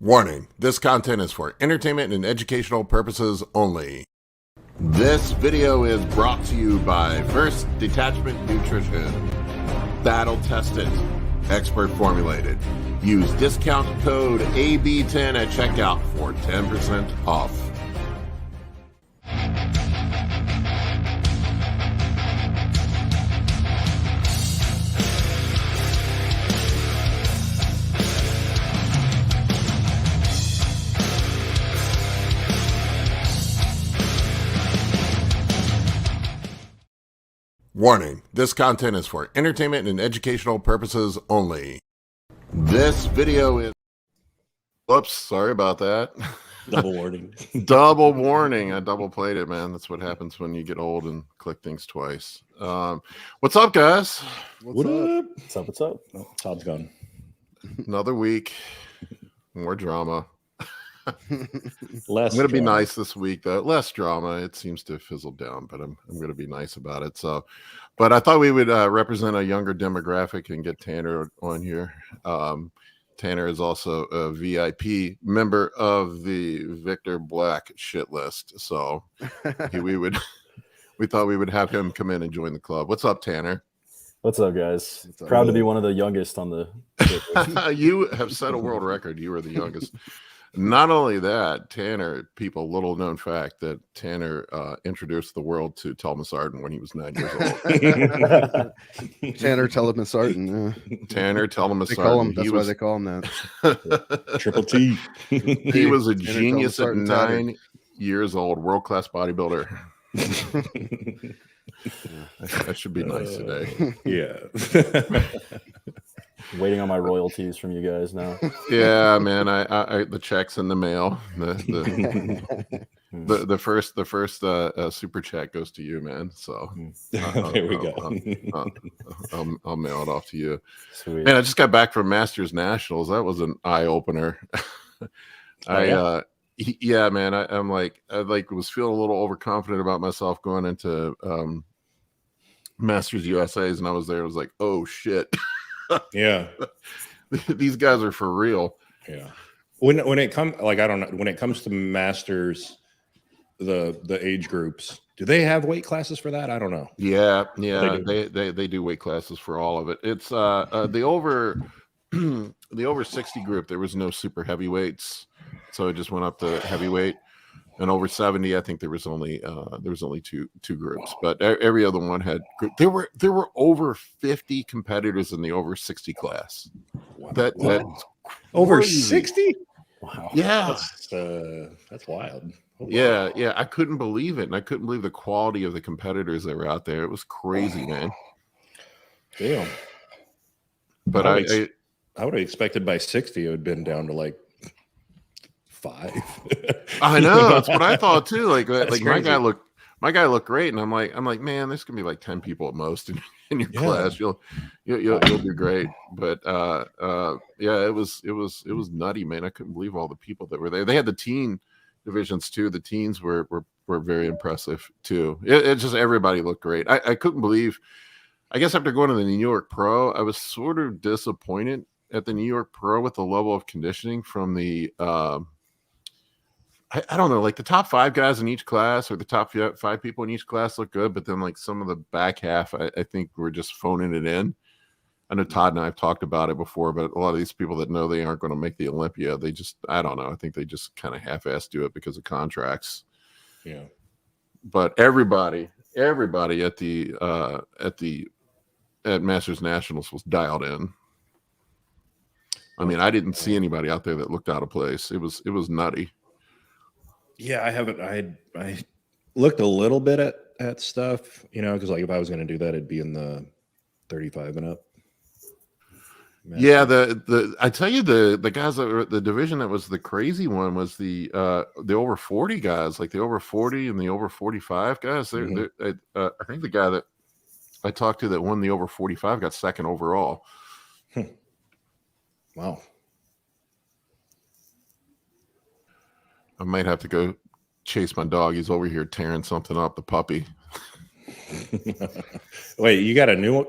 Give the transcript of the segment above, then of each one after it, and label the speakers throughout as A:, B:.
A: Warning, this content is for entertainment and educational purposes only. This video is brought to you by First Detachment Nutrition. Battle tested, expert formulated. Use discount code AB10 at checkout for 10% off. Warning, this content is for entertainment and educational purposes only. This video is... Whoops, sorry about that.
B: Double warning.
A: Double warning. I double played it, man. That's what happens when you get old and click things twice. What's up, guys?
B: What's up? What's up? Oh, Todd's gone.
A: Another week. More drama.
B: Less
A: I'm going to be
B: drama.
A: nice this week, though. Less drama. It seems to have fizzled down, but I'm going to be nice about it. So, but I thought we would represent a younger demographic and get Tanner on here. Tanner is also a VIP member of the Victor Black shit list. So we thought we would have him come in and join the club. What's up, Tanner?
C: What's up, guys? Proud to be one of the youngest on the...
A: You have set a world record. You are the youngest. Not only that, Tanner, people, little known fact that Tanner introduced the world to Thomas Arden when he was 9 years old.
D: Tanner Thomas Arden.
A: Tanner Thomas
D: They call him,
A: Arden.
D: that's why they call him that.
B: Triple T.
A: He was a
D: Tanner
A: genius at
D: Thomas
A: 9 years old, world-class bodybuilder. That should be nice today.
B: Yeah.
C: Waiting on my royalties from you guys now.
A: Yeah, man. I the checks in the mail. The first super chat goes to you, man. So
B: There we go.
A: I'll mail it off to you.
C: Sweet.
A: Man, I just got back from Masters Nationals. That was an eye opener. Yeah, man. I'm like, I was feeling a little overconfident about myself going into Masters USA's, and I was there. I was like, oh shit.
B: Yeah.
A: These guys are for real.
B: Yeah. When it comes, like, I don't know, when it comes to Masters, the age groups, do they have weight classes for that? I don't know.
A: Yeah, they do weight classes for all of it. It's the over the over 60 group. There was no super heavyweights, so it just went up to heavyweight. And over 70, I think there was only two groups, but every other one had. There were over 50 competitors in the over 60 class.
B: Wow.
A: That's
B: Over 60?
C: Wow.
A: Yeah,
B: That's wild.
A: yeah. I couldn't believe it, and I couldn't believe the quality of the competitors that were out there. It was crazy, man.
B: Damn.
A: But
B: I would have expected by 60 it would have been down to like 5.
A: I know, that's what I thought too. Like
B: crazy.
A: my guy looked great, and I'm like, man, there's gonna be like 10 people at most in your class. You'll do great. But yeah, it was nutty, man. I couldn't believe all the people that were there. They had the teen divisions too. The teens were very impressive too. It just, everybody looked great. I couldn't believe. I guess after going to the New York Pro, I was sort of disappointed at the New York Pro with the level of conditioning from the I don't know, like the top 5 guys in each class or the top 5 people in each class look good, but then like some of the back half, I think we're just phoning it in. I know Todd and I have talked about it before, but a lot of these people that know they aren't going to make the Olympia, they just, I don't know. I think they just kind of half-ass do it because of contracts.
B: Yeah.
A: But everybody at Masters Nationals was dialed in. I mean, I didn't see anybody out there that looked out of place. It was nutty.
B: Yeah, I haven't. I looked a little bit at stuff, because like if I was going to do that, it'd be in the 35 and up.
A: Yeah, I tell you, the guys that were the division that was the crazy one was the over 40 guys, like the over 40 and the over 45 guys. I think the guy that I talked to that won the over 45 got second overall.
B: Wow.
A: I might have to go chase my dog. He's over here tearing something up, the puppy.
B: Wait, you got a new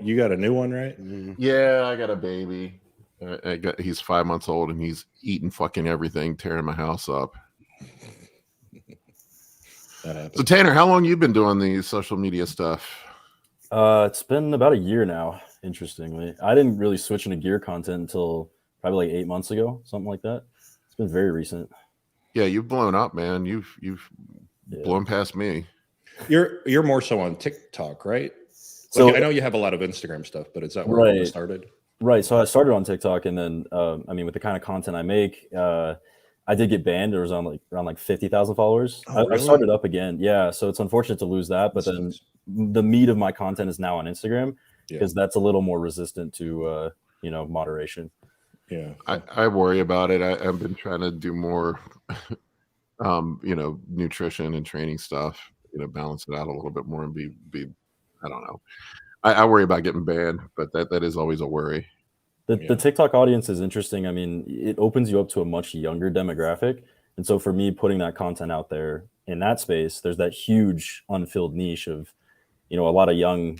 B: one, right?
A: Yeah, I got a baby. He's 5 months old and he's eating fucking everything, tearing my house up.
B: That happens.
A: So Tanner, how long you been doing the social media stuff?
C: It's been about a year now. Interestingly, I didn't really switch into gear content until probably like 8 months ago, something like that. It's been very recent.
A: Yeah, you've blown up, man. You've blown past me.
B: You're more so on TikTok, right?
C: So
B: I know you have a lot of Instagram stuff, but is that where it started?
C: Right. So I started on TikTok, and then I mean, with the kind of content I make, I did get banned. There was around 50,000 followers. I started up again. Yeah. So it's unfortunate to lose that, but then the meat of my content is now on Instagram because that's a little more resistant to moderation.
B: Yeah.
A: I worry about it. I've been trying to do more nutrition and training stuff, balance it out a little bit more and be I don't know. I worry about getting banned, but that is always a worry.
C: The TikTok audience is interesting. I mean, it opens you up to a much younger demographic. And so for me, putting that content out there in that space, there's that huge unfilled niche of, a lot of young,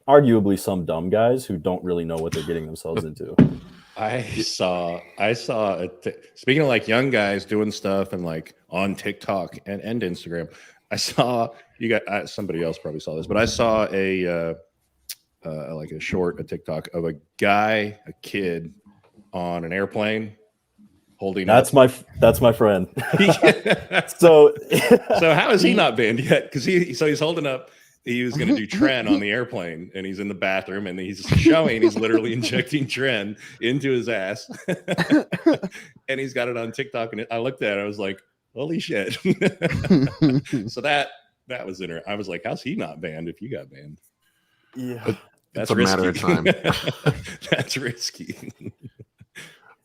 C: arguably some dumb guys who don't really know what they're getting themselves into.
B: I saw speaking of like young guys doing stuff and like on TikTok and Instagram, I saw somebody else probably saw this, but I saw a TikTok of a kid on an airplane holding
C: that's my friend. So
B: how is he not banned yet? Because he's holding up. He was going to do Tren on the airplane, and he's in the bathroom, and he's literally injecting Tren into his ass, and he's got it on TikTok. And I looked at it, I was like, "Holy shit!" So that was interesting. I was like, "How's he not banned if you got banned?"
C: Yeah,
A: that's a matter of time.
B: That's risky.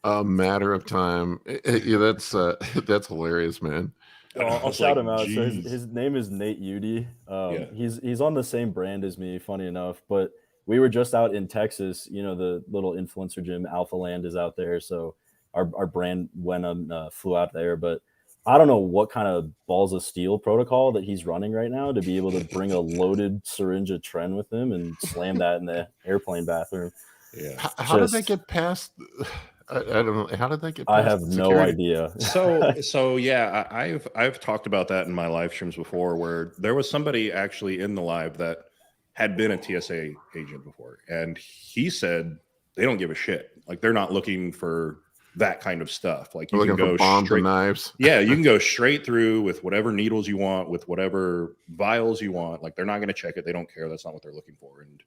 A: A matter of time. Yeah, that's hilarious, man.
C: I'll shout him out. So his name is Nate Udy. He's on the same brand as me, funny enough. But we were just out in Texas. The little influencer gym, Alpha Land, is out there. So our brand flew out there. But I don't know what kind of balls of steel protocol that he's running right now to be able to bring a loaded syringe of Tren with him and slam that in the airplane bathroom.
A: Yeah. How did that get past? I don't know. How did that get past?
C: I have no idea.
B: So yeah, I've talked about that in my live streams before, where there was somebody actually in the live that had been a TSA agent before, and he said they don't give a shit. Like they're not looking for that kind of stuff. Like you can go
A: bombs
B: straight,
A: and knives.
B: Yeah, you can go straight through with whatever needles you want, with whatever vials you want. Like they're not going to check it. They don't care. That's not what they're looking for. And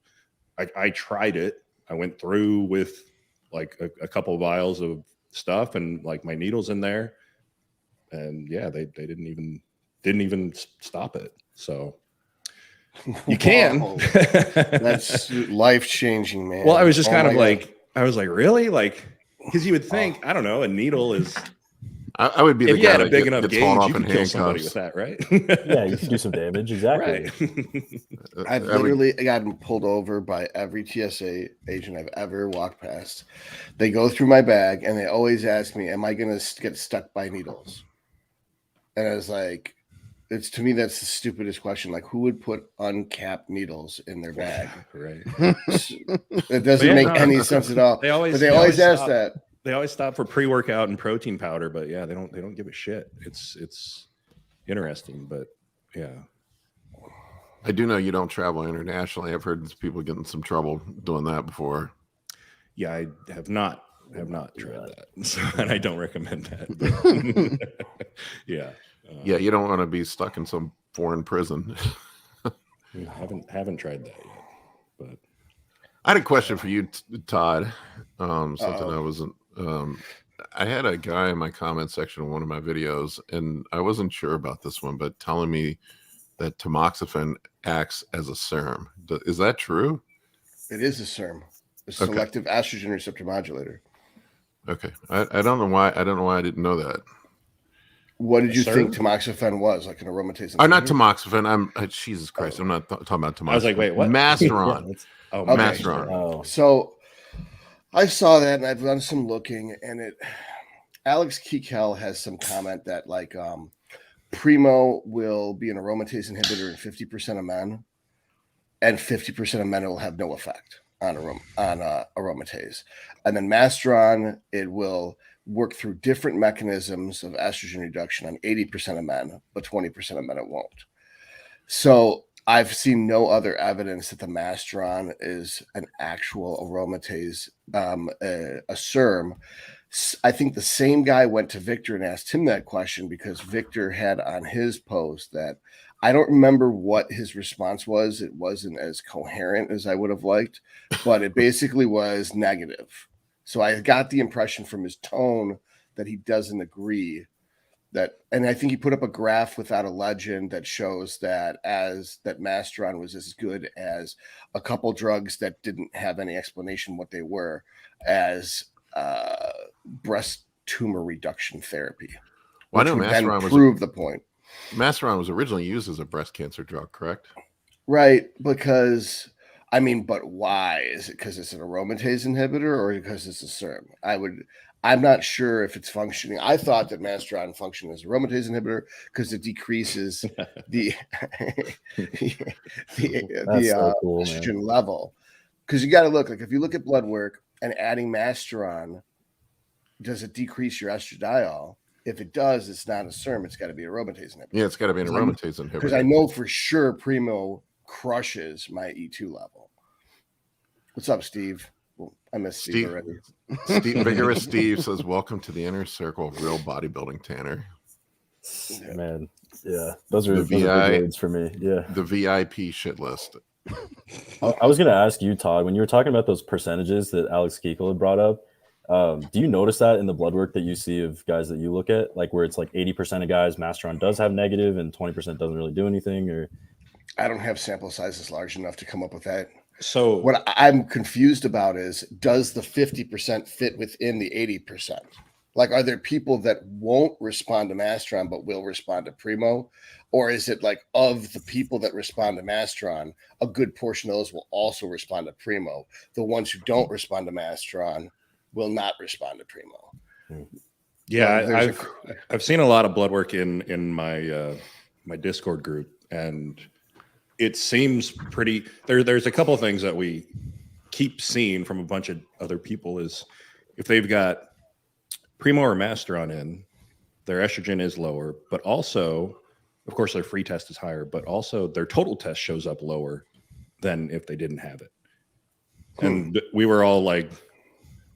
B: I tried it. I went through with like a couple of vials of stuff and like my needles in there, and yeah, they didn't even stop it. So you can.
E: Wow. That's life-changing, man.
B: Well, I was just I was like, really? Like, because you would think, I don't know, a needle is.
A: I would be the
B: if
A: guy
B: you had a
A: that
B: big enough
A: gets
B: gauge,
A: fallen
B: you
A: off in
B: could kill somebody
A: handcuffs.
B: with that, right?
C: Yeah, you can do some damage. Exactly.
B: Right.
E: I've literally gotten pulled over by every TSA agent I've ever walked past. They go through my bag and they always ask me, "Am I going to get stuck by needles?" And I was like, to me, that's the stupidest question. Like, who would put uncapped needles in their bag?
B: Right.
E: It doesn't make any sense at all. They always ask that.
B: They always stop for pre-workout and protein powder, but yeah, they don't give a shit. It's interesting, but yeah.
A: I do know you don't travel internationally. I've heard people getting some trouble doing that before.
B: Yeah, I have not tried that, so, and I don't recommend that. Yeah.
A: Yeah, you don't want to be stuck in some foreign prison.
B: haven't tried that yet, but
A: I had a question for you, Todd. Something I wasn't. I had a guy in my comment section of one of my videos, and I wasn't sure about this one, but telling me that tamoxifen acts as a SERM. Is that true?
E: It is a SERM, a selective estrogen receptor modulator.
A: Okay, I don't know why. I don't know why I didn't know that.
E: What did you think tamoxifen was? Like an aromatase?
A: Not tamoxifen. Jesus Christ, I'm not talking about tamoxifen.
B: I was like, wait, what?
A: Masteron.
E: Masteron.
C: Oh.
E: So I saw that and I've done some looking, and Alex Kekel has some comment that like Primo will be an aromatase inhibitor in 50% of men, and 50% of men will have no effect. on aromatase. And then Masteron, it will work through different mechanisms of estrogen reduction on 80% of men, but 20% of men it won't. So I've seen no other evidence that the Masteron is an actual aromatase, a SERM. I think the same guy went to Victor and asked him that question because Victor had on his post that I don't remember what his response was. It wasn't as coherent as I would have liked, but it basically was negative. So I got the impression from his tone that he doesn't agree that, and I think he put up a graph without a legend that shows that Masteron was as good as a couple drugs that didn't have any explanation what they were as breast tumor reduction therapy.
A: Well, I know Masteron was
E: the point.
A: Masteron was originally used as a breast cancer drug, correct?
E: Right, because but why? Is it because it's an aromatase inhibitor or because it's a SERM? I'm not sure if it's functioning. I thought that Masteron functioned as a aromatase inhibitor because it decreases the estrogen level. Because you got to look, like if you look at blood work and adding Masteron, does it decrease your estradiol? If it does, it's not a SERM. It's got to be a aromatase inhibitor.
A: Yeah, it's got to be an aromatase inhibitor.
E: Because I know for sure Primo crushes my E2 level. What's up, Steve? Well, I missed Steve already.
A: Vigorous Steve says, "Welcome to the inner circle of real bodybuilding, Tanner."
C: Man, yeah, those are big words for me. Yeah,
A: the VIP shit list.
C: I was going to ask you, Todd, when you were talking about those percentages that Alex Kiekel had brought up, do you notice that in the blood work that you see of guys that you look at, like where it's like 80% of guys Masteron does have negative and 20% doesn't really do anything? Or
E: I don't have sample sizes large enough to come up with that.
B: So
E: what I'm confused about is, does the 50% fit within the 80%? Like, are there people that won't respond to Masteron but will respond to Primo? Or is it like, of the people that respond to Masteron, a good portion of those will also respond to Primo? The ones who don't respond to Masteron will not respond to Primo.
B: Yeah, I've seen a lot of blood work in my my Discord group, and it seems pretty. There's a couple of things that we keep seeing from a bunch of other people is if they've got Primo or Masteron in, their estrogen is lower, but also, of course, their free test is higher, but also their total test shows up lower than if they didn't have it. And we were all like,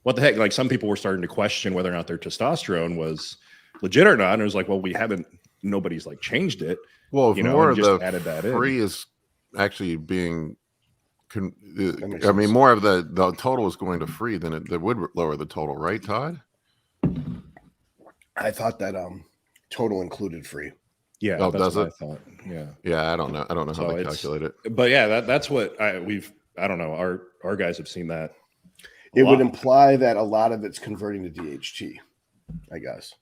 B: what the heck? Like, some people were starting to question whether or not their testosterone was legit or not. And it was like, well, nobody's like changed it.
A: Well, if more of the
B: added that
A: free is actually being, more of the total is going to free, then it would lower the total, right, Todd?
E: I thought that total included free.
B: Yeah,
A: oh,
B: that's
A: does
B: what
A: it?
B: I thought. Yeah,
A: yeah. I don't know how they calculate it.
B: But yeah, that's what I don't know. Our guys have seen that.
E: It would imply that a lot of it's converting to DHT, I guess,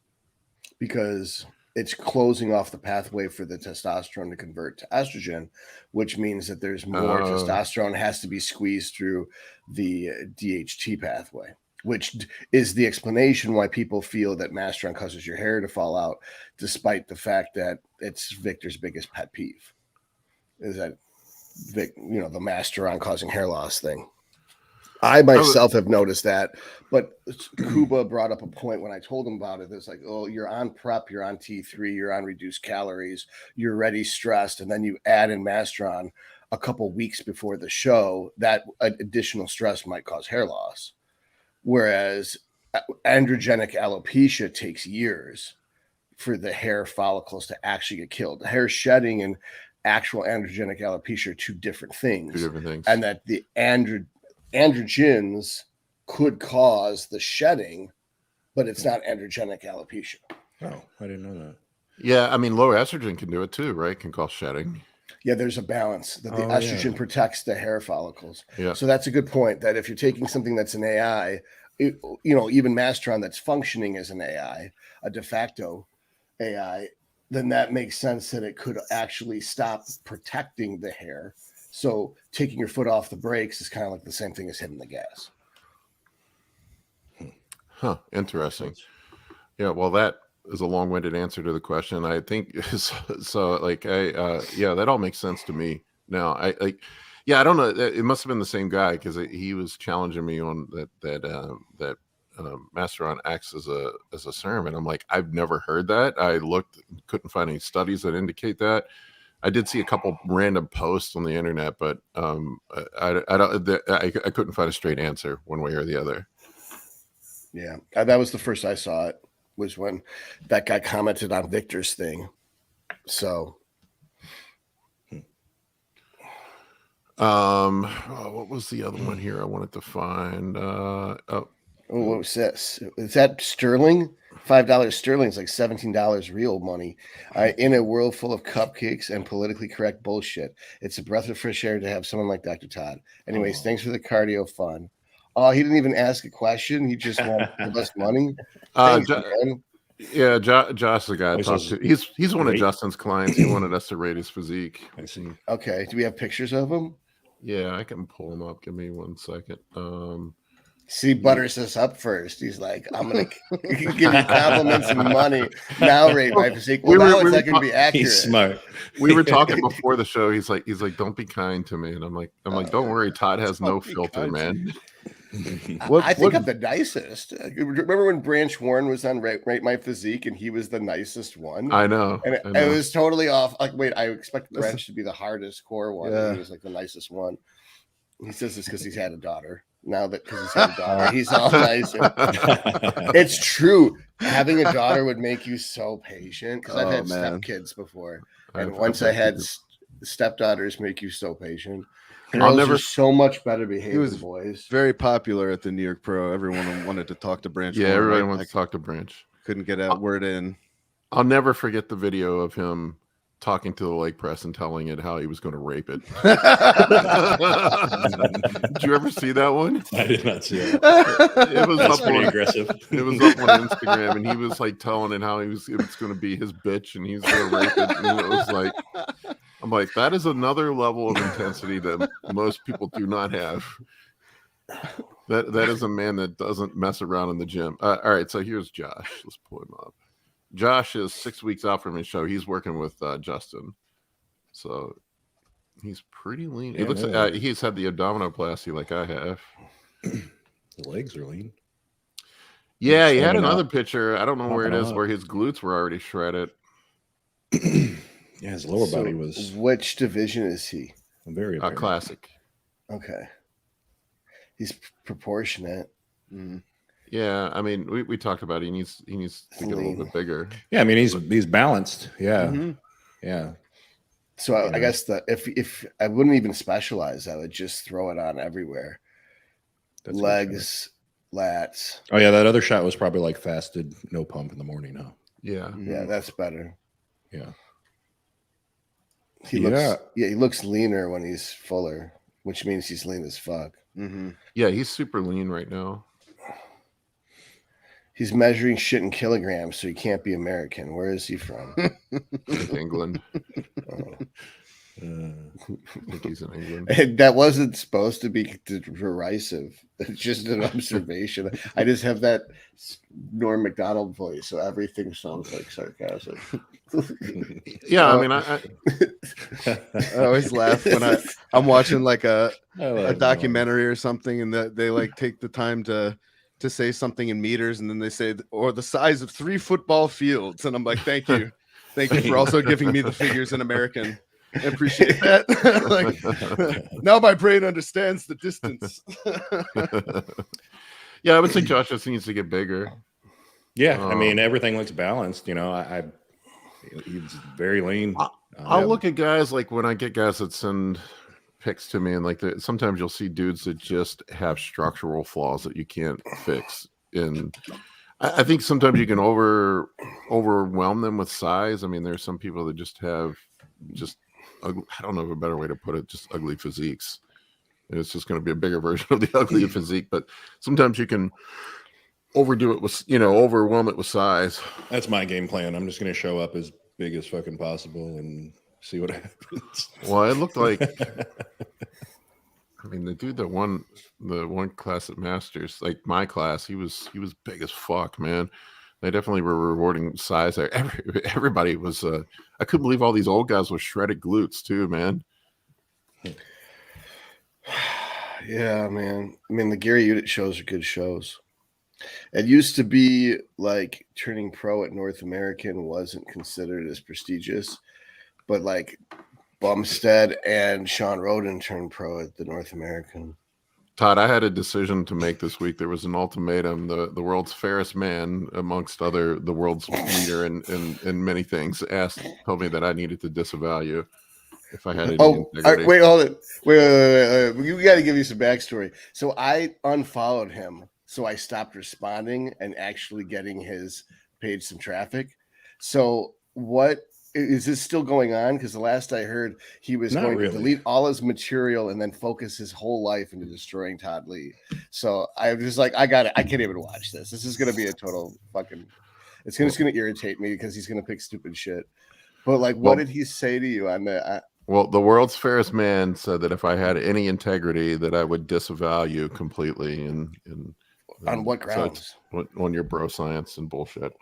E: because it's closing off the pathway for the testosterone to convert to estrogen, which means that there's more testosterone has to be squeezed through the DHT pathway, which is the explanation why people feel that Masteron causes your hair to fall out, despite the fact that it's Victor's biggest pet peeve, is that the Masteron causing hair loss thing. I myself have noticed that, but Kuba brought up a point when I told him about it. It's like, oh, you're on prep, you're on T3, you're on reduced calories, you're already stressed, and then you add in Masteron a couple weeks before the show. That additional stress might cause hair loss. Whereas androgenic alopecia takes years for the hair follicles to actually get killed. The hair shedding and actual androgenic alopecia are two different things. And that the androgens could cause the shedding, but it's not androgenic alopecia.
B: Oh, I didn't know that.
A: Yeah, lower estrogen can do it too, right? Can cause shedding.
E: Yeah, there's a balance that the estrogen protects the hair follicles.
A: Yeah.
E: So that's a good point, that if you're taking something that's an AI, even Masteron that's functioning as an AI, a de facto AI, then that makes sense that it could actually stop protecting the hair. So taking your foot off the brakes is kind of like the same thing as hitting the gas.
A: Huh. Interesting. Yeah. Well, that is a long-winded answer to the question. I think so. Like, that all makes sense to me now. Yeah, I don't know. It must have been the same guy because he was challenging me on that Masteron acts as a SERM, and I'm like, I've never heard that. I looked, couldn't find any studies that indicate that. I did see a couple random posts on the internet, but I couldn't find a straight answer one way or the other.
E: Yeah, that was the first I saw it, was when that guy commented on Victor's thing. So,
A: what was the other one here I wanted to find?
E: what was this? Is that sterling? $5 sterling is like $17 real money. In a world full of cupcakes and politically correct bullshit, it's a breath of fresh air to have someone like Dr. Todd. Anyways, thanks for the cardio fun. Oh, he didn't even ask a question. He just wanted the best money. Thanks, man.
A: Yeah, Josh, the guy I talked to. He's one of Justin's clients. He wanted us to rate his physique.
B: I see.
E: Okay, do we have pictures of him?
A: Yeah, I can pull him up. Give me 1 second.
E: See, butters us up first. He's like, I'm gonna give you compliments and money. Now rate my physique. Well, now it's not gonna be accurate.
B: He's smart.
A: We were talking before the show. He's like, don't be kind to me, and I'm like, don't worry. Todd has no filter, man.
E: I think I'm the nicest. Remember when Branch Warren was on Rate My Physique and he was the nicest one?
A: I know.
E: And it was totally off. Like, wait, I expect Branch to be the hardest core one. Yeah. He was like the nicest one. He says this because he's had a daughter. Now that because he's had a daughter, he's all nice. It's true. Having a daughter would make you so patient because I've had stepkids before. And once I had stepdaughters make you so patient. Girls are so much better behaved than boys.
D: Very popular at the New York Pro. Everyone wanted to talk to Branch.
A: Yeah, everybody wants to talk to Branch.
D: Couldn't get a word in.
A: I'll never forget the video of him talking to the leg press and telling it how he was going to rape it. Did you ever see that one?
B: I did not see it.
A: It was
B: That's pretty aggressive.
A: It was up on Instagram, and he was like telling it how it was going to be his bitch, and he's going to rape it. And it was like, I'm like, that is another level of intensity that most people do not have. That is a man that doesn't mess around in the gym. All right, so here's Josh. Let's pull him up. Josh is 6 weeks out from his show. He's working with Justin, so he's pretty lean. He looks like he's had the abdominoplasty like I have.
B: The legs are lean.
A: Yeah, he had another picture. I don't know where it is, where his glutes were already shredded.
B: Yeah, his lower body was.
E: Which division is he?
B: Very
A: classic.
E: Okay, he's proportionate.
D: Mm-hmm.
A: Yeah, I mean, we talked about it. He needs to get a little bit bigger.
B: Yeah, I mean, he's balanced. Yeah, yeah.
E: So I guess if I wouldn't even specialize, I would just throw it on everywhere. That's legs, lats.
B: Oh yeah, that other shot was probably like fasted, no pump in the morning, huh?
A: Yeah,
E: yeah, that's better.
B: Yeah.
E: He looks leaner when he's fuller, which means he's lean as fuck.
D: Mm-hmm.
A: Yeah, he's super lean right now.
E: He's measuring shit in kilograms, so he can't be American. Where is he from?
A: England.
B: Uh,
A: I think he's in England.
E: And that wasn't supposed to be derisive. It's just an observation. I just have that Norm Macdonald voice, so everything sounds like sarcasm.
A: Yeah, I mean, I
D: always laugh when I'm watching like a documentary or something, and they like take the time to say something in meters, and then they say, or the size of 3 football fields, and I'm like, thank you for also giving me the figures in American. I appreciate that. Like, now my brain understands the distance.
A: Yeah, I would say Josh just needs to get bigger.
B: Yeah, I mean, everything looks balanced. You know, he's very lean.
A: I'll look at guys like when I get guys that send pics to me, and like sometimes you'll see dudes that just have structural flaws that you can't fix. And I think sometimes you can overwhelm them with size. I mean, there's some people that just have ugly, I don't know a better way to put it, just ugly physiques. And it's just going to be a bigger version of the ugly physique. But sometimes you can overdo it with, overwhelm it with size.
B: That's my game plan. I'm just going to show up as big as fucking possible and see what happens.
A: Well, it looked like, I mean, the dude that won the one class at Masters, like my class, he was big as fuck, man. They definitely were rewarding size there. Everybody was. I couldn't believe all these old guys with shredded glutes too, man.
E: Yeah, man. I mean, the Gary Udit shows are good shows. It used to be like turning pro at North American wasn't considered as prestigious, but like Bumstead and Sean Roden turned pro at the North American.
A: Todd, I had a decision to make this week. There was an ultimatum. The world's fairest man, amongst other, the world's leader in many things, told me that I needed to disavow you if I had any integrity.
E: Wait, hold it. Wait. You got to give you some backstory. So I unfollowed him, so I stopped responding and actually getting his page some traffic. So what is this still going on? Because the last I heard, he was going to delete all his material and then focus his whole life into destroying Todd Lee. So I was just like, I got it. I can't even watch this. This is going to be a total fucking. It's just going to irritate me because he's going to pick stupid shit. But like, what did he say to you on the?
A: Well, the world's fairest man said that if I had any integrity, that I would disavow you completely. And
E: on what grounds?
A: So on your bro science and bullshit.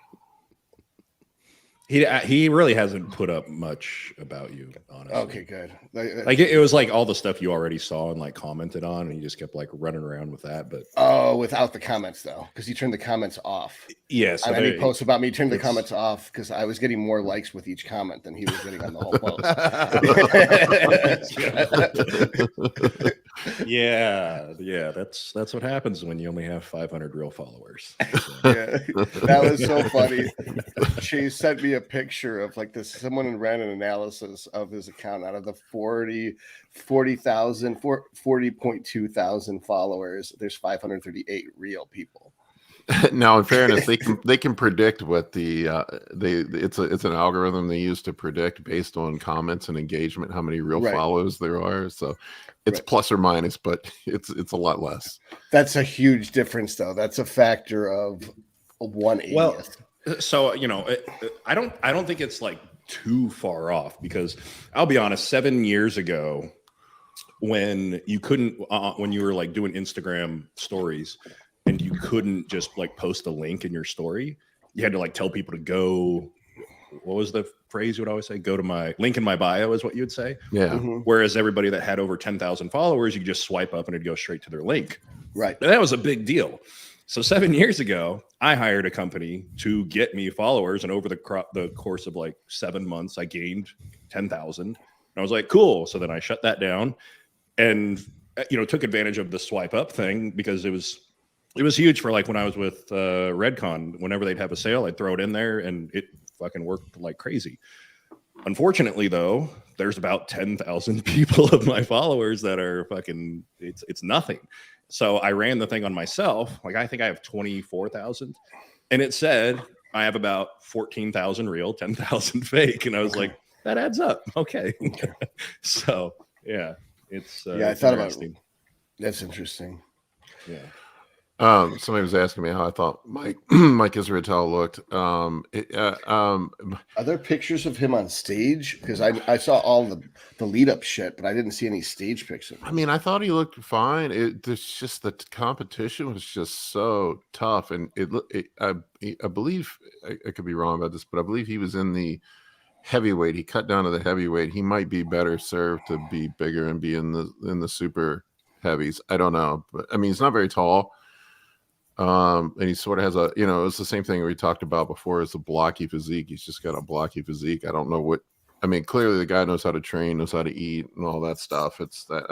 B: He really hasn't put up much about you, honestly.
E: Okay, good.
B: Like it was like all the stuff you already saw and like commented on, and he just kept like running around with that. But
E: without the comments though, because he turned the comments off.
B: Yes,
E: and any posts about me turned the comments off because I was getting more likes with each comment than he was getting on the whole
B: post. Yeah, that's what happens when you only have 500 real followers. So.
E: Yeah, that was so funny. She sent me a picture of like this. Someone ran an analysis of his account. Out of the 40.2 thousand followers, there's 538 real people.
A: Now, in fairness, they can predict what it's an algorithm they use to predict based on comments and engagement how many real follows there are. So it's plus or minus, but it's a lot less.
E: That's a huge difference, though. That's a factor of 1/80th.
B: Well, so I don't think it's like too far off, because I'll be honest, 7 years ago, when you couldn't when you were like doing Instagram stories and you couldn't just like post a link in your story, you had to like tell people to go. What was the phrase you would always say? Go to my link in my bio is what you would say.
A: Yeah.
E: Mm-hmm.
B: Whereas everybody that had over 10,000 followers, you could just swipe up and it'd go straight to their link.
E: Right.
B: And that was a big deal. So 7 years ago, I hired a company to get me followers, and over the course of like 7 months, I gained 10,000. And I was like, cool. So then I shut that down, and took advantage of the swipe up thing, because it was huge for like when I was with Redcon. Whenever they'd have a sale, I'd throw it in there, and it fucking worked like crazy. Unfortunately, though, there's about 10,000 people of my followers that are fucking. It's nothing. So I ran the thing on myself. Like, I think I have 24,000, and it said I have about 14,000 real, 10,000 fake. And I was like, that adds up. Okay. So yeah, it's
E: I thought about it. That's interesting.
B: Yeah.
A: Somebody was asking me how I thought Mike Israetel looked.
E: Are there pictures of him on stage? Because I saw all the lead up shit, but I didn't see any stage pics.
A: I mean, I thought he looked fine. There's just the competition was just so tough, and I believe I could be wrong about this, but I believe he was in the heavyweight. He cut down to the heavyweight. He might be better served to be bigger and be in the super heavies. I don't know, but I mean, he's not very tall. And he sort of has it's the same thing we talked about before, is a blocky physique. He's just got a blocky physique. I don't know clearly the guy knows how to train, knows how to eat and all that stuff. It's that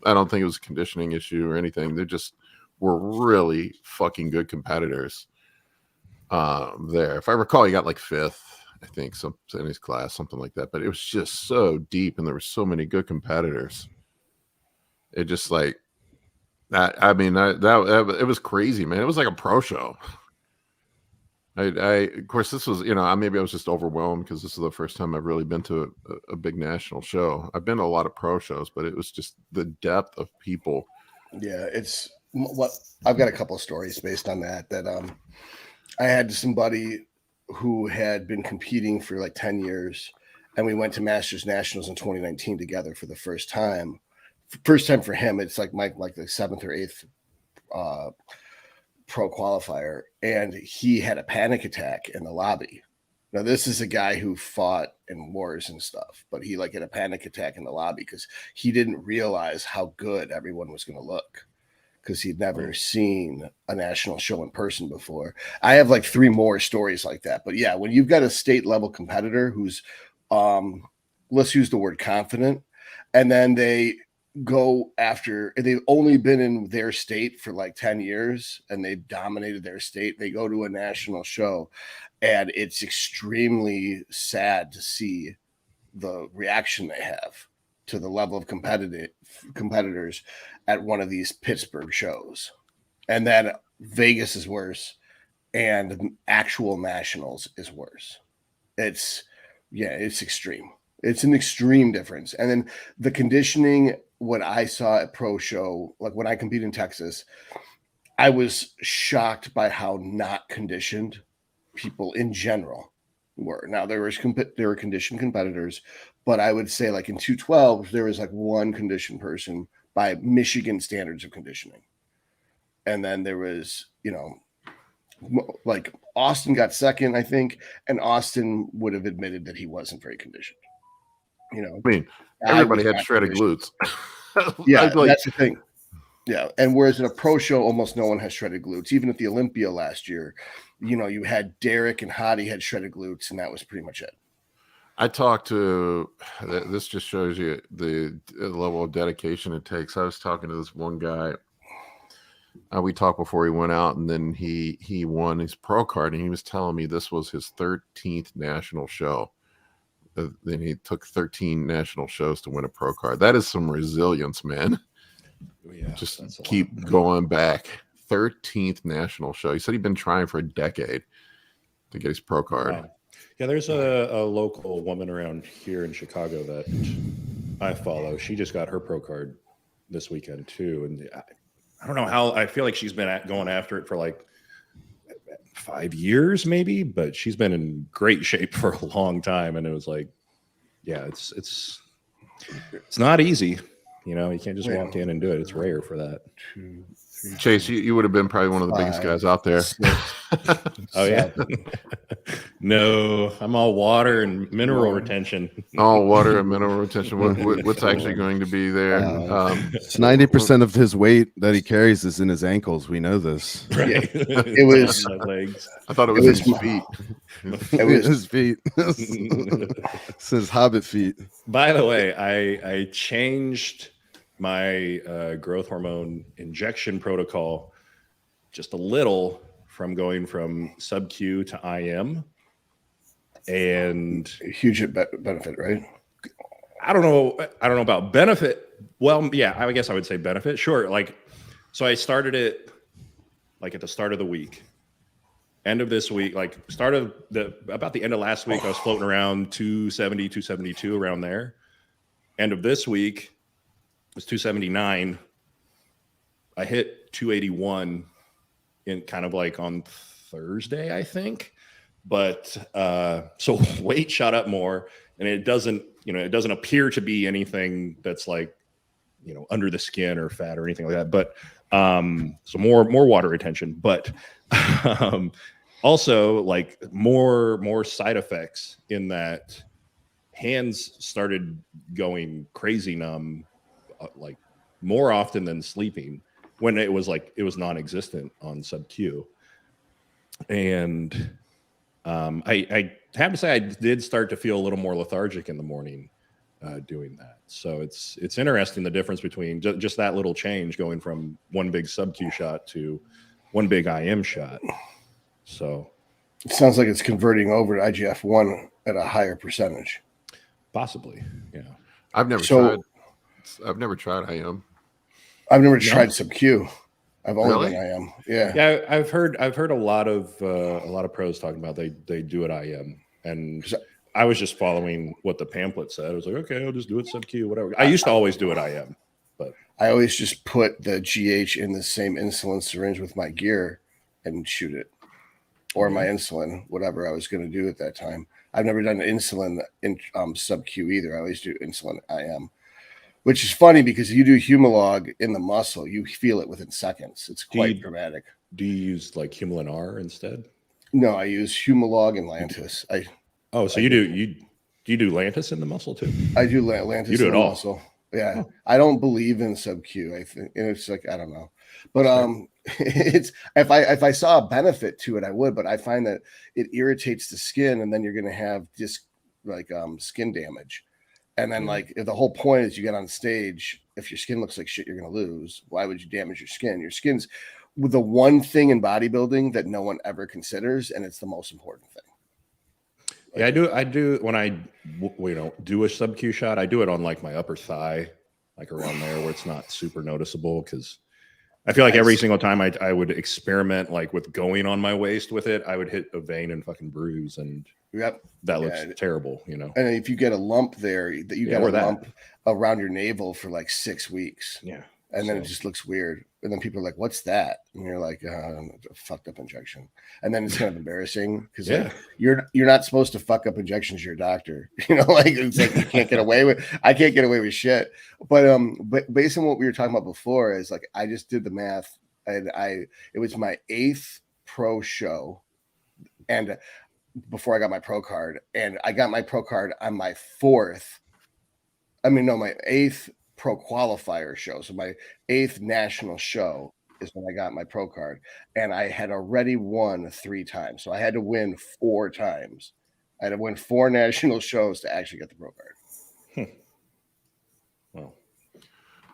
A: I don't think it was a conditioning issue or anything. They just were really fucking good competitors. There. If I recall, he got like 5th, I think, in his class, something like that. But it was just so deep, and there were so many good competitors. It just like, it was crazy, man. It was like a pro show. Of course, this was, maybe I was just overwhelmed because this is the first time I've really been to a big national show. I've been to a lot of pro shows, but it was just the depth of people.
E: Yeah, I've got a couple of stories based on that. I had somebody who had been competing for like 10 years, and we went to Masters Nationals in 2019 together for the first time. First time for him. It's like the 7th or 8th pro qualifier, and he had a panic attack in the lobby Now, this is a guy who fought in wars and stuff, but he like had a panic attack in the lobby because he didn't realize how good everyone was going to look because he'd never seen a national show in person before. I have like 3 more stories like that. But yeah, when you've got a state level competitor who's, let's use the word confident, and then they go after, they've only been in their state for like 10 years and they've dominated their state. They go to a national show and it's extremely sad to see the reaction they have to the level of competitors at one of these Pittsburgh shows. And then Vegas is worse and actual nationals is worse. It's extreme. It's an extreme difference. And then the conditioning, what I saw at Pro Show, like when I compete in Texas, I was shocked by how not conditioned people in general were. Now there were conditioned competitors, but I would say like in 212 there was like one conditioned person by Michigan standards of conditioning, and then there was, you know, like Austin got second, I think, and Austin would have admitted that he wasn't very conditioned. You know,
A: I mean, everybody had shredded glutes.
E: Yeah, that's the thing. Yeah, and whereas in a pro show, almost no one has shredded glutes. Even at the Olympia last year, you know, you had Derek and Hottie had shredded glutes, and that was pretty much it.
A: I talked to, this just shows you the level of dedication it takes. I was talking to this one guy. We talked before he went out, and then he won his pro card, and he was telling me this was his 13th national show. Then he took 13 national shows to win a pro card. That is some resilience, man. Yeah, just keep going back. 13th national show. He said he'd been trying for a decade to get his pro card.
B: Wow. Yeah, there's a local woman around here in Chicago that I follow. She just got her pro card this weekend too, and I don't know how. I feel like she's been going after it for like 5 years maybe, but she's been in great shape for a long time. And it was like, yeah, it's not easy. You know, you can't just walk in and do it. It's rare for that.
A: Chase, you would have been probably one of the biggest guys out there.
B: Oh yeah. No, I'm all water and mineral retention.
A: All water and mineral retention. What's actually going to be there?
D: It's 90% of his weight that he carries is in his ankles. We know this.
E: Right. It was
B: my legs.
A: I thought it was his feet.
D: It was his feet. It's his hobbit feet.
B: By the way, I changed my growth hormone injection protocol just a little from going from sub-Q to IM. And
E: a huge benefit, right?
B: I don't know about benefit. Well, yeah, I guess I would say benefit. Sure. Like, so I started it like at the start of the week. End of this week, like about the end of last week, I was floating around 270, 272 around there. End of this week was 279. I hit 281 in kind of like on Thursday, I think. But so weight shot up more, and it doesn't appear to be anything that's like, you know, under the skin or fat or anything like that. But so more water retention, but also like more side effects in that hands started going crazy numb, like more often than sleeping, when it was non-existent on sub-Q. And I have to say I did start to feel a little more lethargic in the morning doing that. So it's interesting the difference between just that little change going from one big sub-Q shot to one big IM shot. So
E: it sounds like it's converting over to IGF-1 at a higher percentage.
B: Possibly, yeah.
A: I've never tried IM.
E: I've never tried sub-Q. I've only done IM.
B: Yeah. I've heard a lot of pros talking about they do it IM, and I was just following what the pamphlet said. I was like, okay, I'll just do it sub-Q, whatever. I used to always do it IM, but
E: I always just put the GH in the same insulin syringe with my gear and shoot it, or my insulin, whatever I was going to do at that time. I've never done insulin in sub-Q either. I always do insulin IM. Which is funny because you do Humalog in the muscle, you feel it within seconds. It's quite dramatic.
B: Do you use like Humulin R instead?
E: No, I use Humalog and Lantus.
B: Oh, so you do Lantus in the muscle too?
E: I do Lantus
B: you do
E: in
B: it
E: the
B: all.
E: muscle. Yeah.
B: Oh.
E: I don't believe in sub Q. I think it's like, I don't know. But it's if I saw a benefit to it, I would, but I find that it irritates the skin and then you're gonna have skin damage. And then like if the whole point is you get on stage, if your skin looks like shit, you're gonna lose. Why would you damage your skin? Your skin's the one thing in bodybuilding that no one ever considers, and it's the most important thing.
B: Yeah, I do when I do a sub Q shot, I do it on like my upper thigh, like around there where it's not super noticeable, because I feel like every single time I would experiment like with going on my waist with it, I would hit a vein and fucking bruise, and that looks terrible, you know.
E: And if you get a lump there, that you get a lump around your navel for like 6 weeks.
B: Yeah.
E: And then it just looks weird. And then people are like, what's that? And you're like, a fucked up injection. And then it's kind of embarrassing because like, you're not supposed to fuck up injections. You're a doctor. You know, like it's like I can't get away with shit. But based on what we were talking about before, is like I just did the math, and it was my 8th pro show, and before I got my pro card, and I got my pro card on my 8th pro qualifier show. So my 8th national show is when I got my pro card, and I had already won 3 times. So I had to win 4 times. I had to win 4 national shows to actually get the pro card.
B: Well,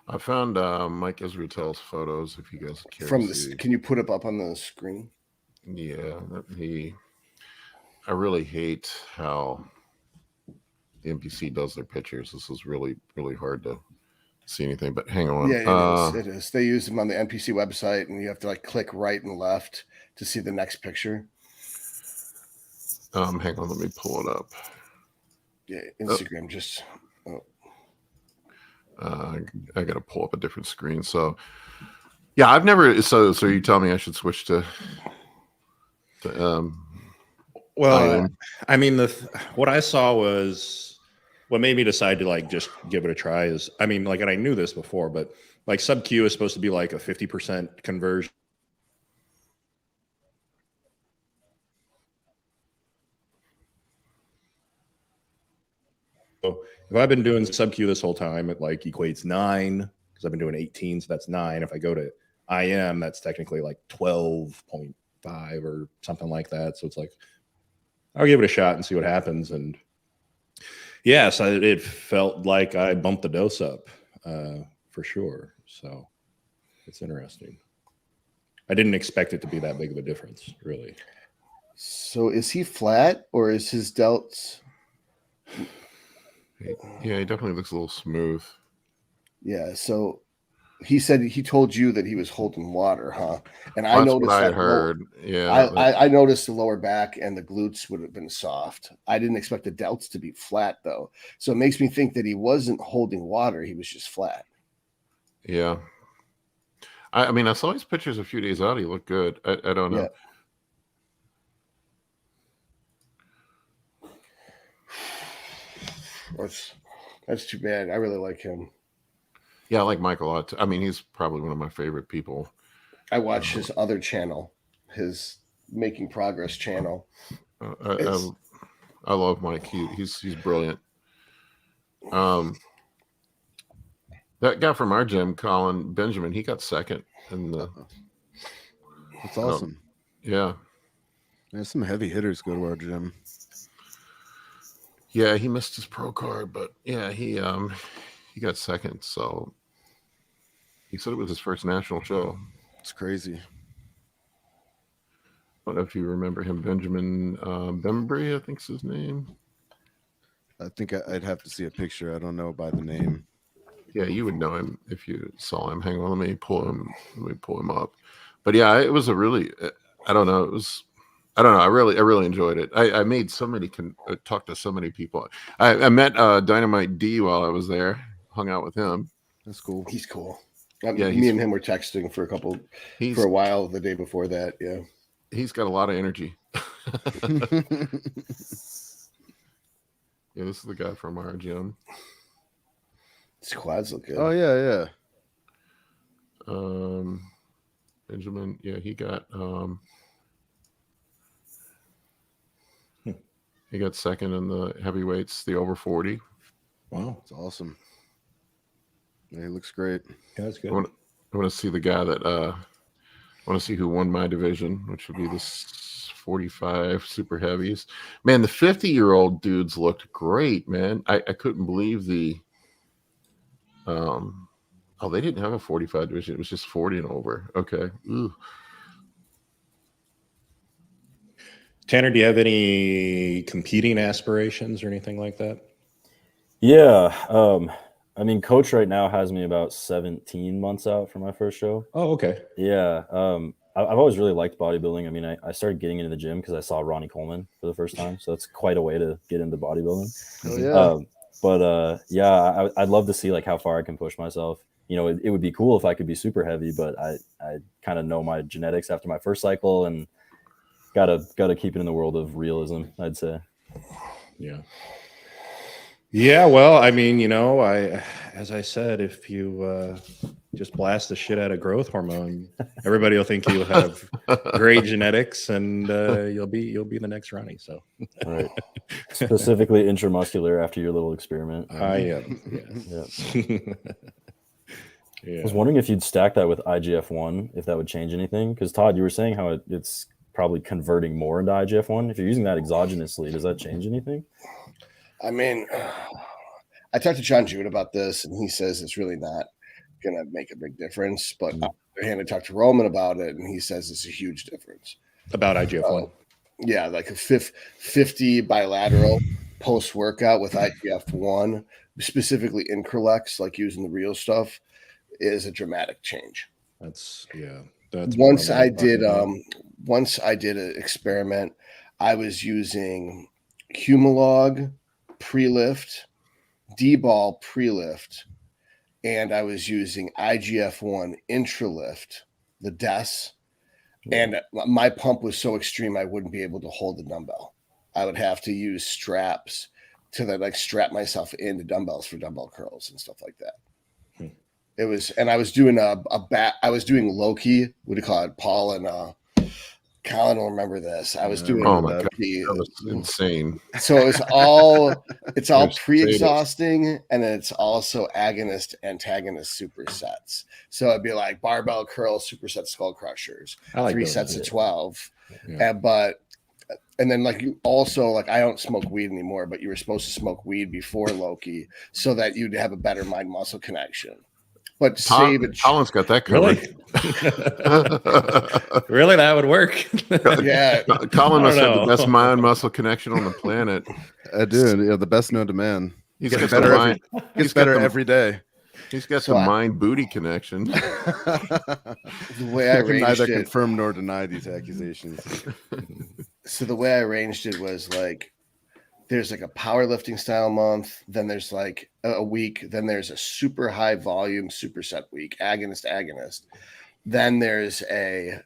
A: I found Mike Israetel's photos. If you guys care
E: from
A: to
E: this,
A: see.
E: can you put up on the screen?
A: Yeah, I really hate how the NPC does their pictures. This is really, really hard to see anything, but hang on.
E: Yeah, it is. They use them on the NPC website, and you have to like click right and left to see the next picture.
A: Hang on, let me pull it up.
E: Yeah, Instagram
A: I gotta pull up a different screen. So yeah, I've never so you tell me I should switch to
B: well, I mean, what I saw was what made me decide to like just give it a try is, I mean, like, and I knew this before, but like sub Q is supposed to be like a 50% conversion. So if I've been doing sub Q this whole time, it like equates 9 because I've been doing 18, so that's 9. If I go to IM, that's technically like 12.5 or something like that. So it's like, I'll give it a shot and see what happens. And yes, it felt like I bumped the dose up for sure. So it's interesting. I didn't expect it to be that big of a difference, really.
E: So is he flat or is his delts?
A: Yeah, he definitely looks a little smooth.
E: Yeah, so he said he told you that he was holding water, huh? And
A: I noticed that. I heard.
E: I noticed the lower back and the glutes would have been soft. I didn't expect the delts to be flat though, so it makes me think that he wasn't holding water; he was just flat.
A: Yeah, I mean, I saw his pictures a few days out. He looked good. I don't know.
E: Yeah. That's too bad. I really like him.
A: Yeah, I like Mike a lot. I mean, he's probably one of my favorite people.
E: I watch his other channel, his Making Progress channel.
A: I love Mike. He's brilliant. That guy from our gym, Colin Benjamin, he got second in the.
D: That's awesome.
A: Yeah.
D: There's some heavy hitters go to our gym.
A: Yeah, he missed his pro card, but yeah, he got second. So he said it was his first national show.
D: It's crazy.
A: I don't know if you remember him, Benjamin Bembry, I think's his name.
D: I think I'd have to see a picture. I don't know by the name.
A: Yeah, you would know him if you saw him. Hang on, let me pull him up. But yeah, it was a really, I don't know. I really enjoyed it. I made so many, talked to so many people. I met Dynamite D while I was there, hung out with him.
D: That's cool.
E: He's cool. Me and him were texting for a while the day before that. Yeah.
A: He's got a lot of energy. Yeah, this is the guy from our gym.
E: His quads look good.
D: Oh yeah.
A: Benjamin, yeah, he got He got second in the heavyweights, the over 40.
B: Wow,
D: that's awesome. Yeah, he looks great.
B: Yeah, that's good.
A: I want to see the guy that I want to see who won my division, which would be the 45 super heavies. Man, the 50-year-old dudes looked great, man. I couldn't believe the they didn't have a 45 division. It was just 40 and over. Okay. Ooh.
B: Tanner, do you have any competing aspirations or anything like that?
C: Yeah. I mean, coach right now has me about 17 months out for my first show.
B: Oh, okay.
C: Yeah. I've always really liked bodybuilding. I mean, I started getting into the gym because I saw Ronnie Coleman for the first time. So that's quite a way to get into bodybuilding.
D: Oh, yeah.
C: Yeah, I'd love to see like how far I can push myself. You know, it would be cool if I could be super heavy, but I kind of know my genetics after my first cycle and gotta keep it in the world of realism, I'd say.
B: Yeah. Yeah, well, I mean, you know, as I said, if you just blast the shit out of growth hormone, everybody will think you have great genetics, and you'll be the next Ronnie. So,
C: right, specifically intramuscular after your little experiment.
B: I am.
C: Yeah. I was wondering if you'd stack that with IGF-1, if that would change anything. Because Todd, you were saying how it's probably converting more into IGF-1. If you're using that exogenously, does that change anything?
E: I mean, I talked to John June about this, and he says it's really not going to make a big difference. But on the other hand, I talked to Roman about it, and he says it's a huge difference.
B: About IGF-1?
E: Yeah, like a 50 bilateral post-workout with IGF-1, specifically Increlex, like using the real stuff, is a dramatic change.
B: That's
E: once I did an experiment, I was using Humalog pre-lift, D-ball pre-lift, and I was using IGF-1 intra-lift, the DES, and my pump was so extreme I wouldn't be able to hold the dumbbell. I would have to use straps to like strap myself into dumbbells for dumbbell curls and stuff like that. It was, and I was doing I was doing low-key, what do you call it? Paul and Colin will remember this. I was doing
A: oh my God, that was insane.
E: So it's all pre-exhausting, and it's also agonist antagonist supersets. So it'd be like barbell curl superset skull crushers, like 3 sets of 12.
B: Yeah.
E: And then like you also, like, I don't smoke weed anymore, but you were supposed to smoke weed before Loki so that you'd have a better mind muscle connection. But
A: Colin's got that covered.
B: Really? Really, that would work.
E: Yeah,
A: Colin must have the best mind muscle connection on the planet.
D: Dude, yeah, the best known to man.
A: He's
D: gets
A: got
D: better. Gets better every day.
A: He's got some mind booty connection.
E: The way I
D: can neither confirm nor deny these accusations.
E: So the way I arranged it was like, there's like a powerlifting style month, then there's like a week, then there's a super high volume superset week, agonist. Then there's a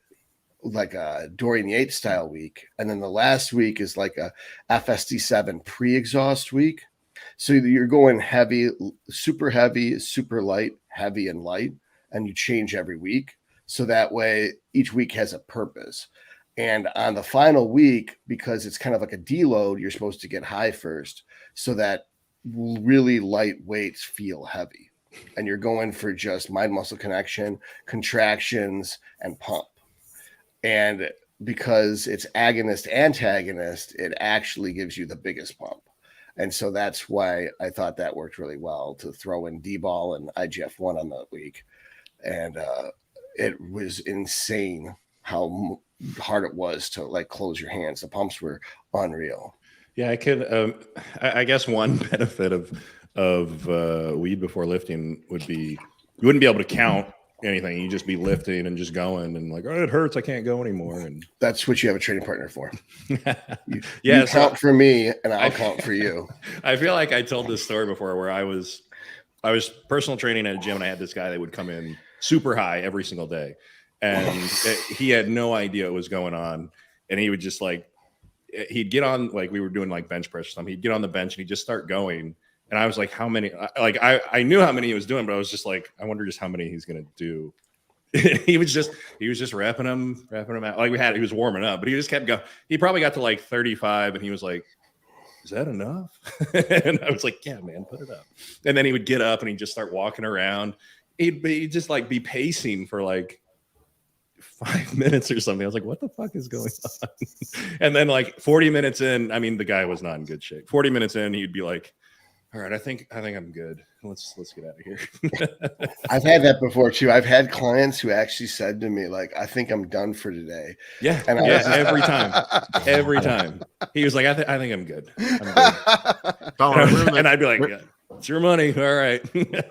E: Dorian Yates style week. And then the last week is like a FSD7 pre-exhaust week. So you're going heavy, super light, heavy, and light, and you change every week. So that way each week has a purpose. And on the final week, because it's kind of like a deload, you're supposed to get high first so that really light weights feel heavy. And you're going for just mind muscle connection, contractions, and pump. And because it's agonist antagonist, it actually gives you the biggest pump. And so that's why I thought that worked really well, to throw in D-ball and IGF-1 on that week. And it was insane how hard it was to like close your hands. The pumps were unreal.
B: Yeah, I could. I guess one benefit of weed before lifting would be you wouldn't be able to count anything. You just be lifting and just going and like, oh, it hurts, I can't go anymore. And
E: that's what you have a training partner for. You count for me, and I'll count for you.
B: I feel like I told this story before where I was personal training at a gym, and I had this guy that would come in super high every single day. And he had no idea what was going on. And he would just he'd get on, like we were doing like bench press or something. He'd get on the bench and he'd just start going. And I was like, how many? Like I knew how many he was doing, but I was just like, I wonder just how many he's going to do. he was just repping them out. Like he was warming up, but he just kept going. He probably got to like 35 and he was like, is that enough? And I was like, yeah, man, put it up. And then he would get up and he'd just start walking around. He'd just like be pacing for like 5 minutes or something. I was like, what the fuck is going on? And then like 40 minutes in, I mean, the guy was not in good shape. 40 minutes in, he'd be like, all right, I think I'm good. Let's get out of here.
E: I've had that before too. I've had clients who actually said to me, like, I think I'm done for today.
B: Yeah.
E: And
B: every time. He was like, I think I'm good. And I'd be like, yeah, it's your money. All right.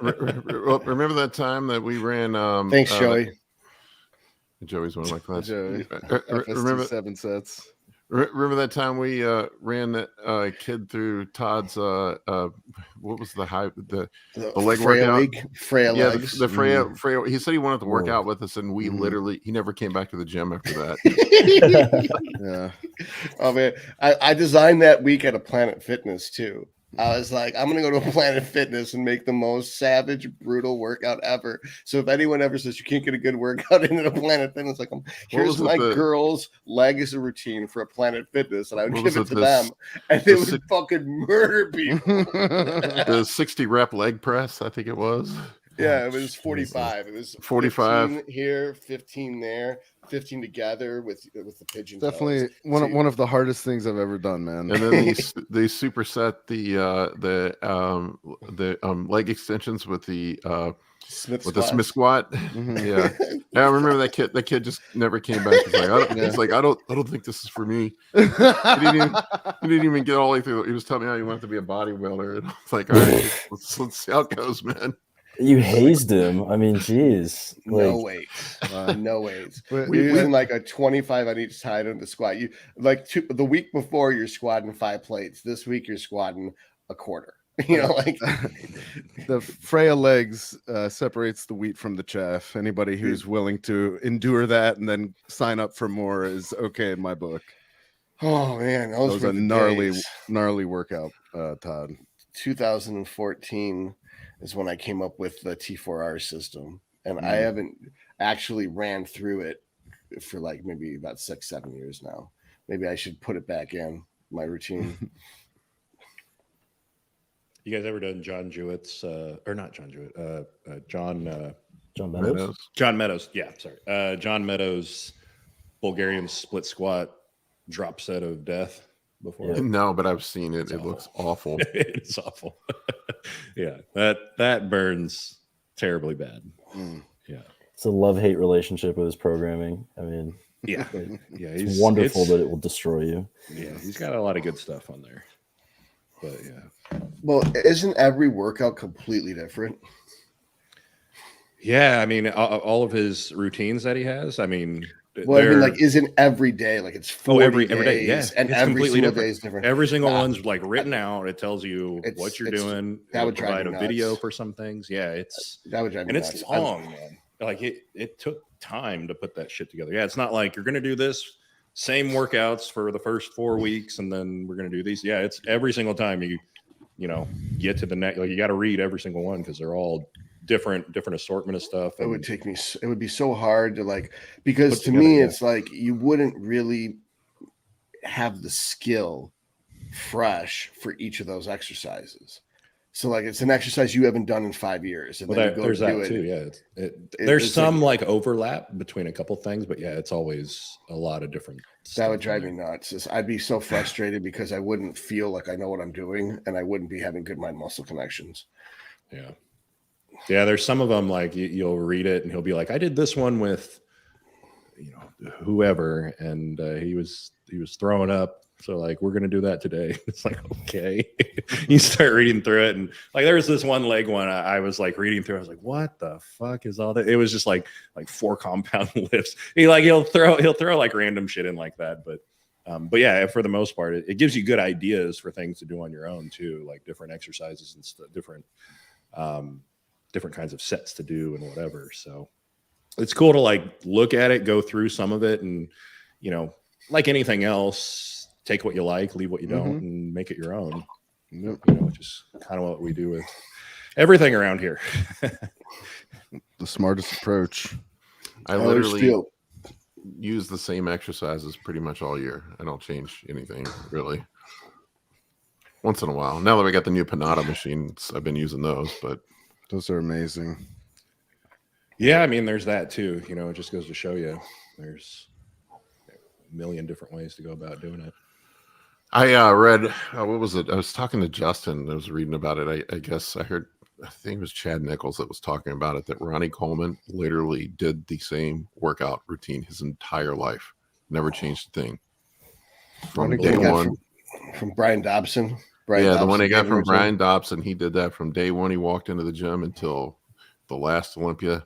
A: Remember that time that we ran
E: thanks, Joey.
A: Joey's one of my clients.
D: Remember 7 sets.
A: Remember that time we ran that kid through Todd's what was the leg workout?
E: Freya legs.
A: The Freya. He said he wanted to work out with us, and we literally he never came back to the gym after that.
E: Yeah. Oh man, I designed that week at a Planet Fitness too. I was like, I'm gonna go to a Planet Fitness and make the most savage, brutal workout ever. So if anyone ever says you can't get a good workout in a Planet Fitness, like, here's my girl's legs routine for a Planet Fitness, and I would give it to them, and they would fucking murder people.
A: The 60 rep leg press, I think it was.
E: Yeah, it was 45. It was
A: 45
E: 15 here, 15 there, 15 together with the pigeon.
D: Definitely one of the hardest things I've ever done, man.
A: And then they superset the leg extensions with the Smith squat.
E: Mm-hmm.
A: Yeah, I remember that kid. That kid just never came back. He's like, I don't think this is for me. He didn't even get all the way through. He was telling me how he wanted to be a bodybuilder, and I was like, all right, let's see how it goes, man.
C: You hazed him. I mean, geez.
E: No weights. No weights. We're using like a 25 on each side on the squat. You like the week before you're squatting 5 plates. This week you're squatting a quarter. You know, like
D: the Freya legs separates the wheat from the chaff. Anybody who's willing to endure that and then sign up for more is okay in my book.
E: Oh man, those were
D: a gnarly workout, Todd.
E: 2014 is when I came up with the T4R system, and I haven't actually ran through it for like maybe about 6-7 years now. Maybe I should put it back in my routine.
B: You guys ever done John Jewett's or not John Jewett, John
C: Meadows?
B: John Meadows. Yeah, sorry. John Meadows Bulgarian split squat drop set of death before?
A: Yeah. No, but I've seen it. It looks awful.
B: It's awful. Yeah, that burns terribly bad. Yeah,
C: it's a love-hate relationship with his programming. I mean,
B: yeah,
C: it's wonderful that it will destroy you.
B: Yeah, he's got a lot of good stuff on there. But yeah.
E: Well, isn't every workout completely different?
B: Yeah, I mean, all of his routines that he has. I mean,
E: well, I mean, like, isn't every day like it's 40
B: every
E: days,
B: day? Yeah,
E: and
B: it's
E: every single
B: different.
E: day is different.
B: Every single one's like written out. It tells you what you're doing.
E: That would
B: provide
E: drive me
B: a video
E: nuts.
B: for some things. Yeah,
E: that would drive me nuts.
B: It's long, man. Like it took time to put that shit together. Yeah, it's not like you're gonna do this same workouts for the first 4 weeks and then we're gonna do these. Yeah, it's every single time you get to the next. Like you got to read every single one because they're all different assortment of stuff.
E: It would be so hard to like, because to me it's like you wouldn't really have the skill fresh for each of those exercises. So like it's an exercise you haven't done in 5 years, and then you go
B: there's
E: do
B: that
E: it.
B: too. Yeah, there's some like overlap between a couple things, but yeah, it's always a lot of different.
E: That would drive me nuts. I'd be so frustrated because I wouldn't feel like I know what I'm doing, and I wouldn't be having good mind-muscle connections.
B: Yeah. Yeah, there's some of them like you'll read it and he'll be like, I did this one with, whoever, and he was throwing up. So like, we're gonna do that today. It's like, okay. You start reading through it, and like there was this one leg one I was like reading through. I was like, what the fuck is all that? It was just like 4 compound lifts. He'll throw like random shit in like that, but yeah, for the most part, it gives you good ideas for things to do on your own too, like different exercises and stuff, different kinds of sets to do and whatever. So it's cool to like look at it, go through some of it, and like anything else, take what you like, leave what you don't, and make it your own. Which is kind of what we do with everything around here.
D: The smartest approach.
A: I literally use the same exercises pretty much all year. I don't change anything really. Once in a while. Now that we got the new Panada machines, I've been using those, but
D: those are amazing.
B: Yeah, I mean, there's that too. You know, it just goes to show you there's a million different ways to go about doing it.
A: I read, what was it? I was talking to Justin. I was reading about it. I guess I think it was Chad Nichols that was talking about it, that Ronnie Coleman literally did the same workout routine his entire life. Never changed a thing. From day one.
E: From Brian Dobson.
A: The one he got from Brian Dobson. He did that from day one. He walked into the gym until the last Olympia.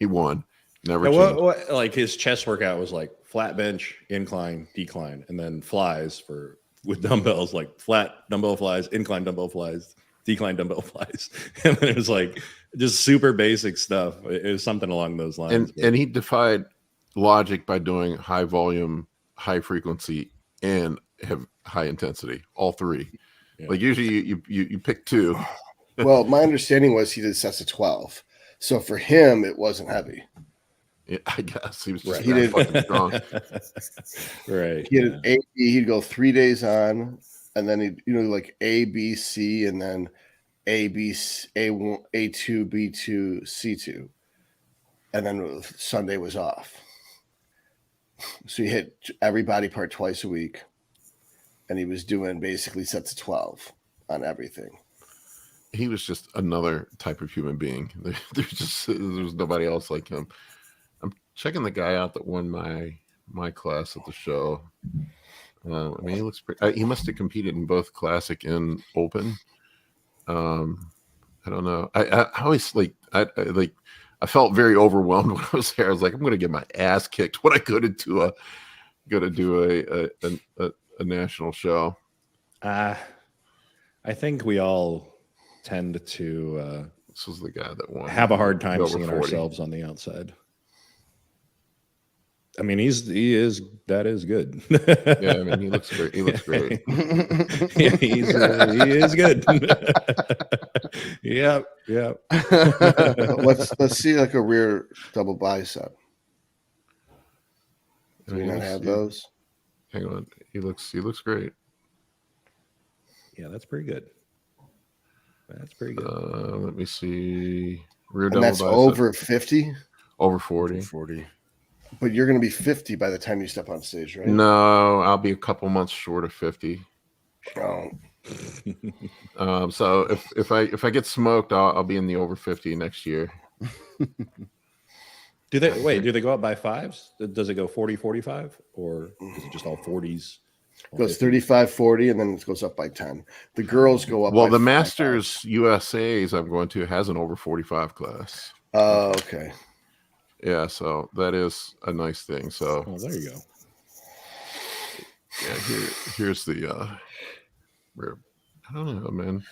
A: He won. Never changed.
B: What, like his chest workout was like flat bench, incline, decline, and then flies with dumbbells, like flat dumbbell flies, incline dumbbell flies, decline dumbbell flies. And then it was like just super basic stuff. It was something along those lines.
A: And he defied logic by doing high volume, high frequency, and have high intensity, all three. Yeah. Like usually you pick two.
E: Well, my understanding was he did sets of 12. So for him, it wasn't heavy.
A: Yeah, I guess he was just
E: fucking
A: strong.
B: Right.
E: He had an A, B, he'd go 3 days on, and then he'd, like A, B, C, and then A, B, A1, A2, B2, C2. And then Sunday was off. So he hit every body part twice a week. And he was doing basically sets of 12 on everything.
A: He was just another type of human being. There's nobody else like him. I'm checking the guy out that won my class at the show. I mean, he looks pretty. He must have competed in both classic and open. I don't know. I always I felt very overwhelmed when I was there. I was like, I'm going to get my ass kicked when I go to do a national show.
B: I think we all tend to
A: this was the guy that won.
B: Have a hard time seeing ourselves on the outside. I mean, that is good.
A: Yeah, I mean, he looks great. He looks great.
B: Yeah, he is good. Yep.
E: Let's see like a rear double bicep. Do we not have those?
A: Hang on. He looks great.
B: Yeah, that's pretty good.
A: Let me see. Rear
E: and
A: double
E: that's
A: bicep.
E: Over 50?
A: Over 40.
D: 40.
E: But you're going to be 50 by the time you step on stage, right?
A: No, I'll be a couple months short of 50.
E: Oh.
A: So if I get smoked, I'll be in the over 50 next year.
B: Do they go up by fives? Does it go 40, 45? Or is it just all 40s?
E: It goes 35, 40, and then it goes up by 10. The girls go up.
A: Well, the Masters USA's I'm going to has an over 45 class.
E: Oh, okay.
A: Yeah, so that is a nice thing. So
B: there you go.
A: Yeah, here's the I don't know, man.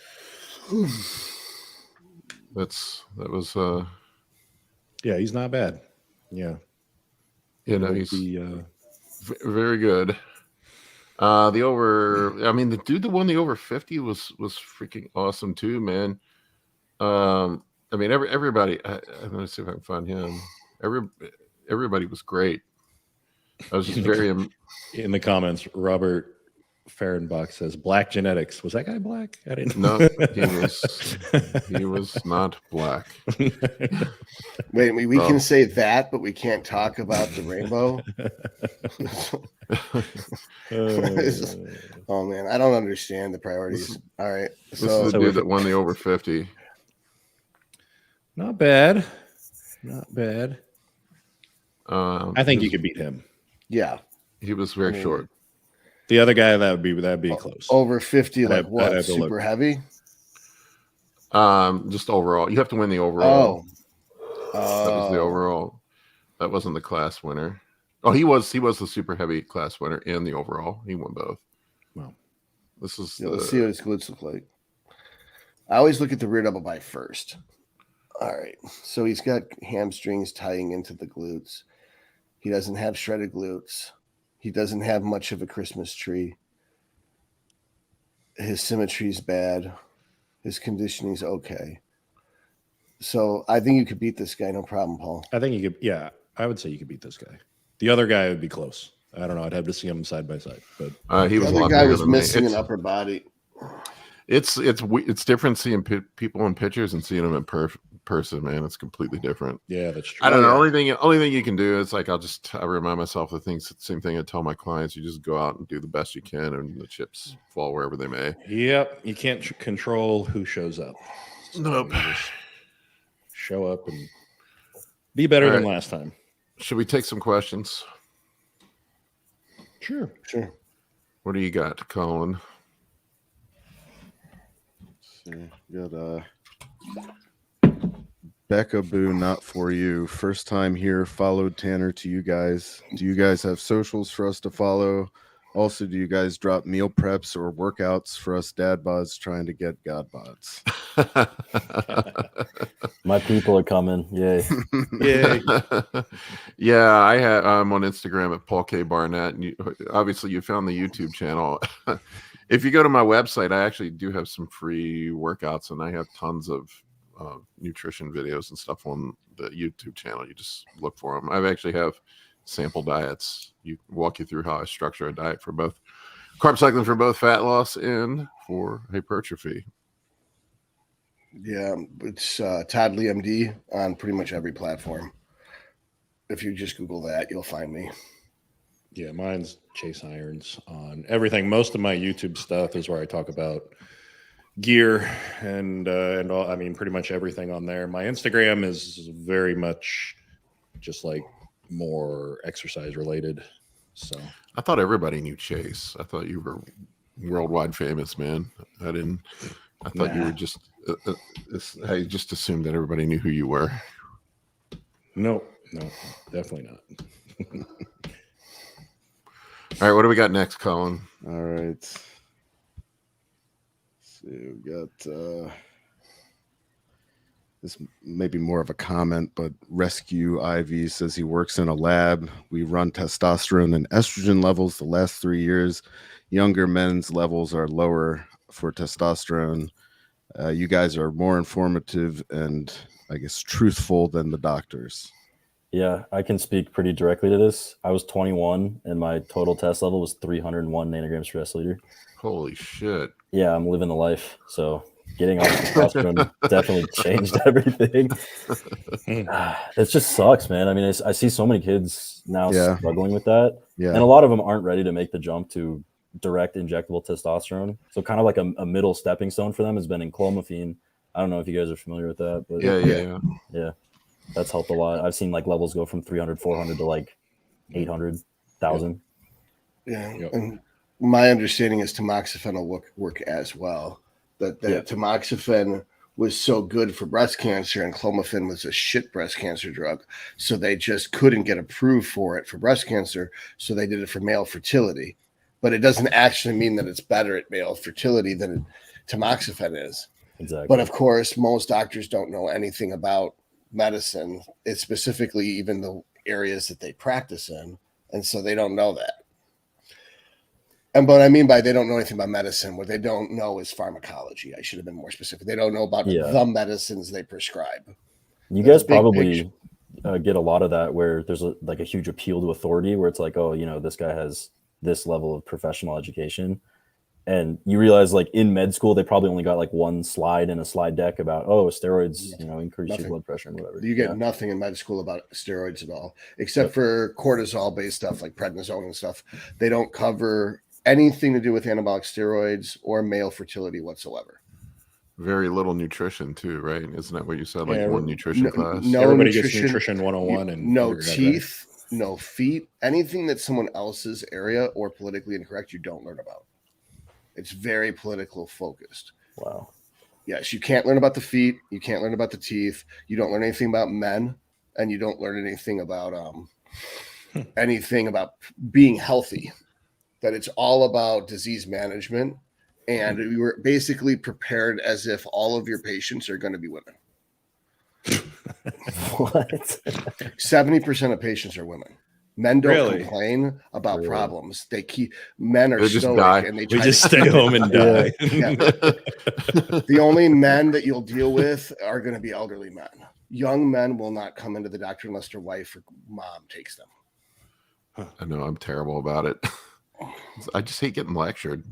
A: That was
B: yeah, he's not bad. Yeah.
A: No, he's very good. The dude that won the over 50 was freaking awesome too, man. I mean, everybody. I'm gonna see if I can find him. Everybody was great. I was just very
B: in the comments. Robert Fahrenbach says black genetics. Was that guy black? I didn't know.
A: No, he was not black.
E: Wait, we can say that, but we can't talk about the rainbow. Oh man, I don't understand the priorities. All right,
A: this is the dude that won the over 50.
B: Not bad. I think you could beat him.
E: Yeah,
A: he was very short.
B: The other guy that'd be close.
E: Over 50, like what? Super heavy?
A: Just overall. You have to win the overall.
E: Oh.
A: That was the overall. That wasn't the class winner. Oh, he was the super heavy class winner and the overall. He won both.
B: Wow.
E: Let's see what his glutes look like. I always look at the rear double bicep first. All right. So he's got hamstrings tying into the glutes. He doesn't have shredded glutes. He doesn't have much of a Christmas tree. His symmetry's bad. His conditioning's okay. So I think you could beat this guy, no problem, Paul.
B: I think you could. Yeah, I would say you could beat this guy. The other guy would be close. I don't know. I'd have to see him side by side. But
A: he was.
E: The other guy was missing an upper body.
A: It's different seeing people in pictures and seeing them in person, man. It's completely different.
B: Yeah, that's true.
A: I don't know. Only thing you can do is like I remind myself of things. Same thing I tell my clients. You just go out and do the best you can, and the chips fall wherever they may.
B: Yep, you can't control who shows up. So
A: nope.
B: Just show up and be better than last time.
A: Should we take some questions?
B: Sure.
A: What do you got, Colin?
D: Got Becca Boo, not for you. First time here, followed Tanner to you guys. Do you guys have socials for us to follow? Also, do you guys drop meal preps or workouts for us Dadbods trying to get Godbods?
C: My people are coming. Yay.
B: Yay.
A: Yeah, I'm on Instagram at Paul K. Barnett. And obviously you found the YouTube channel. If you go to my website, I actually do have some free workouts, and I have tons of nutrition videos and stuff on the YouTube channel. You just look for them. I actually have sample diets. You walk you through how I structure a diet for both carb cycling for both fat loss and for hypertrophy.
E: Yeah, it's Todd Lee MD on pretty much every platform. If you just Google that, you'll find me.
B: Yeah, mine's Chase Irons on everything. Most of my YouTube stuff is where I talk about gear and all. I mean, pretty much everything on there. My Instagram is very much just like more exercise related. So
A: I thought everybody knew Chase. I thought you were worldwide famous, man. I thought you were just. I just assumed that everybody knew who you were.
B: No, definitely not.
A: All right, what do we got next, Colin?
D: All right. So we got this may be more of a comment, but Rescue IV says he works in a lab. We run testosterone and estrogen levels the last 3 years. Younger men's levels are lower for testosterone. You guys are more informative and I guess truthful than the doctors.
C: Yeah, I can speak pretty directly to this. I was 21 and my total test level was 301 nanograms per deciliter.
A: Holy shit.
C: Yeah, I'm living the life. So getting on testosterone definitely changed everything. It just sucks, man. I mean, I see so many kids now struggling with that. Yeah. And a lot of them aren't ready to make the jump to direct injectable testosterone. So kind of like a middle stepping stone for them has been enclomiphene. I don't know if you guys are familiar with that, but yeah. That's helped a lot. I've seen like levels go from 300, 400 to like 800, 1,000.
E: Yeah. Yep. And my understanding is tamoxifen will work as well. That tamoxifen was so good for breast cancer and clomiphene was a shit breast cancer drug. So they just couldn't get approved for it for breast cancer. So they did it for male fertility. But it doesn't actually mean that it's better at male fertility than tamoxifen is.
C: Exactly.
E: But of course, most doctors don't know anything about medicine. It's specifically even the areas that they practice in. And so they don't know that. And what I mean by they don't know anything about medicine, what they don't know is pharmacology. I should have been more specific. They don't know about the medicines they prescribe.
C: You guys probably get a lot of that where there's a huge appeal to authority where it's like, oh, this guy has this level of professional education. And you realize like in med school, they probably only got like one slide in a slide deck about, steroids, increase your blood pressure and whatever.
E: You get nothing in med school about steroids at all, except for cortisol based stuff like prednisone and stuff. They don't cover anything to do with anabolic steroids or male fertility whatsoever.
A: Very little nutrition too, right? Isn't that what you said? Like one nutrition class?
E: No,
B: everybody gets nutrition 101 and
E: no teeth, no feet, anything that's someone else's area or politically incorrect, you don't learn about. It's very political focused.
C: Wow.
E: Yes, you can't learn about the feet. You can't learn about the teeth. You don't learn anything about men, and you don't learn anything about being healthy. That it's all about disease management, and you were basically prepared as if all of your patients are going to be women.
C: What?
E: 70% of patients are women. Men don't complain about problems. Men are
A: just die.
E: And they
B: just stay home and die.
E: The only men that you'll deal with are going to be elderly men. Young men will not come into the doctor unless their wife or mom takes them.
A: I know I'm terrible about it. I just hate getting lectured.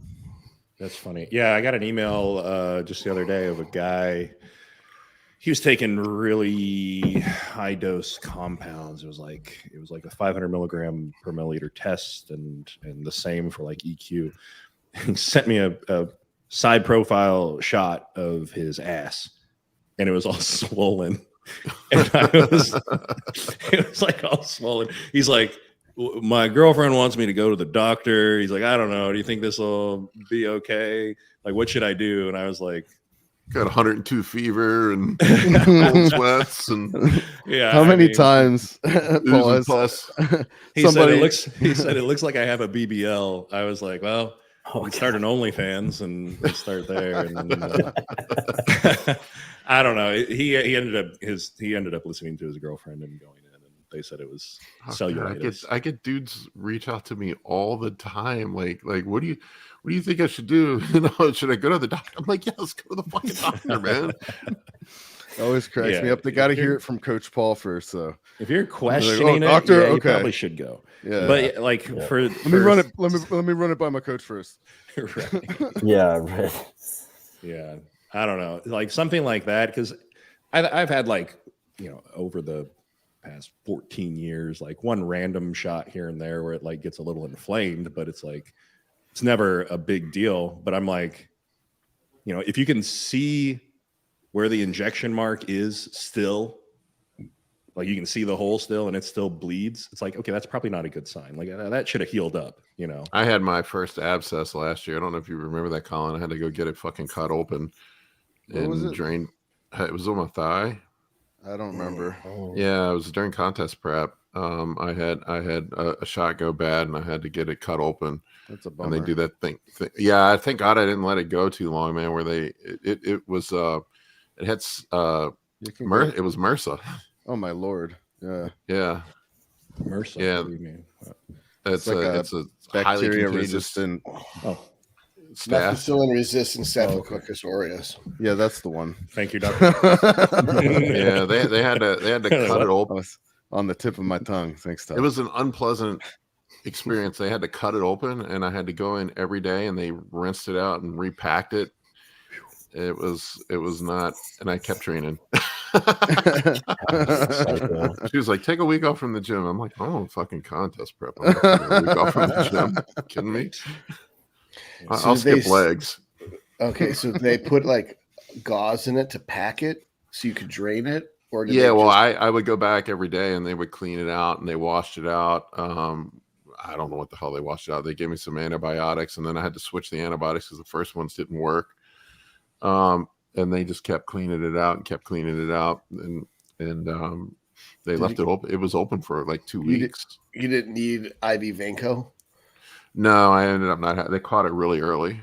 B: That's funny. Yeah, I got an email just the other day of a guy. He was taking really high dose compounds. It was like a 500 milligram per milliliter test, and the same for like EQ. He sent me a side profile shot of his ass, and it was all swollen. And it was like all swollen. He's like, my girlfriend wants me to go to the doctor. He's like, I don't know. Do you think this will be okay? Like, what should I do? And I was like,
A: got 102 fever and cold sweats and
D: how many times
A: plus
B: he said it looks like I have a BBL. I was like, well, we start an OnlyFans and we start there. And I don't know. He ended up listening to his girlfriend and going in, and they said it was cellulitis.
A: I get dudes reach out to me all the time. Like, what do you think I should do? Should I go to the doctor? I'm like, yeah, let's go to the fucking doctor, man.
D: Always cracks me up. They got to hear it from Coach Paul first. So
B: if you're questioning
D: doctor,
B: you probably should go.
D: Yeah,
B: but like
D: let me run it by my coach first.
B: Right.
C: Yeah, right.
B: Yeah, I don't know, like something like that, because I've had like, over the past 14 years, like one random shot here and there where it like gets a little inflamed, but it's like it's never a big deal. But I'm like, if you can see where the injection mark is still, like you can see the hole still and it still bleeds, it's like, okay, that's probably not a good sign. Like that should have healed up,
A: I had my first abscess last year. I don't know if you remember that, Colin. I had to go get it fucking cut open and drained. It was on my thigh.
D: I don't remember.
A: Yeah, it was during contest prep. I had a shot go bad and I had to get it cut open.
D: That's a bummer.
A: And they do that thing. Yeah, thank God I didn't let it go too long, man. Where it was it had it was MRSA.
D: Oh my Lord.
A: Yeah.
B: MRSA.
A: Yeah.
B: What do you mean?
A: It's a
D: bacteria resistant.
E: Methicillin resistant Staphylococcus aureus.
D: Yeah, that's the one.
B: Thank you, Doctor.
A: Yeah, they had to cut it open
D: on the tip of my tongue. Thanks, Todd.
A: It was an unpleasant experience. They had to cut it open, and I had to go in every day, and they rinsed it out and repacked it. It was not, and I kept training. She was like, "Take a week off from the gym." I'm like, "Oh, fucking contest prep. I'm not taking a week off from the gym. You kidding me?" I'll skip legs.
E: Okay, so they put like gauze in it to pack it so you could drain it, or
A: I would go back every day and they would clean it out and they washed it out. I don't know what the hell they washed it out. They gave me some antibiotics and then I had to switch the antibiotics because the first ones didn't work. And they just kept cleaning it out and they left it open. It was open for like 2 weeks.
E: You didn't need IV Vanco?
A: No, I ended up not. They caught it really early.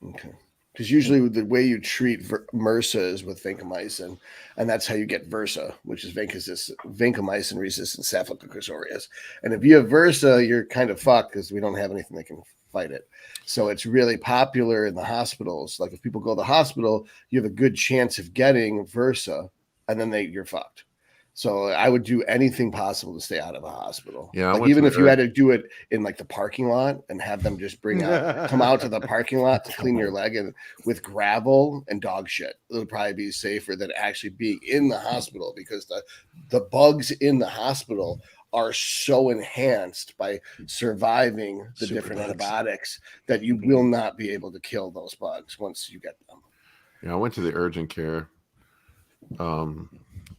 E: Okay. Because usually the way you treat MRSA is with vancomycin, and that's how you get VRSA, which is vancomycin resistant Staphylococcus aureus. And if you have VRSA, you're kind of fucked because we don't have anything that can fight it. So it's really popular in the hospitals. Like if people go to the hospital, you have a good chance of getting VRSA, and then you're fucked. So I would do anything possible to stay out of a hospital.
A: Yeah,
E: like even if you had to do it in like the parking lot and have them just come out to the parking lot to clean your leg and with gravel and dog shit, it would probably be safer than actually being in the hospital because the bugs in the hospital are so enhanced by surviving the different antibiotics that you will not be able to kill those bugs once you get them.
A: Yeah, I went to the urgent care.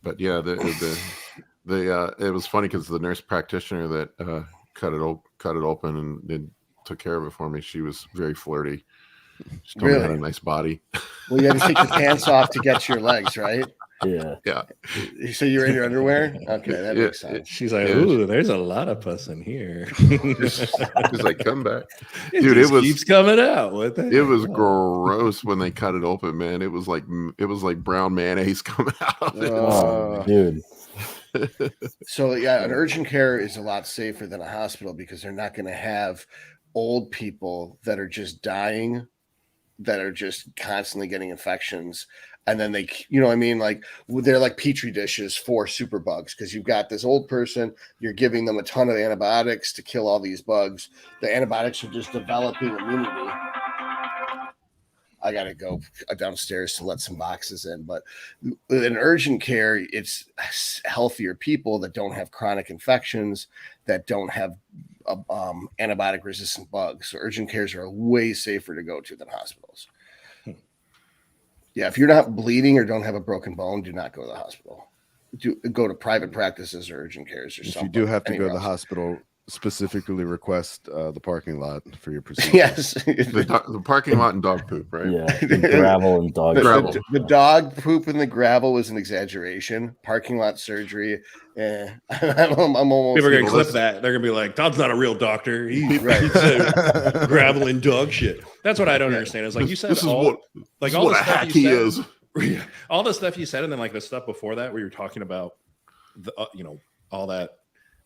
A: But yeah, it was funny because the nurse practitioner that cut it open and took care of it for me. She was very flirty. She told me I had a nice body.
E: Well, you had to take your pants off to get to your legs, right?
C: Yeah.
E: So you're in your underwear? Okay, that makes sense.
B: She's like, "Ooh, there's a lot of pus in here."
A: She's like, "Come back, dude." It
B: keeps coming out. What the
A: It was gross when they cut it open, man. It was like brown mayonnaise coming out of it.
C: Oh, dude.
E: So yeah, an urgent care is a lot safer than a hospital because they're not going to have old people that are just dying, that are just constantly getting infections. And then they, you know what I mean? Like they're like Petri dishes for superbugs because you've got this old person, you're giving them a ton of antibiotics to kill all these bugs. The antibiotics are just developing immunity. I got to go downstairs to let some boxes in. But in urgent care, it's healthier people that don't have chronic infections, that don't have antibiotic resistant bugs. So urgent cares are way safer to go to than hospitals. Yeah, if you're not bleeding or don't have a broken bone, do not go to the hospital. Go to private practices or urgent cares or something.
D: If you do have to go to the hospital, specifically request the parking lot for your procedure.
E: Yes,
A: the parking lot and dog poop, right?
C: Yeah, gravel and dog
A: gravel.
E: The dog poop and the gravel was an exaggeration. Parking lot surgery. I'm almost.
B: People are gonna clip that. They're gonna be like, "Todd's not a real doctor. He's gravel and dog shit." That's what I don't understand. It's like you said, all the stuff you said. All the stuff you said, and then like the stuff before that, where you're talking about the, all that.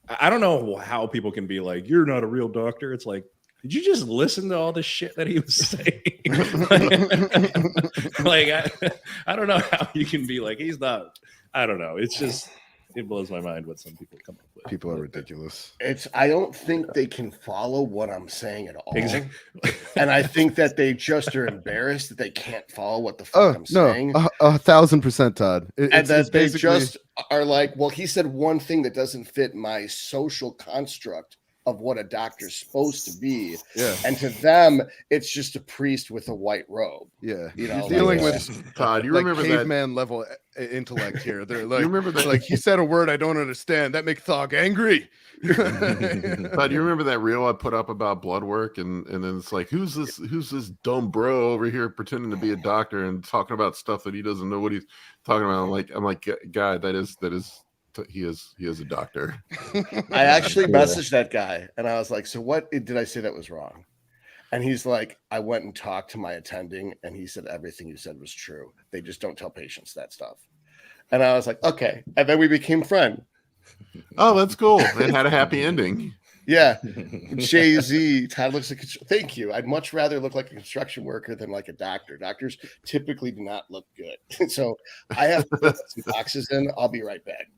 B: I don't know how people can be like, "You're not a real doctor." It's like, did you just listen to all the shit that he was saying? I don't know how you can be like, he's not. I don't know. It's just. It blows my mind what some people come up with.
D: People are ridiculous.
E: I don't think they can follow what I'm saying at all.
B: Exactly.
E: And I think that they just are embarrassed that they can't follow what the fuck I'm saying.
D: 1,000%, Todd.
E: And that they just are like, well, he said one thing that doesn't fit my social construct of what a doctor's supposed to be.
D: Yeah.
E: And to them, it's just a priest with a white robe.
D: Yeah.
E: Dealing
D: with
A: Todd, you
D: like
A: remember
D: caveman
A: that
D: level intellect here. They're like,
A: you remember that?
D: Like, he said a word I don't understand. That makes Thog angry.
A: Todd, you remember that reel I put up about blood work, and then it's like, who's this dumb bro over here pretending to be a doctor and talking about stuff that he doesn't know what he's talking about? I'm like, guy, that is. He is a doctor.
E: I actually messaged that guy and I was like, so what did I say that was wrong? And he's like, I went and talked to my attending and he said everything you said was true. They just don't tell patients that stuff. And I was like, okay. And then we became friends.
A: Oh, that's cool. It had a happy ending.
E: Yeah. Jay-Z, Todd looks like, thank you. I'd much rather look like a construction worker than like a doctor. Doctors typically do not look good. So I have to put some boxes in. I'll be right back.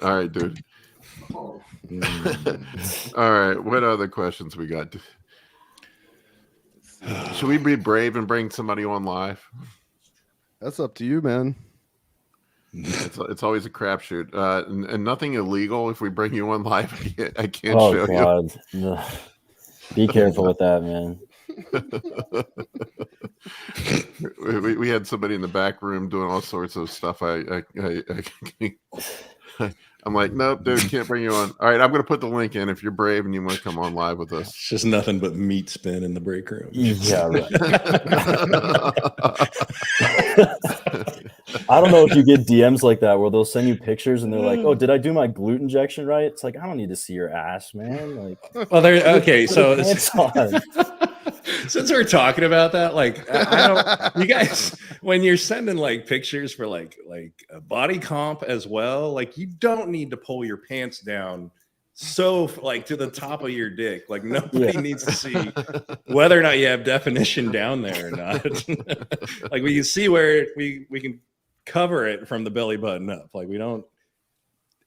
A: All right, dude. All right. What other questions we got? Should we be brave and bring somebody on live?
D: That's up to you, man.
A: It's always a crapshoot. And nothing illegal if we bring you on live. I can't show
C: God. you. No. Be careful with that, man.
A: we had somebody in the back room doing all sorts of stuff. I'm like, nope, dude, can't bring you on. All right, I'm going to put the link in if you're brave and you want to come on live with us.
B: It's just nothing but meat spin in the break room.
C: Yeah, right. I don't know if you get DMs like that where they'll send you pictures and they're like, oh, did I do my glute injection right? It's like, I don't need to see your ass, man. Like,
B: well, they're okay. So
C: Since
B: we're talking about that, like, I don't, you guys, when you're sending like pictures for like a body comp as well, like you don't need to pull your pants down so like to the top of your dick. Like nobody needs to see whether or not you have definition down there or not. Like we can see where we can cover it from the belly button up. Like we don't.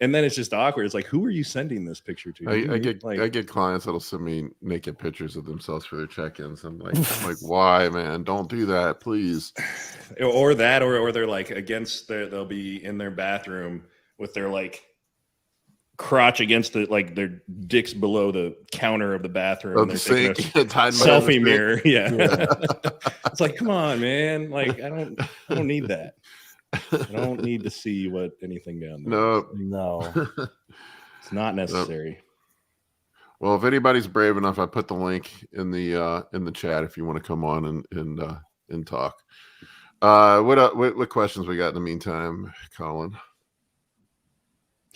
B: And then it's just awkward. It's like, who are you sending this picture to?
A: I get clients that'll send me naked pictures of themselves for their check-ins. I'm like, why, man? Don't do that, please.
B: Or they're like they'll be in their bathroom with their like crotch against their dicks below the counter of the bathroom.
A: Of the sink,
B: selfie mirror. Yeah. It's like, come on, man. Like, I don't need that. I don't need to see what anything down there.
C: No.
B: It's not necessary.
A: Well, if anybody's brave enough, I put the link in the chat if you want to come on and talk. What questions we got in the meantime, Colin?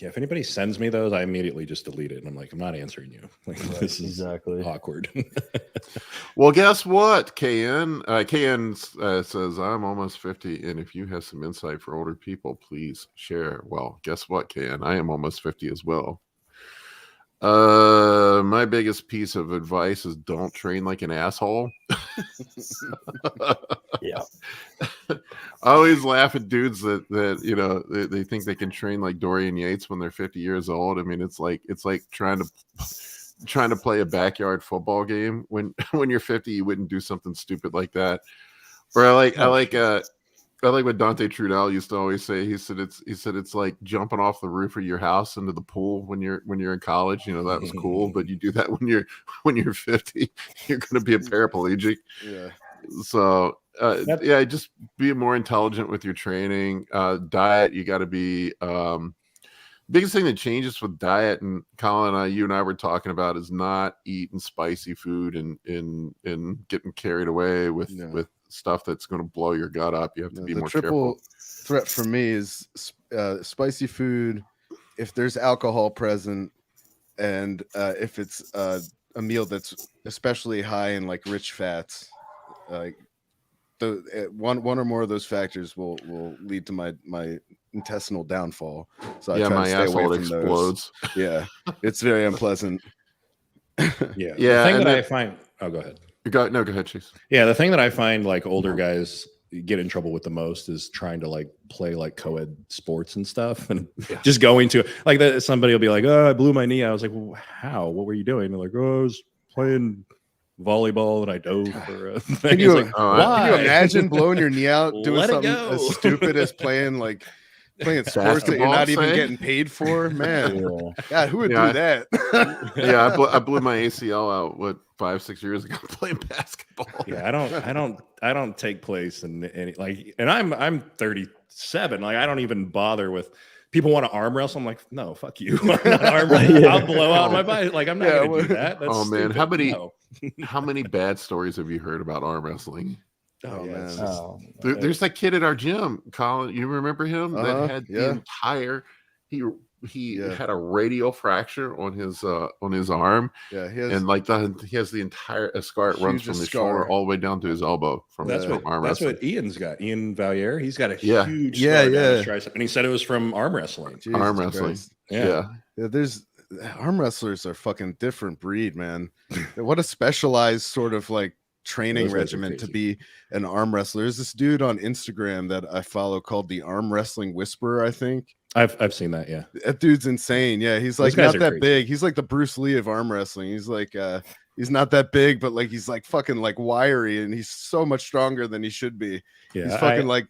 B: Yeah, if anybody sends me those, I immediately just delete it, and I'm like, I'm not answering you. Like, this is awkward.
A: Well, guess what, KN? KN says, I'm almost 50, and if you have some insight for older people, please share. Well, guess what, KN? I am almost 50 as well. My biggest piece of advice is don't train like an asshole.
C: Yeah.
A: I always laugh at dudes that they think they can train like Dorian Yates when they're 50 years old. I mean, it's like trying to play a backyard football game. When you're 50, you wouldn't do something stupid like that. Or I like what Dante Trudel used to always say. He said it's like jumping off the roof of your house into the pool when you're in college. You know, that was cool, but you do that when you're 50, you're going to be a paraplegic.
D: Yeah.
A: So just be more intelligent with your training. Diet, you got to be. Biggest thing that changes with diet, and Colin, you and I were talking about, is not eating spicy food and getting carried away with stuff that's going to blow your gut up. You have to be more careful.
D: Triple threat for me is spicy food, if there's alcohol present, and if it's a meal that's especially high in like rich fats. Like one or more of those factors will lead to my intestinal downfall. So I try to stay away from
A: explodes.
D: Those. Yeah, it's very unpleasant.
B: Yeah. The thing that I find. Oh, go ahead.
A: Go ahead, Chase.
B: Yeah, the thing that I find like older guys get in trouble with the most is trying to like play like co-ed sports and stuff, and just going to like that. Somebody will be like, "Oh, I blew my knee." I was like, "Well, how? What were you doing?" They're like, "Oh, I was playing volleyball and I dove for a thing."
D: Can you,
B: like,
D: can you imagine blowing your knee out doing something as stupid as playing sports that you're not even getting paid for? Man, God, who would do that?
A: I blew my ACL out 5-6 years ago playing basketball.
B: Yeah, I don't take place in any and I'm 37. Like I don't even bother with. People want to arm wrestle. I'm like, no, fuck you. I'll blow out my body. Like I'm not gonna do that. That's
A: man,
B: stupid.
A: how many bad stories have you heard about arm wrestling?
B: Oh man,
A: there's that kid at our gym, Colin. You remember him? That had the entire he had a radial fracture on his arm.
D: Yeah,
A: he has the entire scar. It runs from his shoulder all the way down to his elbow. That's
B: what Ian's got. Ian Valliere. He's got a huge scar down his tricep, and he said it was from arm wrestling.
D: Jesus
A: arm wrestling.
D: Christ. Yeah. There's arm wrestlers are fucking different breed, man. What a specialized sort of like training regimen to be an arm wrestler. There's this dude on Instagram that I follow called the Arm Wrestling Whisperer, I think.
B: I've seen that. Yeah,
D: that dude's insane. Yeah, he's like not that big. He's like the Bruce Lee of arm wrestling. He's like he's not that big, but like he's like fucking like wiry, and he's so much stronger than he should be.
B: Yeah,
D: he's fucking like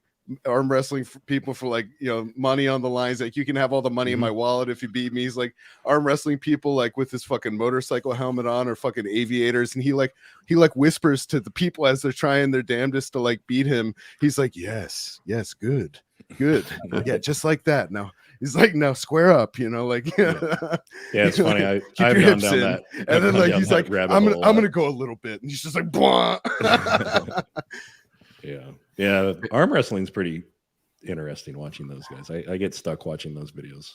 D: arm wrestling for people for like, you know, money on the lines. Like, you can have all the money in my wallet if you beat me. He's like arm wrestling people like with his fucking motorcycle helmet on or fucking aviators, and he like whispers to the people as they're trying their damnedest to like beat him. He's like, yes, good, yeah, just like that. Now he's like, now square up, you know, like
B: yeah, it's funny. I've gone down that,
D: and then like he's like, I'm gonna go a little bit, and he's just like, blah.
B: Yeah, arm wrestling's pretty interesting watching those guys. I get stuck watching those videos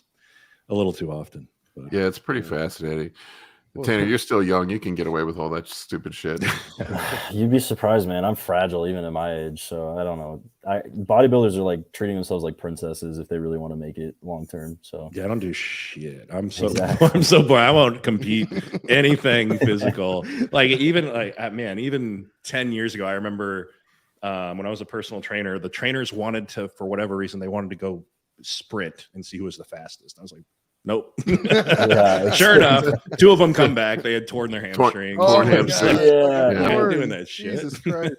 B: a little too often. But,
A: yeah, it's pretty fascinating. Tanner, you're still young. You can get away with all that stupid shit.
C: You'd be surprised, man. I'm fragile even at my age, so I don't know. Bodybuilders are like treating themselves like princesses if they really want to make it long term. So yeah,
B: I don't do shit. I'm so bored. I won't compete anything physical. Like even 10 years ago, I remember when I was a personal trainer, the trainers wanted to, for whatever reason, they wanted to go sprint and see who was the fastest. I was like, nope. Sure enough, two of them come back. They had torn their hamstrings.
D: Torn hamstrings.
B: I'm doing that shit.
D: Jesus Christ.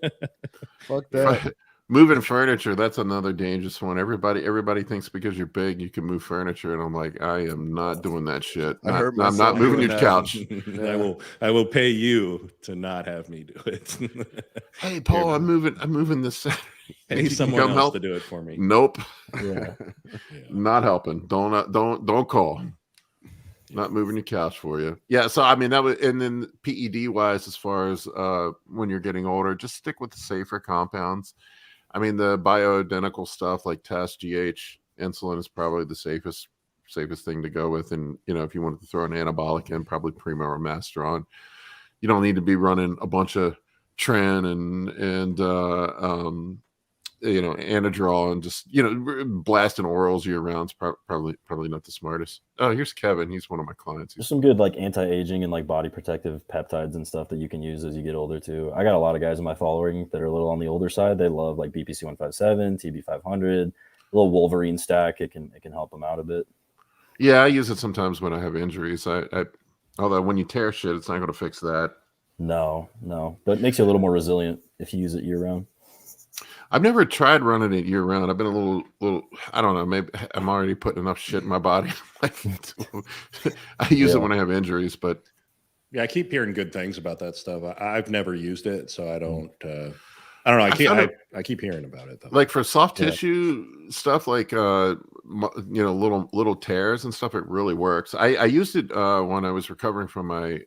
D: Fuck that.
A: Moving furniture, that's another dangerous one. Everybody thinks because you're big you can move furniture, and I'm like, I am not doing that shit. I'm not moving your couch.
B: I will pay you to not have me do it.
A: Hey Paul, I'm moving this Saturday.
B: Pay someone else to do it for me.
A: Nope.
C: Yeah.
A: Not helping. Don't call. Not moving your couch for you. Yeah, so I mean that was, and then PED wise, as far as when you're getting older, just stick with the safer compounds. I mean, the bioidentical stuff like Test, GH, insulin is probably the safest thing to go with. And, you know, if you wanted to throw an anabolic in, probably Primo or Masteron. You don't need to be running a bunch of Tren and Androgenic and just, you know, blasting orals year round is probably not the smartest. Oh, here's Kevin. He's one of my clients.
C: There's some good like anti-aging and like body protective peptides and stuff that you can use as you get older too. I got a lot of guys in my following that are a little on the older side. They love like BPC 157, TB 500, a little Wolverine stack. It can help them out a bit.
A: Yeah, I use it sometimes when I have injuries. Although when you tear shit, it's not going to fix that.
C: No, but it makes you a little more resilient if you use it year round.
A: I've never tried running it year round. I've been a little. I don't know. Maybe I'm already putting enough shit in my body. I use it when I have injuries, but
B: yeah, I keep hearing good things about that stuff. I've never used it, so I don't. I don't know. I keep hearing about it though.
A: Like for soft tissue stuff, like little tears and stuff, it really works. I used it when I was recovering from my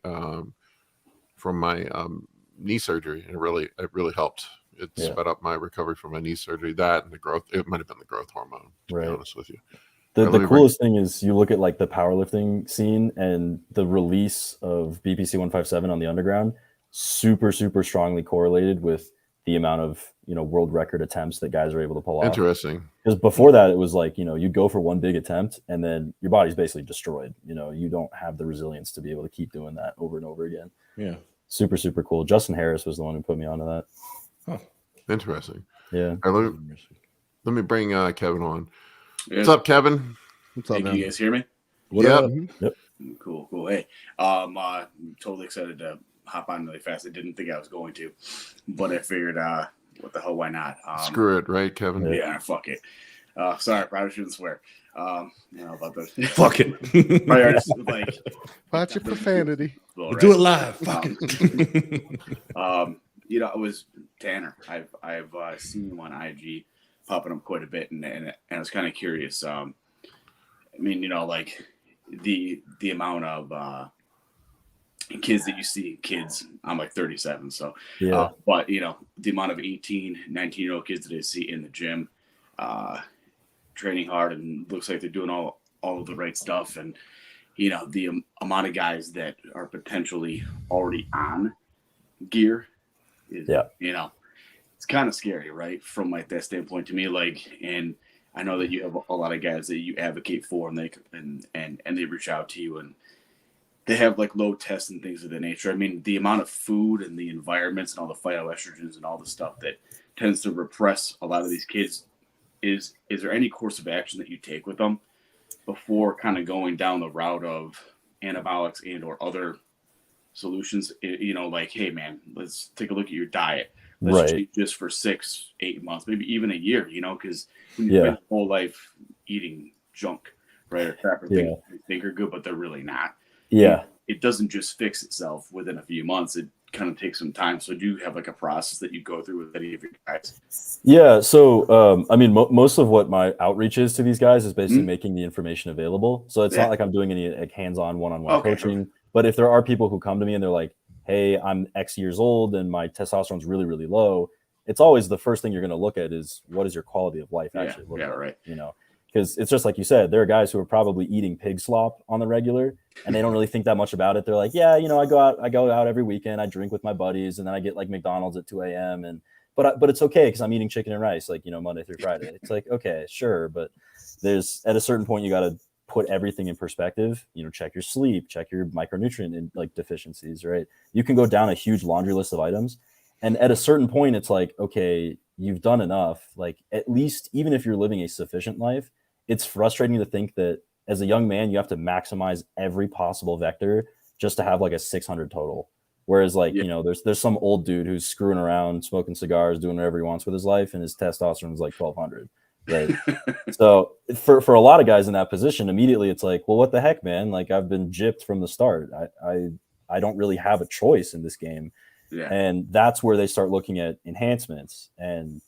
A: knee surgery, and it really helped. It sped up my recovery from my knee surgery. That and the growth. It might have been the growth hormone. To be honest with you.
C: The coolest thing is you look at like the powerlifting scene and the release of BPC 157 on the underground, super, super strongly correlated with the amount of, world record attempts that guys are able to pull off.
A: Interesting.
C: Because before that, it was like, you'd go for one big attempt and then your body's basically destroyed. You don't have the resilience to be able to keep doing that over and over again.
B: Yeah.
C: Super, super cool. Justin Harris was the one who put me onto that.
A: Oh, interesting.
C: Yeah.
A: Right, let me bring Kevin on. What's up, Kevin?
F: What's up, man? Can you guys hear me?
C: Yep.
F: Cool. Hey, I'm totally excited to hop on really fast. I didn't think I was going to, but I figured, what the hell, why not?
A: Screw it, right, Kevin?
F: Yeah, fuck it. Sorry, probably shouldn't swear. About the
B: fuck it.
F: Like,
D: watch your profanity.
B: We'll do it live. Fuck it.
F: It was Tanner. I've seen him on IG popping up quite a bit, and I was kind of curious. Like the amount of kids that you see. I'm like 37, so
C: yeah.
F: But the amount of 18, 19-year-old kids that I see in the gym, training hard, and looks like they're doing all of the right stuff, and the amount of guys that are potentially already on gear is, it's kind of scary, right? From like that standpoint to me, like, and I know that you have a lot of guys that you advocate for, and they reach out to you, and they have like low tests and things of that nature. I mean, the amount of food and the environments and all the phytoestrogens and all the stuff that tends to repress a lot of these kids. Is there any course of action that you take with them before kind of going down the route of anabolics and or other solutions? Like, hey man, let's take a look at your diet. Let's change this for 6-8 months, maybe even a year, because when you spend your whole life eating junk, right, or crap, or things you think are good, but they're really not.
C: Yeah.
F: It doesn't just fix itself within a few months. It kind of takes some time. So do you have like a process that you go through with any of your guys?
C: Yeah. So, most of what my outreach is to these guys is basically making the information available. So it's not like I'm doing any like hands-on one-on-one coaching, but if there are people who come to me and they're like, hey, I'm X years old and my testosterone's really, really low, it's always the first thing you're going to look at is what is your quality of life actually look like,
F: right.
C: Because it's just like you said, there are guys who are probably eating pig slop on the regular and they don't really think that much about it. They're like, yeah, I go out every weekend, I drink with my buddies, and then I get like McDonald's at 2 a.m. But it's okay because I'm eating chicken and rice, like, Monday through Friday. It's like, okay, sure. But there's at a certain point, you got to put everything in perspective, check your sleep, check your micronutrient and like deficiencies, right? You can go down a huge laundry list of items. And at a certain point, it's like, okay, you've done enough. Like, at least, even if you're living a sufficient life, it's frustrating to think that as a young man, you have to maximize every possible vector just to have like a 600 total. Whereas like, there's some old dude who's screwing around, smoking cigars, doing whatever he wants with his life, and his testosterone is like 1200. Right. So for a lot of guys in that position, immediately it's like, well, what the heck, man? Like, I've been gypped from the start. I don't really have a choice in this game.
F: Yeah.
C: And that's where they start looking at enhancements. And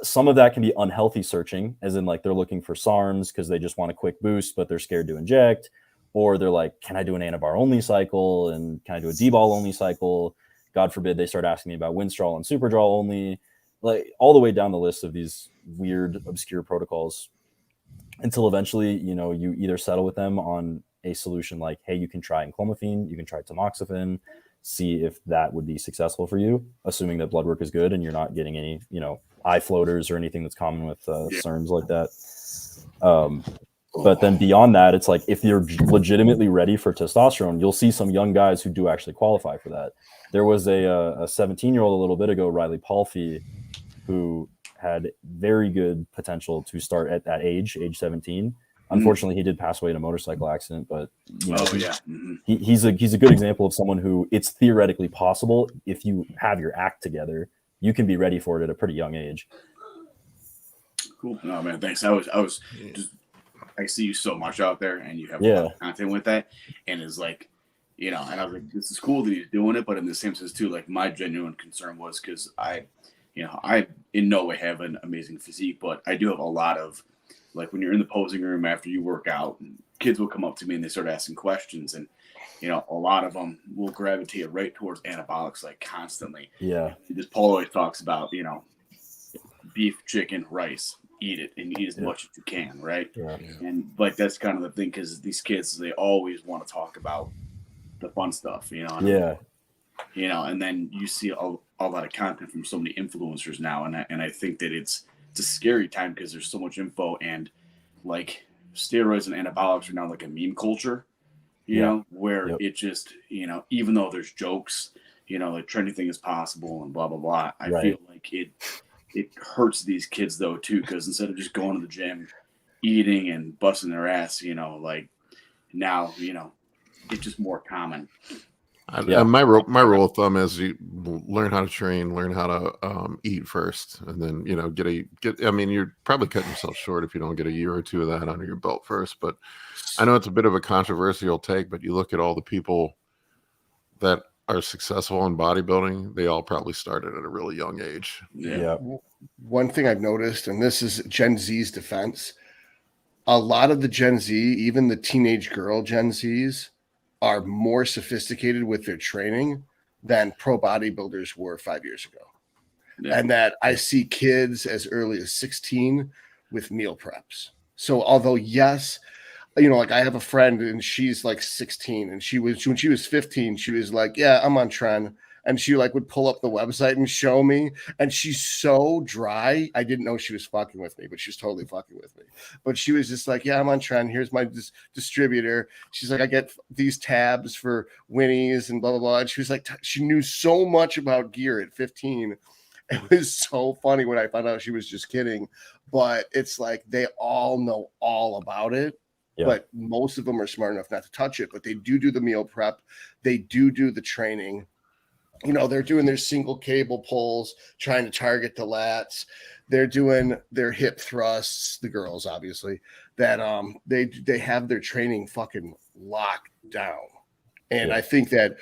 C: some of that can be unhealthy searching, as in like they're looking for SERMs because they just want a quick boost, but they're scared to inject. Or they're like, can I do an anabar only cycle? And can I do a D-ball only cycle? God forbid they start asking me about Winstrol and Superdrol only, like all the way down the list of these weird, obscure protocols, until eventually, you either settle with them on a solution like, hey, you can try enclomiphene, you can try tamoxifen, see if that would be successful for you, assuming that blood work is good and you're not getting any, eye floaters or anything that's common with SERMs like that. But then beyond that, it's like, if you're legitimately ready for testosterone, you'll see some young guys who do actually qualify for that. There was a 17-year-old a little bit ago, Riley Palfy, who had very good potential to start at that age 17. Unfortunately, he did pass away in a motorcycle accident, but he's a good example of someone who it's theoretically possible if you have your act together you can be ready for it at a pretty young age.
F: Cool. No, man, thanks. I see you so much out there, and you have a lot of content with that, and it's like, and I was like, this is cool that he's doing it, but in the same sense too, like my genuine concern was because I in no way have an amazing physique, but I do have a lot of, like, when you're in the posing room after you work out, kids will come up to me and they start asking questions, and a lot of them will gravitate right towards anabolics, like, constantly.
C: Yeah.
F: This Paul always talks about, beef, chicken, rice. Eat it and eat as much as you can, right?
C: Yeah.
F: And like that's kind of the thing, because these kids, they always want to talk about the fun stuff, and then you see a lot of content from so many influencers now, and I think that it's a scary time because there's so much info, and like steroids and anabolics are now like a meme culture, where it just even though there's jokes, like trendy thing is possible and blah blah blah. I feel like it hurts these kids though too, because instead of just going to the gym, eating and busting their ass, like now, it's just more common.
A: My rule of thumb is you learn how to train, learn how to eat first, and then get. I mean, you're probably cutting yourself short if you don't get a year or two of that under your belt first. But I know it's a bit of a controversial take, but you look at all the people that are successful in bodybuilding, they all probably started at a really young age.
C: Yeah.
E: One thing I've noticed, and this is Gen Z's defense, a lot of the Gen Z, even the teenage girl Gen Zs, are more sophisticated with their training than pro bodybuilders were 5 years ago. Yeah. And that I see kids as early as 16 with meal preps. So although, yes, like I have a friend and she's like 16, and when she was 15, she was like, yeah, I'm on Tren. And she like would pull up the website and show me. And she's so dry. I didn't know she was fucking with me, but she was totally fucking with me. But she was just like, yeah, I'm on Tren. Here's my distributor. She's like, I get these tabs for Winnies and blah, blah, blah. And she was like, she knew so much about gear at 15. It was so funny when I found out she was just kidding. But it's like they all know all about it. Yeah. But most of them are smart enough not to touch it. But they do the meal prep. They do the training. They're doing their single cable pulls, trying to target the lats. They're doing their hip thrusts, the girls, obviously, that they have their training fucking locked down. And I think that,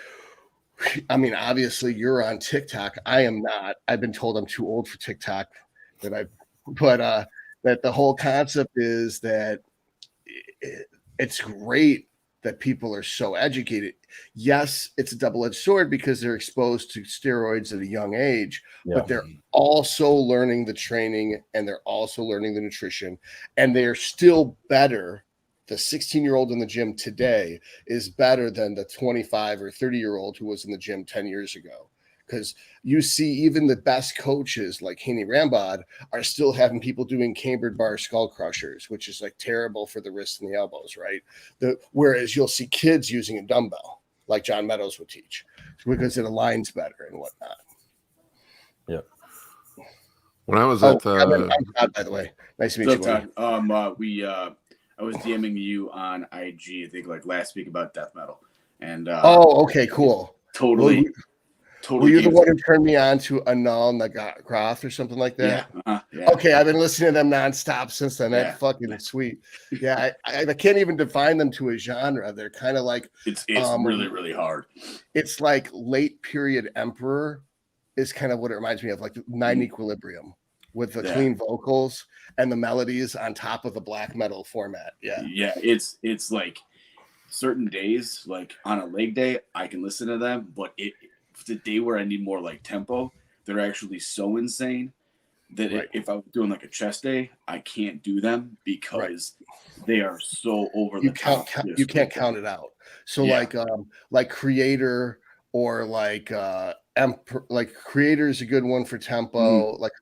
E: obviously you're on TikTok. I am not. I've been told I'm too old for TikTok. That the whole concept is that it's great that people are so educated. Yes, it's a double-edged sword because they're exposed to steroids at a young age, but they're also learning the training and they're also learning the nutrition, and they're still better. The 16-year-old in the gym today is better than the 25 or 30-year-old who was in the gym 10 years ago. Because you see even the best coaches like Haney Rambod are still having people doing cambered bar skull crushers, which is like terrible for the wrists and the elbows, right? Whereas you'll see kids using a dumbbell like John Meadows would teach because it aligns better and whatnot.
C: Yeah.
A: When I was at
E: I'm Todd, by the way. Nice to meet you.
F: Todd. I was DMing you on IG, I think like last week about death metal. And
E: okay, cool.
F: Totally.
E: Were you the one who turned me on to Anal Nagroth or something like that?
F: Yeah.
E: Okay, I've been listening to them nonstop since then. That's fucking sweet. Yeah, I can't even define them to a genre. They're kind of like
F: it's really, really hard.
E: It's like late period Emperor is kind of what it reminds me of, like Nine Equilibrium with the clean vocals and the melodies on top of the black metal format. Yeah,
F: it's like certain days, like on a leg day, I can listen to them, but the day where I need more like tempo, they're actually so insane that if I was doing like a chest day, I can't do them because they are so over the top.
E: You can't count it out. So like Creator or like Creator is a good one for tempo, like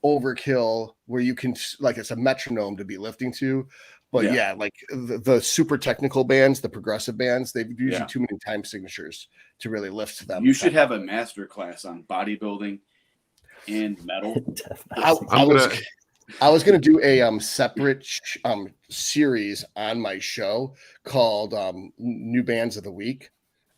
E: Overkill, where you can like it's a metronome to be lifting to. But like the super technical bands, the progressive bands, they've usually too many time signatures to really lift them.
F: You should have a master class on bodybuilding and metal.
E: I was going to do a separate series on my show called New Bands of the Week.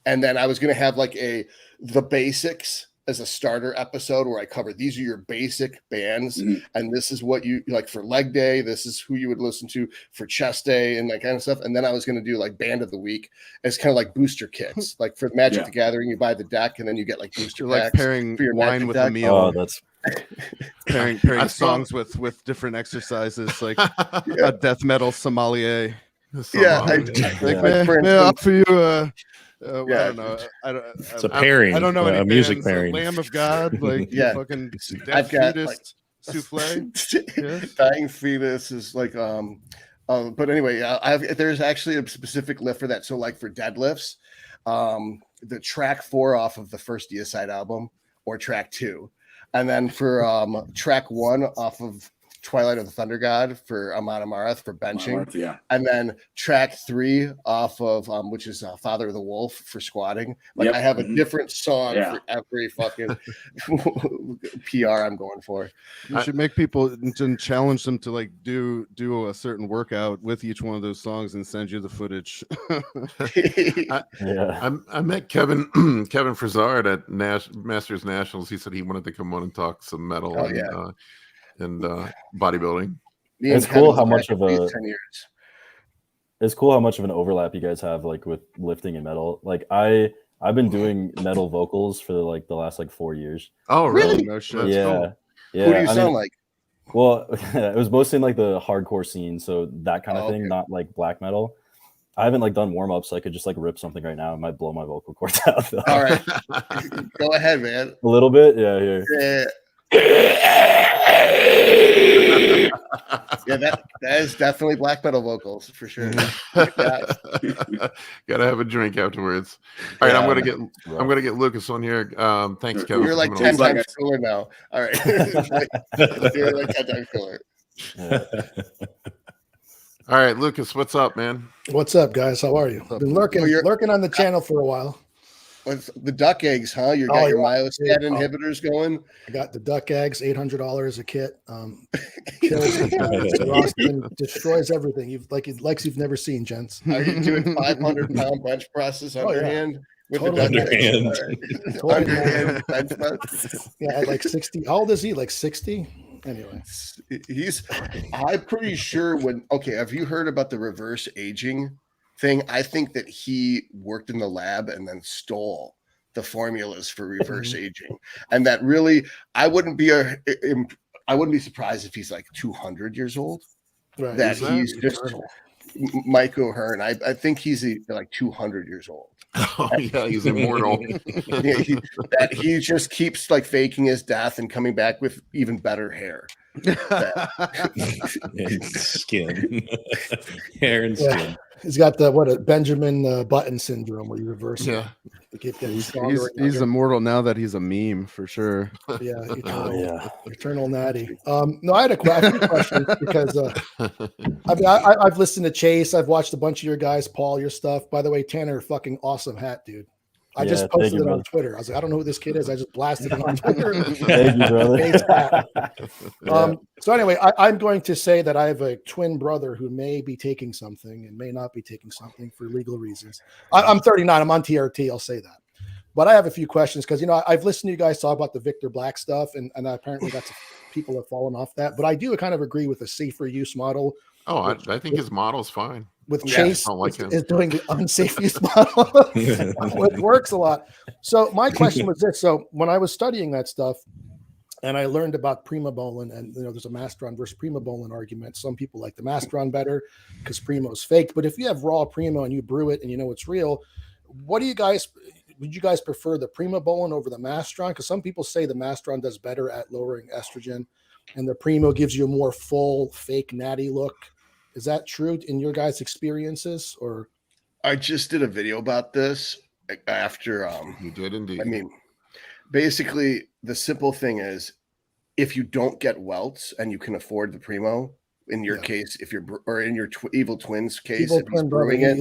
E: And then I was going to have like the basics as a starter episode where I cover these are your basic bands, and this is what you like for leg day. This is who you would listen to for chest day and that kind of stuff. And then I was going to do like band of the week as kind of like booster kits. Like for Magic the Gathering, you buy the deck and then you get like booster packs.
D: Like pairing
E: for your
D: wine with
E: deck.
D: a meal.
C: Oh, that's
D: pairing songs with different exercises, like a death metal sommelier.
E: For
D: I'll offer you I don't know.
B: It's a pairing.
D: I don't know any
B: a music
D: bands,
B: pairing.
D: Lamb of God, like fucking
E: I've got like
D: souffle.
E: Dying Fetus is like but anyway, there's actually a specific lift for that. So like for deadlifts, the track 4 off of the first Deicide album or track 2, and then for track 1 off of Twilight of the Thunder God for Amon Amarth for benching, and then track 3 off of which is Father of the Wolf for squatting. Like I have a different song for every fucking PR I'm going for.
D: You should make people and challenge them to like do a certain workout with each one of those songs and send you the footage.
A: I met Kevin Frizard at Masters Nationals. He said he wanted to come on and talk some metal and bodybuilding.
C: It's cool how much of an overlap you guys have like with lifting and metal. Like I've been doing metal vocals for like the last like 4 years.
A: Oh really?
D: No shit.
C: Yeah.
A: Cool.
C: Yeah.
E: Who do you sound like?
C: Well, it was mostly in like the hardcore scene, so that kind of thing, not like black metal. I haven't like done warm-ups, so I could just like rip something right now. It might blow my vocal cords out though.
E: All right. Go ahead, man.
C: A little bit, here.
E: That is definitely black metal vocals for sure.
A: Gotta have a drink afterwards. All right, I'm gonna get Lucas on here. Thanks, Kevin.
E: You're like 10 times cooler now. All right. You're like 10 times cooler.
A: All right, Lucas, what's up, man?
G: What's up, guys? How are you? Been lurking on the channel for a while.
E: The duck eggs, huh? You got your myostatin inhibitors going.
G: I got the duck eggs, $800 a kit. Kills destroys everything. You've never seen, gents.
E: Are you doing 500-pound bench presses underhand? With
G: totally
E: the underhand bench press?
G: Yeah, at like 60. How old is he? Like 60? Anyway,
E: I'm pretty sure have you heard about the reverse aging thing? I think that he worked in the lab and then stole the formulas for reverse aging, and that really I wouldn't be surprised if he's like 200 years old.
G: Right.
E: That he's just Mike O'Hearn. I think he's like 200 years old.
A: Oh yeah, he's immortal.
E: He just keeps like faking his death and coming back with even better hair.
B: And skin. Hair and skin.
G: He's got the Benjamin Button syndrome where you reverse it.
D: He's immortal now that he's a meme for sure.
G: Yeah, eternal natty. No, I had a question because I've listened to Chase. I've watched a bunch of your guys, Paul, your stuff. By the way, Tanner, fucking awesome hat, dude. I just posted it on Twitter. I was like, I don't know who this kid is. I just blasted it on Twitter.
C: Thank you, brother.
G: So anyway, I'm going to say that I have a twin brother who may be taking something and may not be taking something for legal reasons. I'm 39. I'm on TRT. I'll say that. But I have a few questions because, I've listened to you guys talk about the Victor Black stuff, and apparently people have fallen off that. But I do kind of agree with the safer use model.
C: Oh,
A: I think his model's fine.
G: With Chase is doing the unsafe use model. It works a lot. So my question was this. So when I was studying that stuff and I learned about Primobolan, and there's a Masteron versus Primobolan argument. Some people like the Masteron better because Primo's fake. But if you have raw Primo and you brew it and you know it's real, would you guys prefer the Primobolan over the Masteron? Because some people say the Masteron does better at lowering estrogen and the Primo gives you a more full fake natty look. Is that true in your guys' experiences? Or
E: I just did a video about this after
A: you did indeed.
E: I mean, basically the simple thing is if you don't get welts and you can afford the Primo, in your case, if you're or in your evil twin's case, if he's brewing it,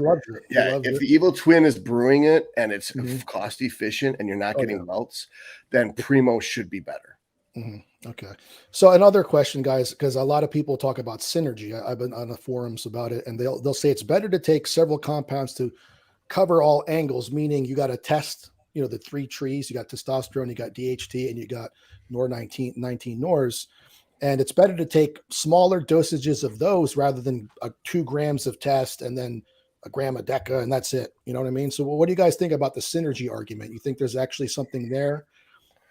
E: if the evil twin is brewing it and it's cost efficient and you're not getting welts, then Primo should be better.
G: Okay. So another question, guys, because a lot of people talk about synergy. I've been on the forums about it, and they'll say it's better to take several compounds to cover all angles, meaning you got to test the three trees. You got testosterone, you got DHT, and you got NOR19 NORs. And it's better to take smaller dosages of those rather than 2 grams of test and then a gram of DECA, and that's it. You know what I mean? So what do you guys think about the synergy argument? You think there's actually something there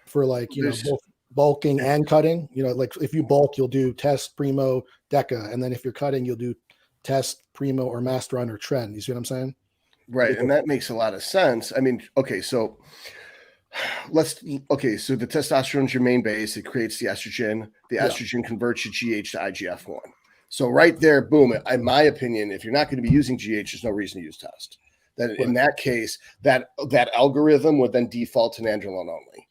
G: for like, both bulking and cutting? Like if you bulk, you'll do test, Primo, DECA. And then if you're cutting, you'll do test, Primo, or Masteron or Tren. You see what I'm saying?
E: Right. And that makes a lot of sense. I mean, okay, so the testosterone is your main base. It creates the estrogen. The estrogen converts your GH to IGF-1. So right there, boom. In my opinion, if you're not going to be using GH, there's no reason to use test. In that case, that algorithm would then default to nandrolone only.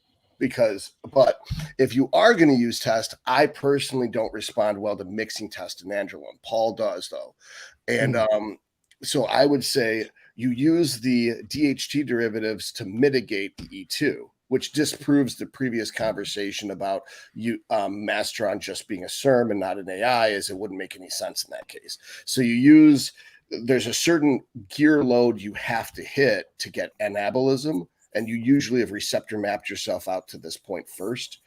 E: But if you are going to use test, I personally don't respond well to mixing test and nandrolone. Paul does though. And so I would say you use the DHT derivatives to mitigate the E2, which disproves the previous conversation about Masteron just being a SERM and not an AI, as it wouldn't make any sense in that case. So there's a certain gear load you have to hit to get anabolism, and you usually have receptor mapped yourself out to this point first.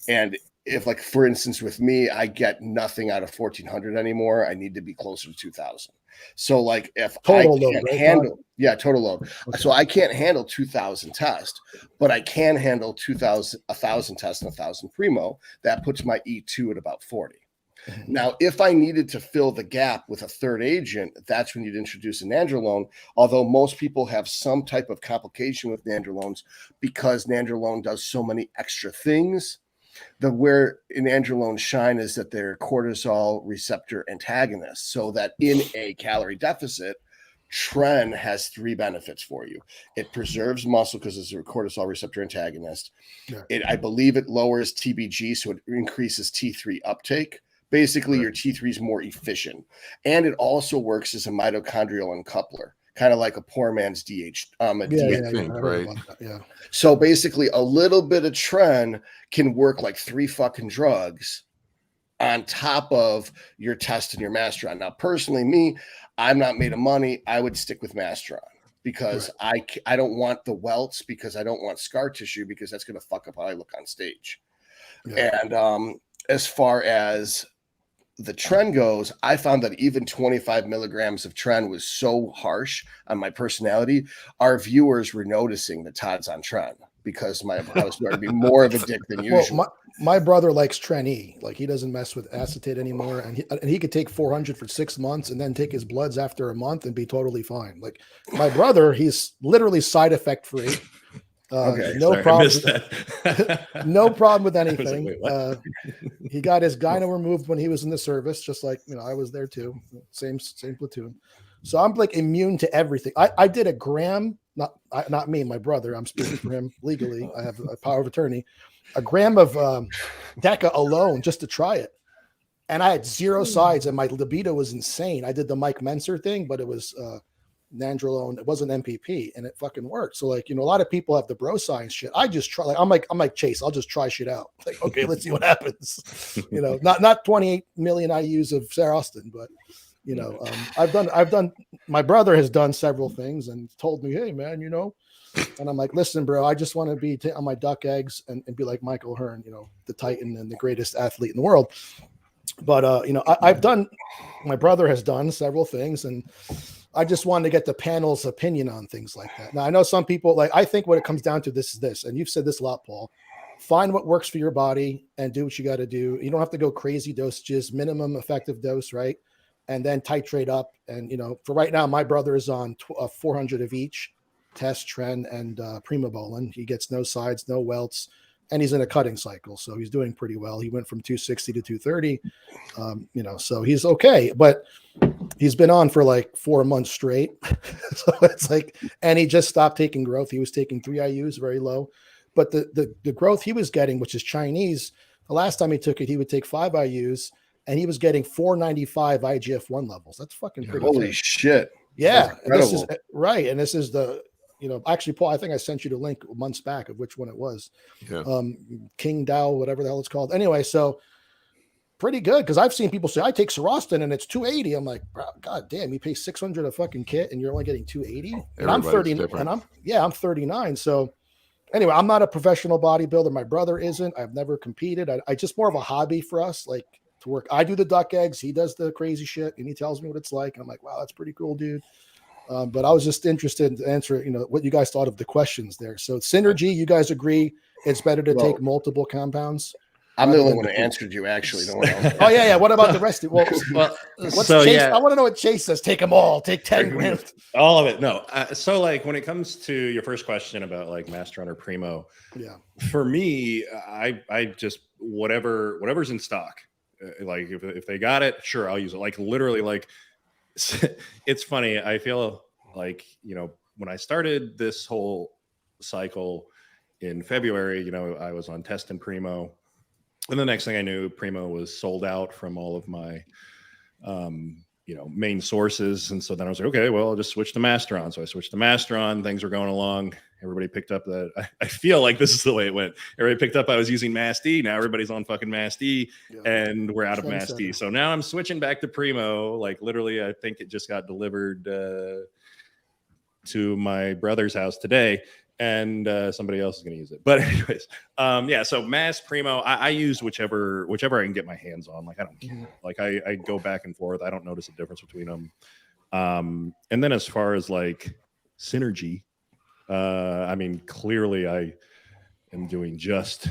E: And if, like, for instance, with me, I get nothing out of 1400 anymore, I need to be closer to 2000. So like if total load, total load. Okay. So I can't handle 2000 test, but I can handle 1000 test and 1000 Primo. That puts my E2 at about 40. Mm-hmm. Now, if I needed to fill the gap with a third agent, that's when you'd introduce a nandrolone, although most people have some type of complication with nandrolones because nandrolone does so many extra things. Where nandrolone shine is that they're cortisol receptor antagonists, so that in a calorie deficit, Tren has 3 benefits for you. It preserves muscle because it's a cortisol receptor antagonist. Yeah. I believe it lowers TBG, so it increases T3 uptake. Basically, your T3 is more efficient. And it also works as a mitochondrial uncoupler, kind of like a poor man's DH.
A: Right.
G: Yeah.
E: So basically, a little bit of Tren can work like 3 fucking drugs on top of your test and your Masteron. Now, personally, I'm not made of money. I would stick with Masteron because I don't want the welts, because I don't want scar tissue, because that's going to fuck up how I look on stage. Yeah. And as far as the Tren goes, I found that even 25 milligrams of Tren was so harsh on my personality. Our viewers were noticing that Todd's on Tren because I was going to be more of a dick than usual.
G: Well, my brother likes Tren E. Like, he doesn't mess with acetate anymore, and he could take 400 for 6 months and then take his bloods after a month and be totally fine. Like, my brother, he's literally side effect free. No problem with anything. Like, he got his gyno removed when he was in the service, just like I was there too. Same platoon. So I'm like immune to everything. I did a gram, not me, my brother. I'm speaking for him legally. I have a power of attorney. A gram of DECA alone just to try it, and I had 0 sides, and my libido was insane. I did the Mike Menser thing, but it was nandrolone. It wasn't MPP, and it fucking worked. So like, a lot of people have the bro science shit. I just try. Like, I'm like Chase. I'll just try shit out. Like, okay, let's see what happens. Not 28 million IUs of Sarah Austin, but I've done. My brother has done several things and told me, hey man, and I'm like, listen, bro, I just want to be on my duck eggs and be like Michael Hearn, the Titan and the greatest athlete in the world. But I've done. My brother has done several things, and I just wanted to get the panel's opinion on things like that. Now, I know some people, like, I think what it comes down to is this, and you've said this a lot, Paul. Find what works for your body and do what you got to do. You don't have to go crazy dosages, minimum effective dose, right? And then titrate up. And, for right now, my brother is on 400 of each, test, Tren, and Primo. He gets no sides, no welts, and he's in a cutting cycle. So he's doing pretty well. He went from 260 to 230, so he's okay. But he's been on for like 4 months straight. So it's like, and he just stopped taking growth. He was taking 3 IUs, very low. But the growth he was getting, which is Chinese, the last time he took it, he would take 5 IUs, and he was getting 495 IGF-1 levels. That's fucking pretty
E: holy
G: good.
E: Shit.
G: Yeah. And this is right. And this is the, actually, Paul, I think I sent you the link months back of which one it was. Yeah. King Dow, whatever the hell it's called. Anyway, so pretty good, because I've seen people say, I take Serostin and it's 280. I'm like, bro, god damn, you pay 600 a fucking kit and you're only getting 280. And I'm 30, and I'm 39. So anyway, I'm not a professional bodybuilder. My brother isn't. I've never competed. I just more of a hobby for us, like to work. I do the duck eggs. He does the crazy shit, and he tells me what it's like. And I'm like, wow, that's pretty cool, dude. But I was just interested to answer, what you guys thought of the questions there. So synergy, you guys agree it's better to take multiple compounds?
E: I'm the only one who answered you, actually. No one else.
G: Oh, yeah. What about the rest of it? Well, what's Chase? I want to know what Chase says. Take them all. Take 10 grams.
B: All of it. No. So like when it comes to your first question about like Masteron or Primo, for me, I just whatever's in stock. Like if they got it, sure, I'll use it. Like literally, like it's funny. I feel like, when I started this whole cycle in February, I was on Test and Primo. And the next thing I knew, Primo was sold out from all of my, main sources. And so then I was like, okay, well, I'll just switch to Masteron. So I switched to Masteron. Things were going along. Everybody picked up that. I feel like this is the way it went. Everybody picked up I was using Mast E. Now everybody's on fucking Mast E, and we're out of Mast E. So now I'm switching back to Primo. Like literally, I think it just got delivered to my brother's house today. And somebody else is going to use it. But anyways, so Mast, Primo, I use whichever I can get my hands on. Like, I don't care. Like, I go back and forth. I don't notice a difference between them. And then as far as, like, synergy, I mean, clearly I am doing just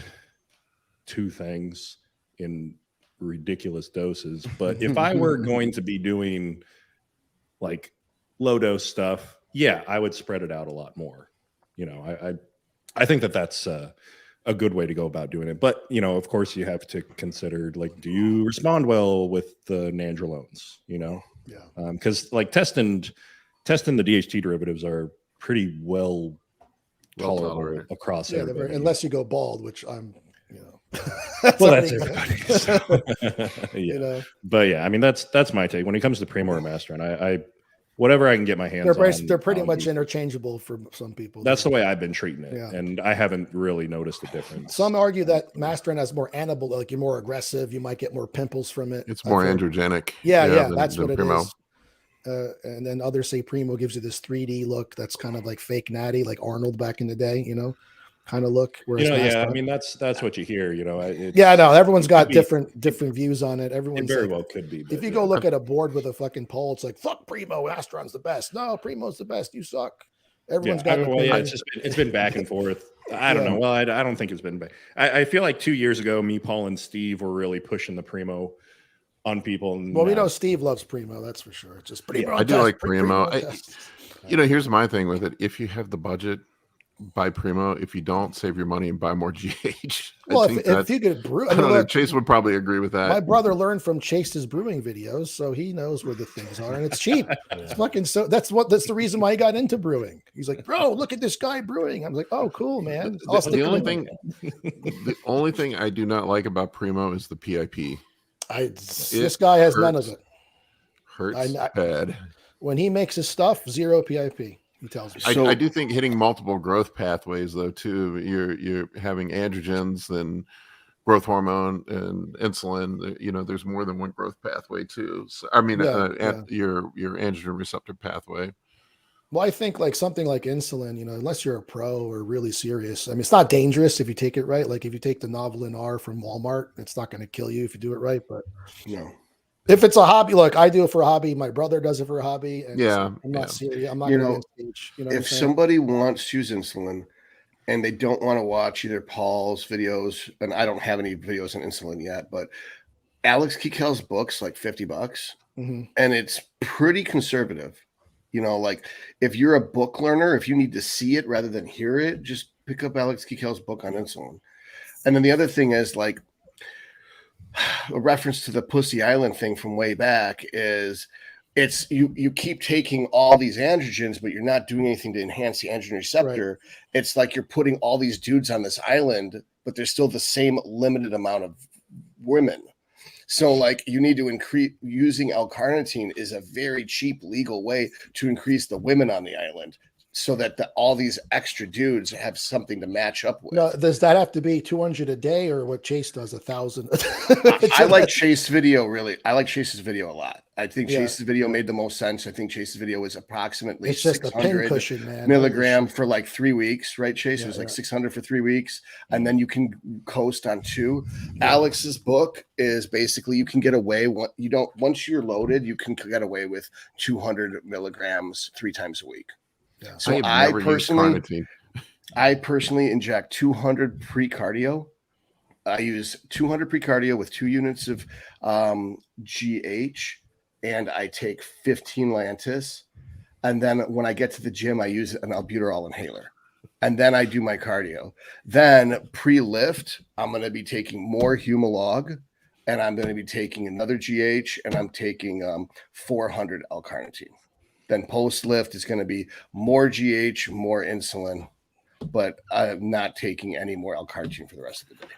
B: 2 things in ridiculous doses. But if I were going to be doing, like, low-dose stuff, yeah, I would spread it out a lot more. I think that's a good way to go about doing it. But, of course, you have to consider, like, do you respond well with the nandrolones, Because, like, testing the DHT derivatives are pretty well tolerable across everybody.
G: Unless you go bald, which I'm,
B: well, that's everybody. So. But, yeah, I mean, that's my take. When it comes to Primo or Masteron, I whatever I can get my hands on.
G: They're pretty much interchangeable for some people.
B: That's the way I've been treating it. Yeah. And I haven't really noticed a difference.
G: Some argue that Masteron has more anabolic, like you're more aggressive. You might get more pimples from it.
A: It's more androgenic.
G: That's what it is. And then others say Primo gives you this 3D look that's kind of like fake natty, like Arnold back in the day, kind of look.
B: I mean, that's what you hear,
G: I know everyone's got different views on it. Everyone's
B: very well could be.
G: If you go look at a board with a fucking poll, it's like, fuck Primo, Masteron's the best. No, Primo's the best. You suck. Everyone's got
B: it's been back and forth. I don't know. Well, I don't think it's been back. I feel like 2 years ago, me, Paul, and Steve were really pushing the Primo on people.
G: Well, we know Steve loves Primo, that's for sure. Just Primo.
A: I do like Primo. Here's my thing with it. If you have the budget, buy Primo. If you don't, save your money and buy more GH.
G: Well, if you could brew,
A: I don't know, Chase would probably agree with that.
G: My brother learned from Chase's brewing videos, so he knows where the things are, and it's cheap. It's fucking so. That's the reason why he got into brewing. He's like, bro, look at this guy brewing. I'm like, oh, cool, man.
A: The only thing I do not like about Primo is the PIP.
G: This guy has none of it.
A: Hurts bad.
G: When he makes his stuff, 0 PIP. He tells me.
A: I do think hitting multiple growth pathways, though, too. You're having androgens, then growth hormone and insulin. There's more than one growth pathway, too. So, I mean, your androgen receptor pathway.
G: Well, I think like something like insulin, unless you're a pro or really serious. I mean, it's not dangerous if you take it right. Like if you take the Novolin R from Walmart, it's not going to kill you if you do it right. But if it's a hobby, look, I do it for a hobby. My brother does it for a hobby. And I'm not serious. I'm not going to stage.
E: If somebody wants to use insulin and they don't want to watch either Paul's videos, and I don't have any videos on insulin yet, but Alex Kikel's book's like $50, and it's pretty conservative. Like if you're a book learner, if you need to see it rather than hear it, just pick up Alex Kikel's book on insulin. And then the other thing is like a reference to the Pussy Island thing from way back is it's you keep taking all these androgens, but you're not doing anything to enhance the androgen receptor. Right. It's like you're putting all these dudes on this island, but there's still the same limited amount of women. So like you need to increase using L-carnitine is a very cheap legal way to increase the women on the island. so that all these extra dudes have something to match up with.
G: No, does that have to be 200 a day, or what Chase does 1,000?
E: I like Chase's video really. I like Chase's video a lot. I think Chase's video made the most sense. I think Chase's video was approximately
G: it's just a pin cushion, man.
E: milligram for like 3 weeks, right? Chase was like 600 for 3 weeks, and then you can coast on 2. Alex's book is basically you can get away once you're loaded, you can get away with 200 milligrams 3 times a week. Yeah. So I personally inject 200 pre-cardio. I use 200 pre-cardio with 2 units of GH, and I take 15 Lantus. And then when I get to the gym, I use an albuterol inhaler. And then I do my cardio. Then pre-lift, I'm going to be taking more Humalog, and I'm going to be taking another GH, and I'm taking 400 L-carnitine. Then post-lift is going to be more GH, more insulin, but I'm not taking any more L-carnitine for the rest of the day.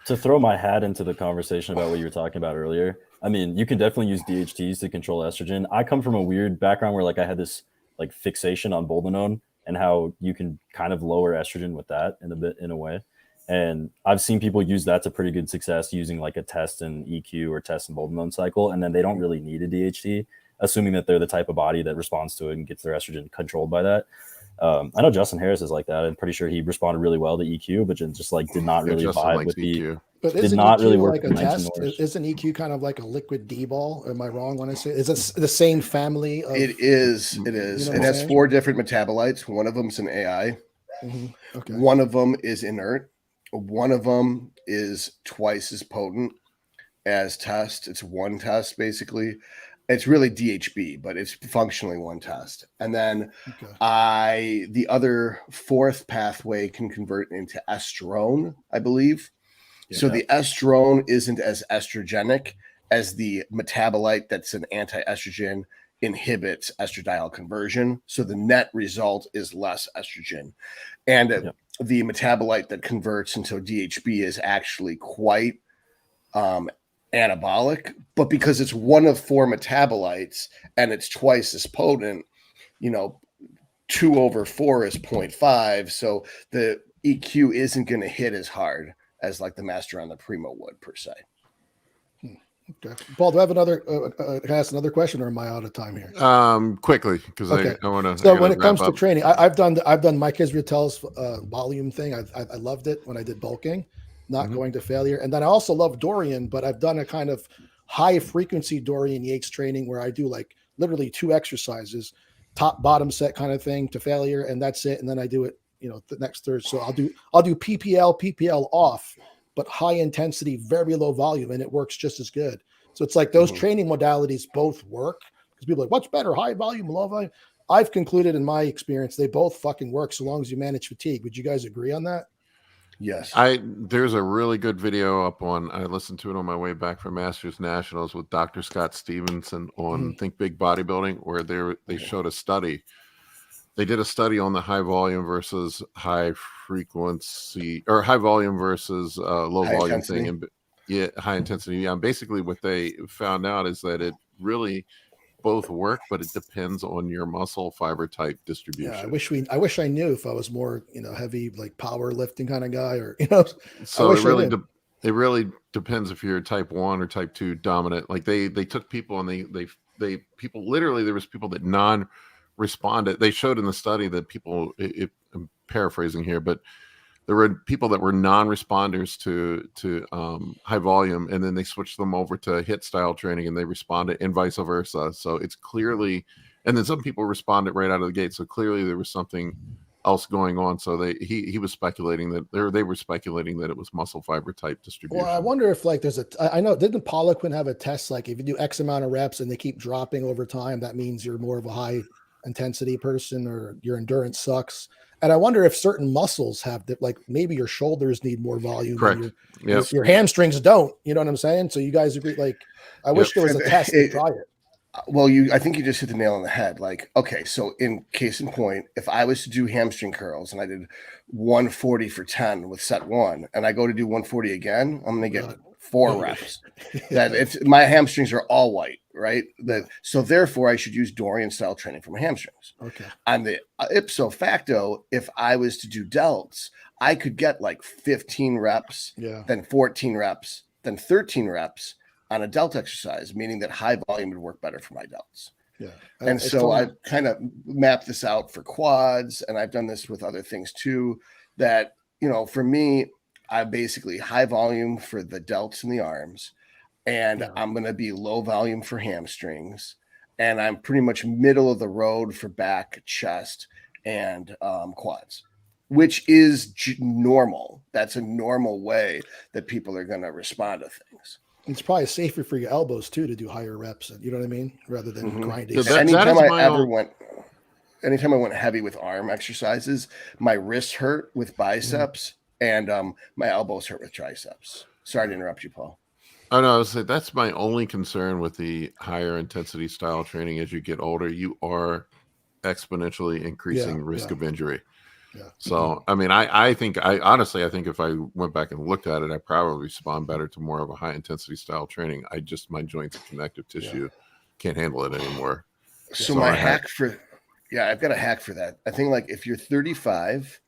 C: To throw my hat into the conversation about what you were talking about earlier, I mean, you can definitely use DHTs to control estrogen. I come from a weird background where like I had this like fixation on boldenone and how you can kind of lower estrogen with that in a way. And I've seen people use that to pretty good success using like a test and EQ or test and boldenone cycle, and then they don't really need a DHT, assuming that they're the type of body that responds to it and gets their estrogen controlled by that. I know Justin Harris is like that. I'm pretty sure he responded really well to EQ, but just like did not really vibe with EQ.
G: But
C: did not
G: EQ
C: really work
G: like a test? Isn't EQ kind of like a liquid D-ball? Am I wrong when I say is it the same family?
E: It is. It is. It has 4 different metabolites. One of them is an AI.
G: Mm-hmm. Okay.
E: One of them is inert. One of them is twice as potent as test. It's one test basically. It's really DHB, but it's functionally one test. And then the other 4th pathway can convert into estrone, I believe. Yeah. So the estrone isn't as estrogenic as the metabolite that's an anti-estrogen inhibits estradiol conversion. So the net result is less estrogen. And the metabolite that converts into DHB is actually quite anabolic, but because it's one of 4 metabolites and it's twice as potent, 2 over 4 is 0.5. So the EQ isn't going to hit as hard as like the Masteron, the Primo would per se.
G: Okay, Paul, do I have another? Can I ask another question, or am I out of time here?
A: Quickly, because I want to.
G: So when it comes to training, I've done Mike Israetel's volume thing. I loved it when I did bulking, not going to failure, and then I also love Dorian, but I've done a kind of high frequency Dorian Yates training where I do like literally 2 exercises, top bottom set kind of thing to failure, and that's it. And then I do it, the next third. So I'll do PPL off, but high intensity, very low volume, and it works just as good. So it's like those training modalities both work, because people are like, what's better, high volume, low volume? I've concluded in my experience, they both fucking work so long as you manage fatigue. Would you guys agree on that?
E: Yes.
A: There's a really good video up on, I listened to it on my way back from Masters Nationals with Dr. Scott Stevenson on Think Big Bodybuilding, where they showed a study. They did a study on the high volume versus high frequency, or high volume versus low volume thing. And high intensity. Yeah. And basically what they found out is that it really both work, but it depends on your muscle fiber type distribution.
G: Yeah, I wish I knew if I was more, heavy, like power lifting kind of guy, or,
A: So it really depends if you're type 1 or type 2 dominant. Like they took people and they people literally, there was people that non-responded. They showed in the study that people, I'm paraphrasing here, but there were people that were non-responders to high volume, and then they switched them over to HIT style training and they responded, and vice versa. So it's clearly, and then some people responded right out of the gate. So clearly there was something else going on. So he was speculating that they were speculating that it was muscle fiber type distribution.
G: Well, I wonder if like there's I know, didn't Poliquin have a test, like if you do X amount of reps and they keep dropping over time, that means you're more of a high intensity person or your endurance sucks. And I wonder if certain muscles have that, like maybe your shoulders need more volume.
A: Correct.
G: Your hamstrings don't. You know what I'm saying? So you guys agree? Like, I wish there was a test to try it.
E: Well, I think you just hit the nail on the head. Like, okay, so in case in point, if I was to do hamstring curls and I did 140 for 10 with set 1, and I go to do 140 again, I'm going to get 4 reps. That if my hamstrings are all white, right? So therefore I should use Dorian style training for my hamstrings.
G: Okay.
E: On the ipso facto, if I was to do delts, I could get like 15 reps, then 14 reps, then 13 reps on a delt exercise, meaning that high volume would work better for my delts.
G: Yeah.
E: And so I kind of mapped this out for quads, and I've done this with other things too, that, you know, for me, I basically high volume for the delts and the arms, and I'm going to be low volume for hamstrings, and I'm pretty much middle of the road for back, chest, and quads, which is normal. That's a normal way that people are going to respond to things.
G: It's probably safer for your elbows too to do higher reps, you know what I mean, rather than grinding.
E: Anytime I went heavy with arm exercises, my wrists hurt with biceps, and my elbows hurt with triceps. Sorry to interrupt you, Paul.
A: Oh no, I was saying that's my only concern with the higher intensity style training. As you get older, you are exponentially increasing risk of injury.
G: Yeah.
A: So, I mean, I think honestly think if I went back and looked at it, I probably respond better to more of a high intensity style training. My joints and connective tissue can't handle it anymore.
E: So my hack I've got a hack for that. I think like if you're 35,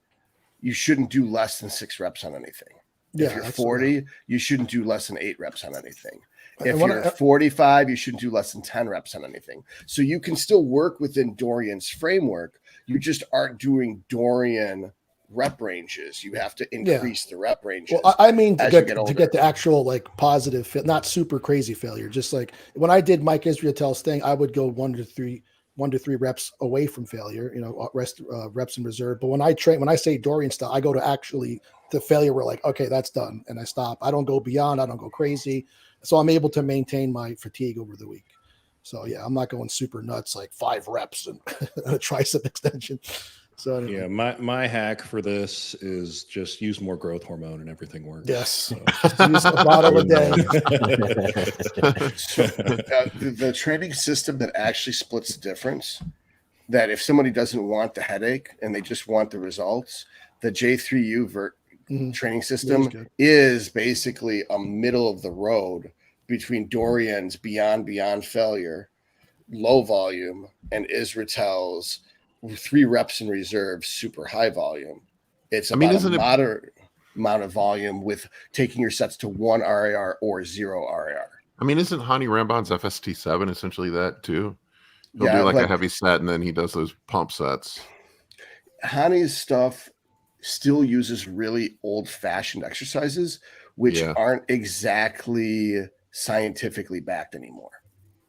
E: you shouldn't do less than 6 reps on anything. If you're 40, you shouldn't do less than 8 reps on anything. If you're 45, you shouldn't do less than 10 reps on anything. So you can still work within Dorian's framework. You just aren't doing Dorian rep ranges. You have to increase the rep ranges.
G: Well, I mean, to get the actual like positive, not super crazy failure. Just like when I did Mike Israetel's thing, I would go 1 to 3 reps away from failure, you know, reps in reserve. But when I say Dorian style, I go to actually the failure where like, okay, that's done. And I stop. I don't go beyond, I don't go crazy. So I'm able to maintain my fatigue over the week. So yeah, I'm not going super nuts, like 5 reps and a tricep extension. So
B: anyway. Yeah, my hack for this is just use more growth hormone and everything works.
G: Yes,
B: so.
G: Just use a bottle a day.
E: The training system that actually splits the difference, that if somebody doesn't want the headache and they just want the results, the J3U training system is basically a middle of the road between Dorian's beyond failure, low volume, and Israetel's 3 reps in reserve, super high volume. It's a moderate amount of volume with taking your sets to 1 RAR or 0 RAR.
A: I mean, isn't Hani Rambon's FST7 essentially that too? He'll do like a heavy set and then he does those pump sets.
E: Hani's stuff still uses really old-fashioned exercises, which aren't exactly scientifically backed anymore.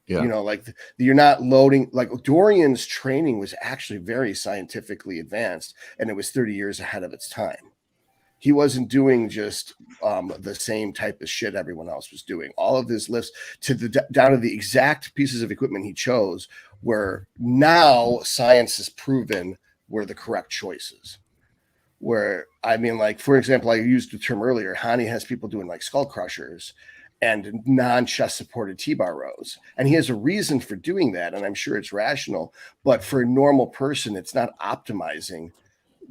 E: Yeah. You know, like you're not loading, like Dorian's training was actually very scientifically advanced and it was 30 years ahead of its time. He wasn't doing just the same type of shit everyone else was doing. All of his lifts down to the exact pieces of equipment he chose were now science has proven were the correct choices. Where, I mean, like, for example, I used the term earlier, Hani has people doing like skull crushers and non-chest supported T-bar rows. And he has a reason for doing that. And I'm sure it's rational, but for a normal person, it's not optimizing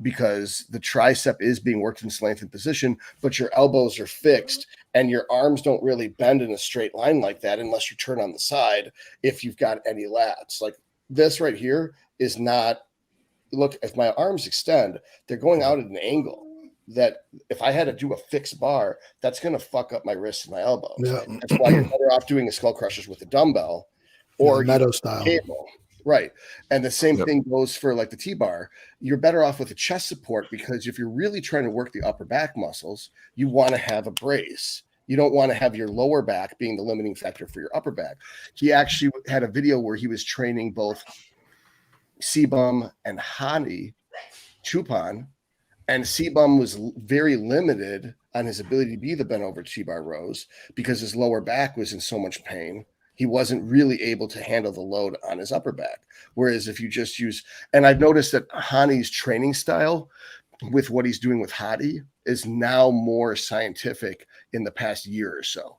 E: because the tricep is being worked in lengthened position, but your elbows are fixed and your arms don't really bend in a straight line like that unless you turn on the side if you've got any lats. Like this right here is not, look, if my arms extend, they're going out at an angle that if I had to do a fixed bar, that's going to fuck up my wrists and my elbows. Yeah. That's why you're better off doing a skull crushers with a dumbbell or
G: Meadows style.
E: Cable. Right. And the same thing goes for like the T-bar. You're better off with a chest support because if you're really trying to work the upper back muscles, you want to have a brace. You don't want to have your lower back being the limiting factor for your upper back. He actually had a video where he was training both C-Bum and Hani Chupan, and C-Bum was very limited on his ability to be the bent over T-bar rows because his lower back was in so much pain. He wasn't really able to handle the load on his upper back. Whereas if you just use, and I've noticed that Hani's training style with what he's doing with Hadi is now more scientific in the past year or so.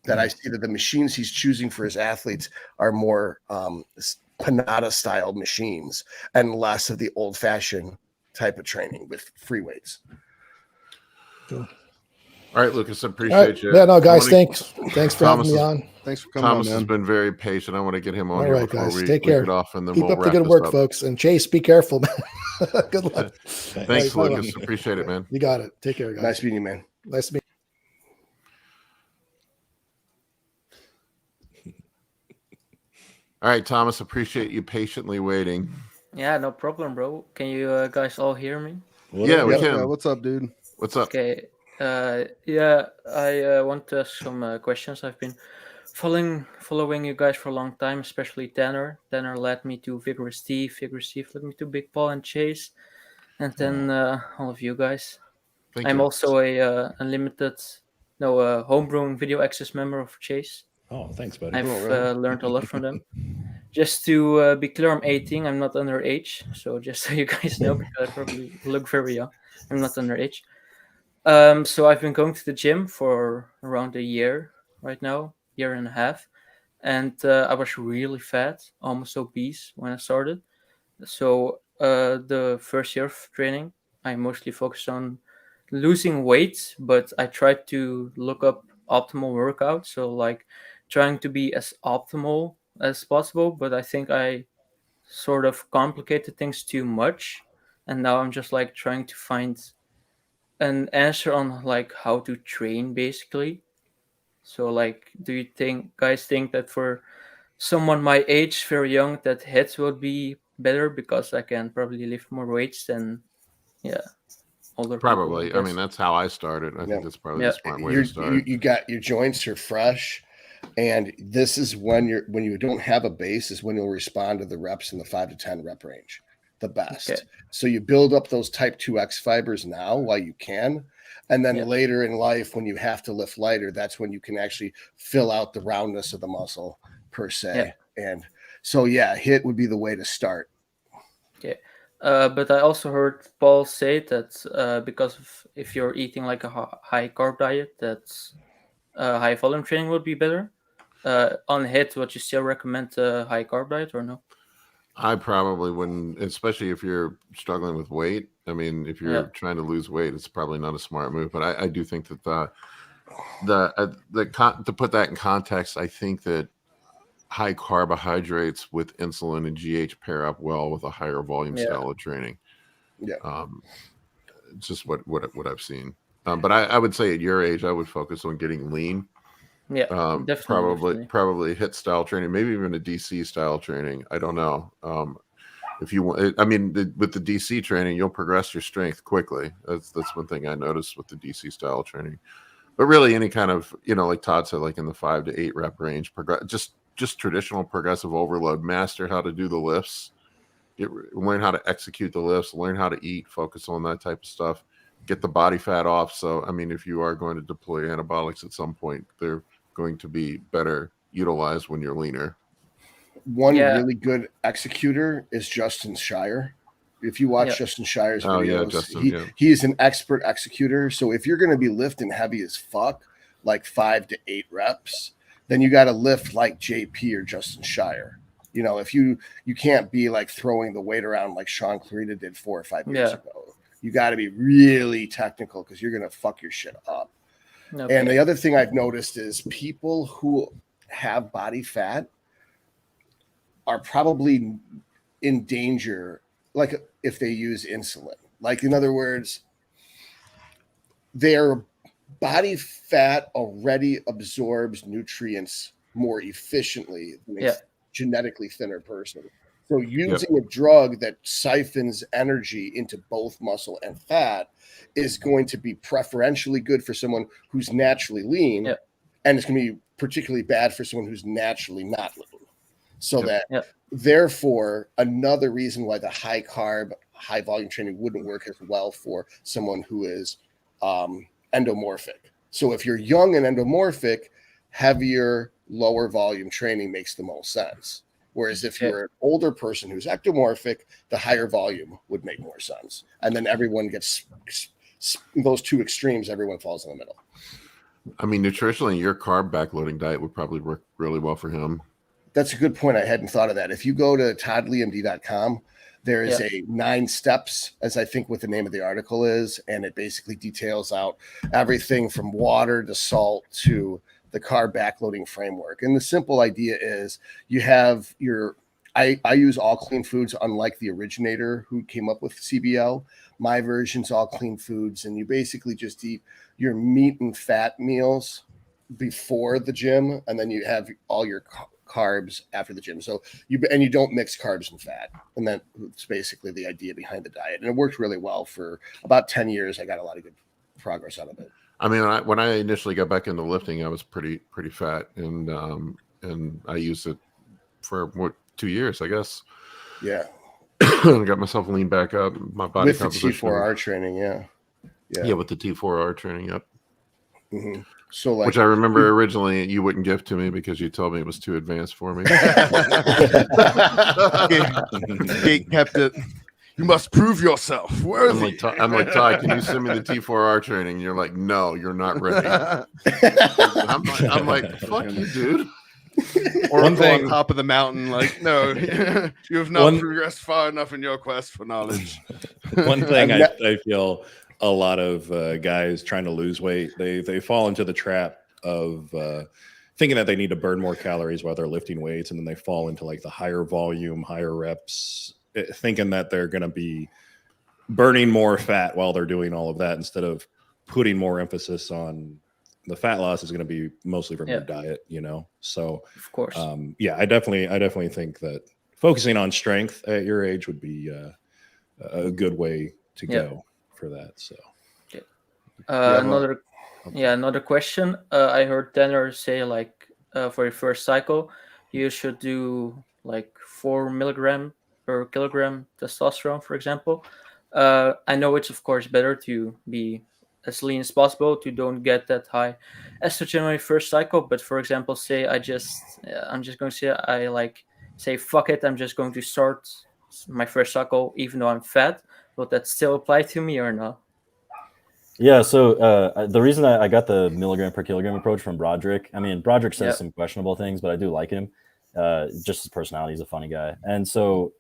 E: That I see that the machines he's choosing for his athletes are more Panada style machines and less of the old fashioned type of training with free weights.
G: Cool.
A: All right, Lucas, I appreciate you.
G: Yeah, no, guys, thanks for having me on.
D: Thanks for coming
A: Thomas
D: on, man.
A: has been very patient. I want to get him on
G: All
A: here
G: right,
A: before
G: guys,
A: we
G: take care.
A: get off, and then
G: Keep
A: we'll
G: up the
A: wrap
G: good
A: this
G: work,
A: up.
G: folks. And Chase, be careful, man. Good luck.
A: Thanks,
G: right,
A: Lucas. Appreciate it, man.
G: You got it. Take care, guys.
E: Nice meeting you, man.
G: Nice to meet you.
A: All right, Thomas, appreciate you patiently waiting.
H: Yeah, no problem, bro. Can you guys all hear me?
A: Yeah, we can.
D: Yeah, what's up, dude?
A: What's up?
H: Okay. Yeah, I want to ask some questions. I've been following you guys for a long time, especially Tanner. Tanner led me to Vigorous Steve. Vigorous Steve led me to Big Paul and Chase, and then all of you guys. I'm also a homebrewing video access member of Chase.
B: Oh, thanks, buddy.
H: I've learned a lot from them. Just to be clear, I'm 18. I'm not underage. So just so you guys know, because I probably look very young. I'm not underage. So I've been going to the gym for around a year right now, year and a half. And I was really fat, almost obese when I started. So the first year of training, I mostly focused on losing weight, but I tried to look up optimal workouts. So like trying to be as optimal as possible, but I think I sort of complicated things too much. And now I'm just like trying to find an answer on like how to train basically. So like, do you guys think that for someone my age, very young, that hits would be better because I can probably lift more weights than older
A: Probably.
H: people,
A: I mean, that's how I started. I think that's probably the smart way to start.
E: You got your joints are fresh, and this is when you don't have a base is when you'll respond to the reps in the 5 to 10 rep range the best. Okay. So you build up those type 2X fibers now while you can, and then later in life when you have to lift lighter, that's when you can actually fill out the roundness of the muscle per se. And so HIIT would be the way to start.
H: Okay. But I also heard Paul say that because if you're eating like a high carb diet, that's high volume training would be better. On HIIT, would you still recommend a high carb diet or no?
A: I probably wouldn't, especially if you're struggling with weight. I mean, if you're trying to lose weight, it's probably not a smart move. But I do think that to put that in context, I think that high carbohydrates with insulin and GH pair up well with a higher volume style of training. Just what I've seen. But I would say at your age, I would focus on getting lean. Definitely. Probably HIIT style training, maybe even a DC style training. I don't know. If you want, I mean, with the DC training, you'll progress your strength quickly. That's one thing I noticed with the DC style training. But really, any kind of, like Todd said, like in the 5 to 8 rep range, just traditional progressive overload. Master how to do the lifts. Learn how to execute the lifts. Learn how to eat. Focus on that type of stuff. Get the body fat off. So, I mean, if you are going to deploy anabolics at some point, they're going to be better utilized when you're leaner.
E: One really good executor is Justin Shire. If you watch Justin Shire's videos, he is an expert executor. So if you're going to be lifting heavy as fuck, like 5 to 8 reps, then you got to lift like JP or Justin Shire. If you can't be like throwing the weight around like Sean Clarita did 4 or 5 years ago. You got to be really technical because you're going to fuck your shit up. Okay. And the other thing I've noticed is people who have body fat are probably in danger, like if they use insulin. Like, in other words, their body fat already absorbs nutrients more efficiently than a genetically thinner person. So using a drug that siphons energy into both muscle and fat is going to be preferentially good for someone who's naturally lean, and it's going to be particularly bad for someone who's naturally not lean. So therefore, another reason why the high carb, high volume training wouldn't work as well for someone who is endomorphic. So if you're young and endomorphic, heavier, lower volume training makes the most sense. Whereas if you're an older person who's ectomorphic, the higher volume would make more sense. And then everyone gets those two extremes, everyone falls in the middle.
A: I mean, nutritionally, your carb backloading diet would probably work really well for him.
E: That's a good point. I hadn't thought of that. If you go to toddliamd.com, There is a 9 steps, as I think what the name of the article is, and it basically details out everything from water to salt to the carb backloading framework. And the simple idea is you have your I use all clean foods, unlike the originator who came up with CBL. My version's all clean foods, and you basically just eat your meat and fat meals before the gym, and then you have all your carbs after the gym. So you don't mix carbs and fat, and that's basically the idea behind the diet. And it worked really well for about 10 years. I got a lot of good progress out of it.
A: I mean, when I initially got back into lifting, I was pretty fat, and I used it for 2 years, I guess.
E: Yeah.
A: I got myself leaned back up. My body
E: with the T4R training, yeah,
A: with the T4R training, yep.
E: Mm-hmm. So, like,
A: which I remember originally you wouldn't give to me because you told me it was too advanced for me.
D: He kept it. You must prove yourself worthy.
A: I'm like, Todd, can you send me the T4R training? And you're like, no, you're not ready. I'm like, fuck you, dude.
D: Or one thing on top of the mountain, like, no, you have not progressed far enough in your quest for knowledge.
B: One thing I feel a lot of guys trying to lose weight, they fall into the trap of thinking that they need to burn more calories while they're lifting weights, and then they fall into like the higher volume, higher reps, thinking that they're going to be burning more fat while they're doing all of that, instead of putting more emphasis on the fat loss is going to be mostly from your diet, you know? So
H: of course,
B: I definitely think that focusing on strength at your age would be a good way to go for that. So
H: another question. I heard Tanner say, like, for your first cycle, you should do like 4 milligram per kilogram testosterone, for example. I know it's of course better to be as lean as possible to don't get that high estrogen on your first cycle. But for example, say I'm just going to say fuck it, I'm just going to start my first cycle even though I'm fat. Will that still apply to me or not?
C: Yeah, so the reason I got the milligram per kilogram approach from Broderick, I mean, Broderick says some questionable things, but I do like him. Just his personality, he's a funny guy. And so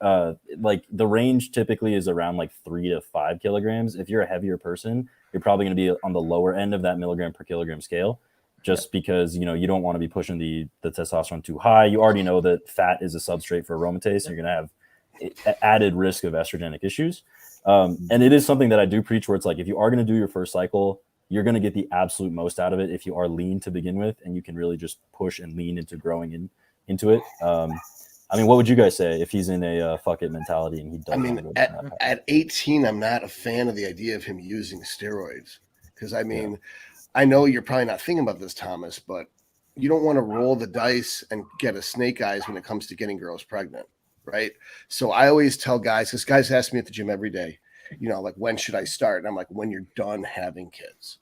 C: like the range typically is around like 3 to 5 kilograms. If you're a heavier person, you're probably going to be on the lower end of that milligram per kilogram scale, just because, you know, you don't want to be pushing the testosterone too high. You already know that fat is a substrate for aromatase, and you're going to have added risk of estrogenic issues. And it is something that I do preach, where it's like, if you are going to do your first cycle, you're going to get the absolute most out of it if you are lean to begin with, and you can really just push and lean into growing into it. I mean, what would you guys say if he's in a fuck it mentality and he doesn't?
E: I mean, at 18, I'm not a fan of the idea of him using steroids, because I mean, I know you're probably not thinking about this, Thomas, but you don't want to roll the dice and get a snake eyes when it comes to getting girls pregnant, right? So I always tell guys, because guys ask me at the gym every day, you know, like, when should I start? And I'm like, when you're done having kids,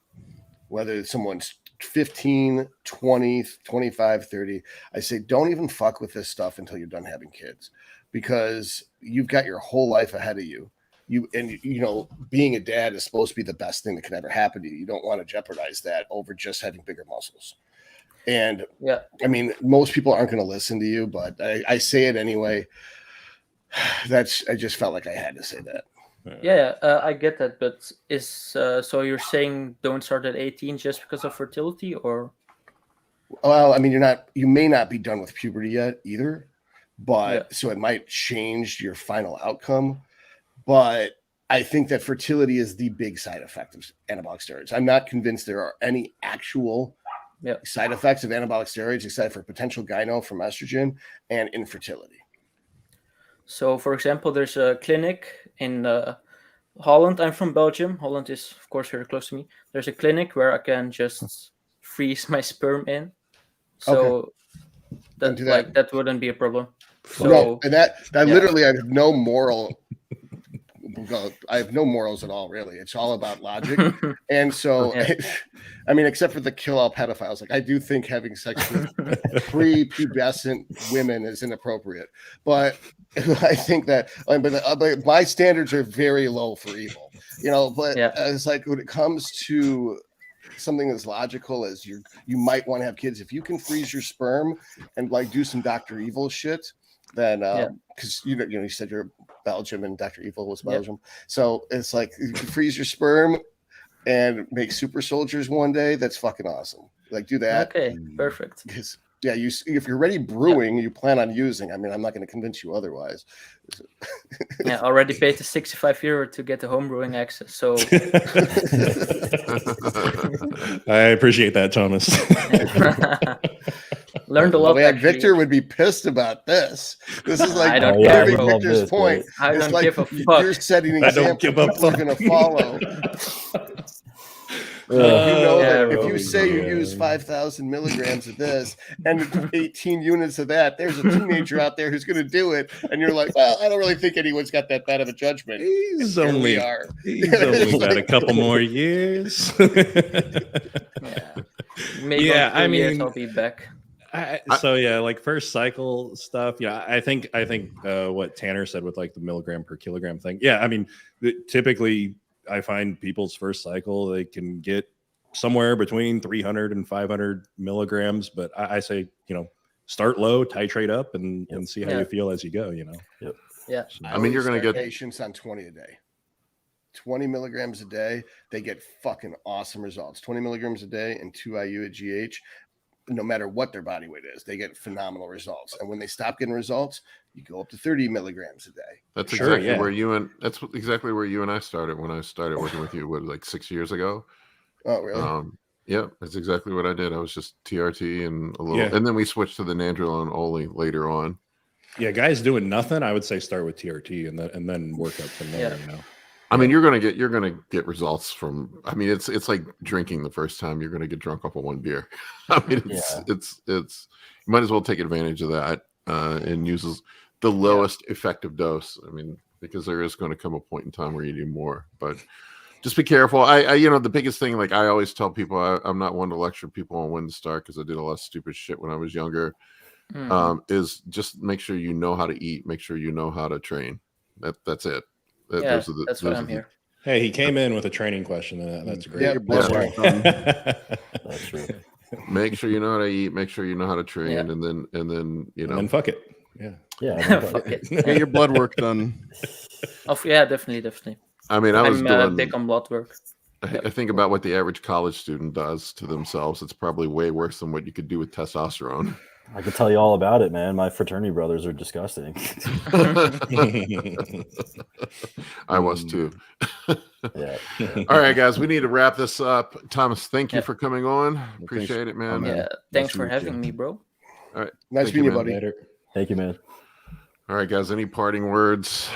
E: whether someone's 15, 20, 25, 30, I say, don't even fuck with this stuff until you're done having kids, because you've got your whole life ahead of you. You know, being a dad is supposed to be the best thing that could ever happen to you. You don't want to jeopardize that over just having bigger muscles. And I mean, most people aren't going to listen to you, but I say it anyway. I just felt like I had to say that.
H: I get that, but is so you're saying don't start at 18 just because of fertility, or?
E: Well, I mean, you may not be done with puberty yet either, but so it might change your final outcome. But I think that fertility is the big side effect of anabolic steroids. I'm not convinced there are any actual side effects of anabolic steroids except for potential gyno from estrogen and infertility.
H: So, for example, there's a clinic in Holland. I'm from Belgium. Holland is, of course, very close to me. There's a clinic where I can just freeze my sperm in. So that wouldn't be a problem. So,
E: no, and that literally, I have no moral. I have no morals at all, really. It's all about logic. And so, I mean, except for the kill all pedophiles, like, I do think having sex with prepubescent women is inappropriate. But I think that, but my standards are very low for evil, you know. But it's like, when it comes to something as logical as you might want to have kids, if you can freeze your sperm and like do some Dr. Evil shit, then because you know you said you're Belgium and Dr. Evil was Belgium, so it's like you can freeze your sperm and make super soldiers one day. That's fucking awesome. Like do that.
H: Okay, perfect.
E: Because if you're ready brewing, you plan on using. I mean, I'm not going to convince you otherwise.
H: Yeah, already paid the €65 to get the home brewing access. So
B: I appreciate that, Thomas.
H: Learned a lot.
E: Victor would be pissed about this. This is like Victor's point.
H: I don't give a fuck.
E: You're setting an example people are going to follow. If you say you use 5,000 milligrams of this and 18 units of that, there's a teenager out there who's going to do it, and you're like, well, I don't really think anyone's got that bad of a judgment.
B: He's only got a couple more years.
H: Maybe I mean, I'll be back.
B: Like first cycle stuff. Yeah, I think what Tanner said with like the milligram per kilogram thing. Yeah, I mean, typically I find people's first cycle, they can get somewhere between 300 and 500 milligrams. But I say, start low, titrate up, and see how you feel as you go,
H: Yeah.
E: I mean, you're going to get patients on 20 a day. 20 milligrams a day, they get fucking awesome results. 20 milligrams a day and 2 IU at GH, no matter what their body weight is, they get phenomenal results. And when they stop getting results, you go up to 30 milligrams a day.
A: That's exactly where you and I started when I started working with you, like 6 years ago.
E: Oh, really?
A: Yeah, that's exactly what I did. I was just TRT and a little, and then we switched to the Nandrolone only later on.
B: Yeah, guys doing nothing, I would say start with TRT and then work up from there.
A: I mean, you're gonna get results from. I mean, it's like drinking the first time. You're gonna get drunk off of one beer. I mean, it's you might as well take advantage of that and use the lowest effective dose. I mean, because there is going to come a point in time where you need more, but just be careful. I the biggest thing, like I always tell people, I'm not one to lecture people on when to start because I did a lot of stupid shit when I was younger. Is just make sure you know how to eat, make sure you know how to train. That's it.
H: That's what I'm here.
B: Hey, he came in with a training question. That's great.
C: That's true.
A: Make sure you know how to eat. Make sure you know how to train, and then
B: and then fuck it.
C: Fuck
H: it.
D: Get your blood work done.
H: Definitely.
A: I mean, I'm
H: big on blood work.
A: I think about what the average college student does to themselves. It's probably way worse than what you could do with testosterone.
C: I could tell you all about it, man. My fraternity brothers are disgusting.
A: I was too.
C: Yeah.
A: All right, guys, we need to wrap this up. Thomas, thank you for coming on. Appreciate it, man.
H: Yeah, thanks for having me, bro.
A: All right.
E: Nice meeting you, buddy.
C: Thank you, man.
A: All right, guys, any parting words?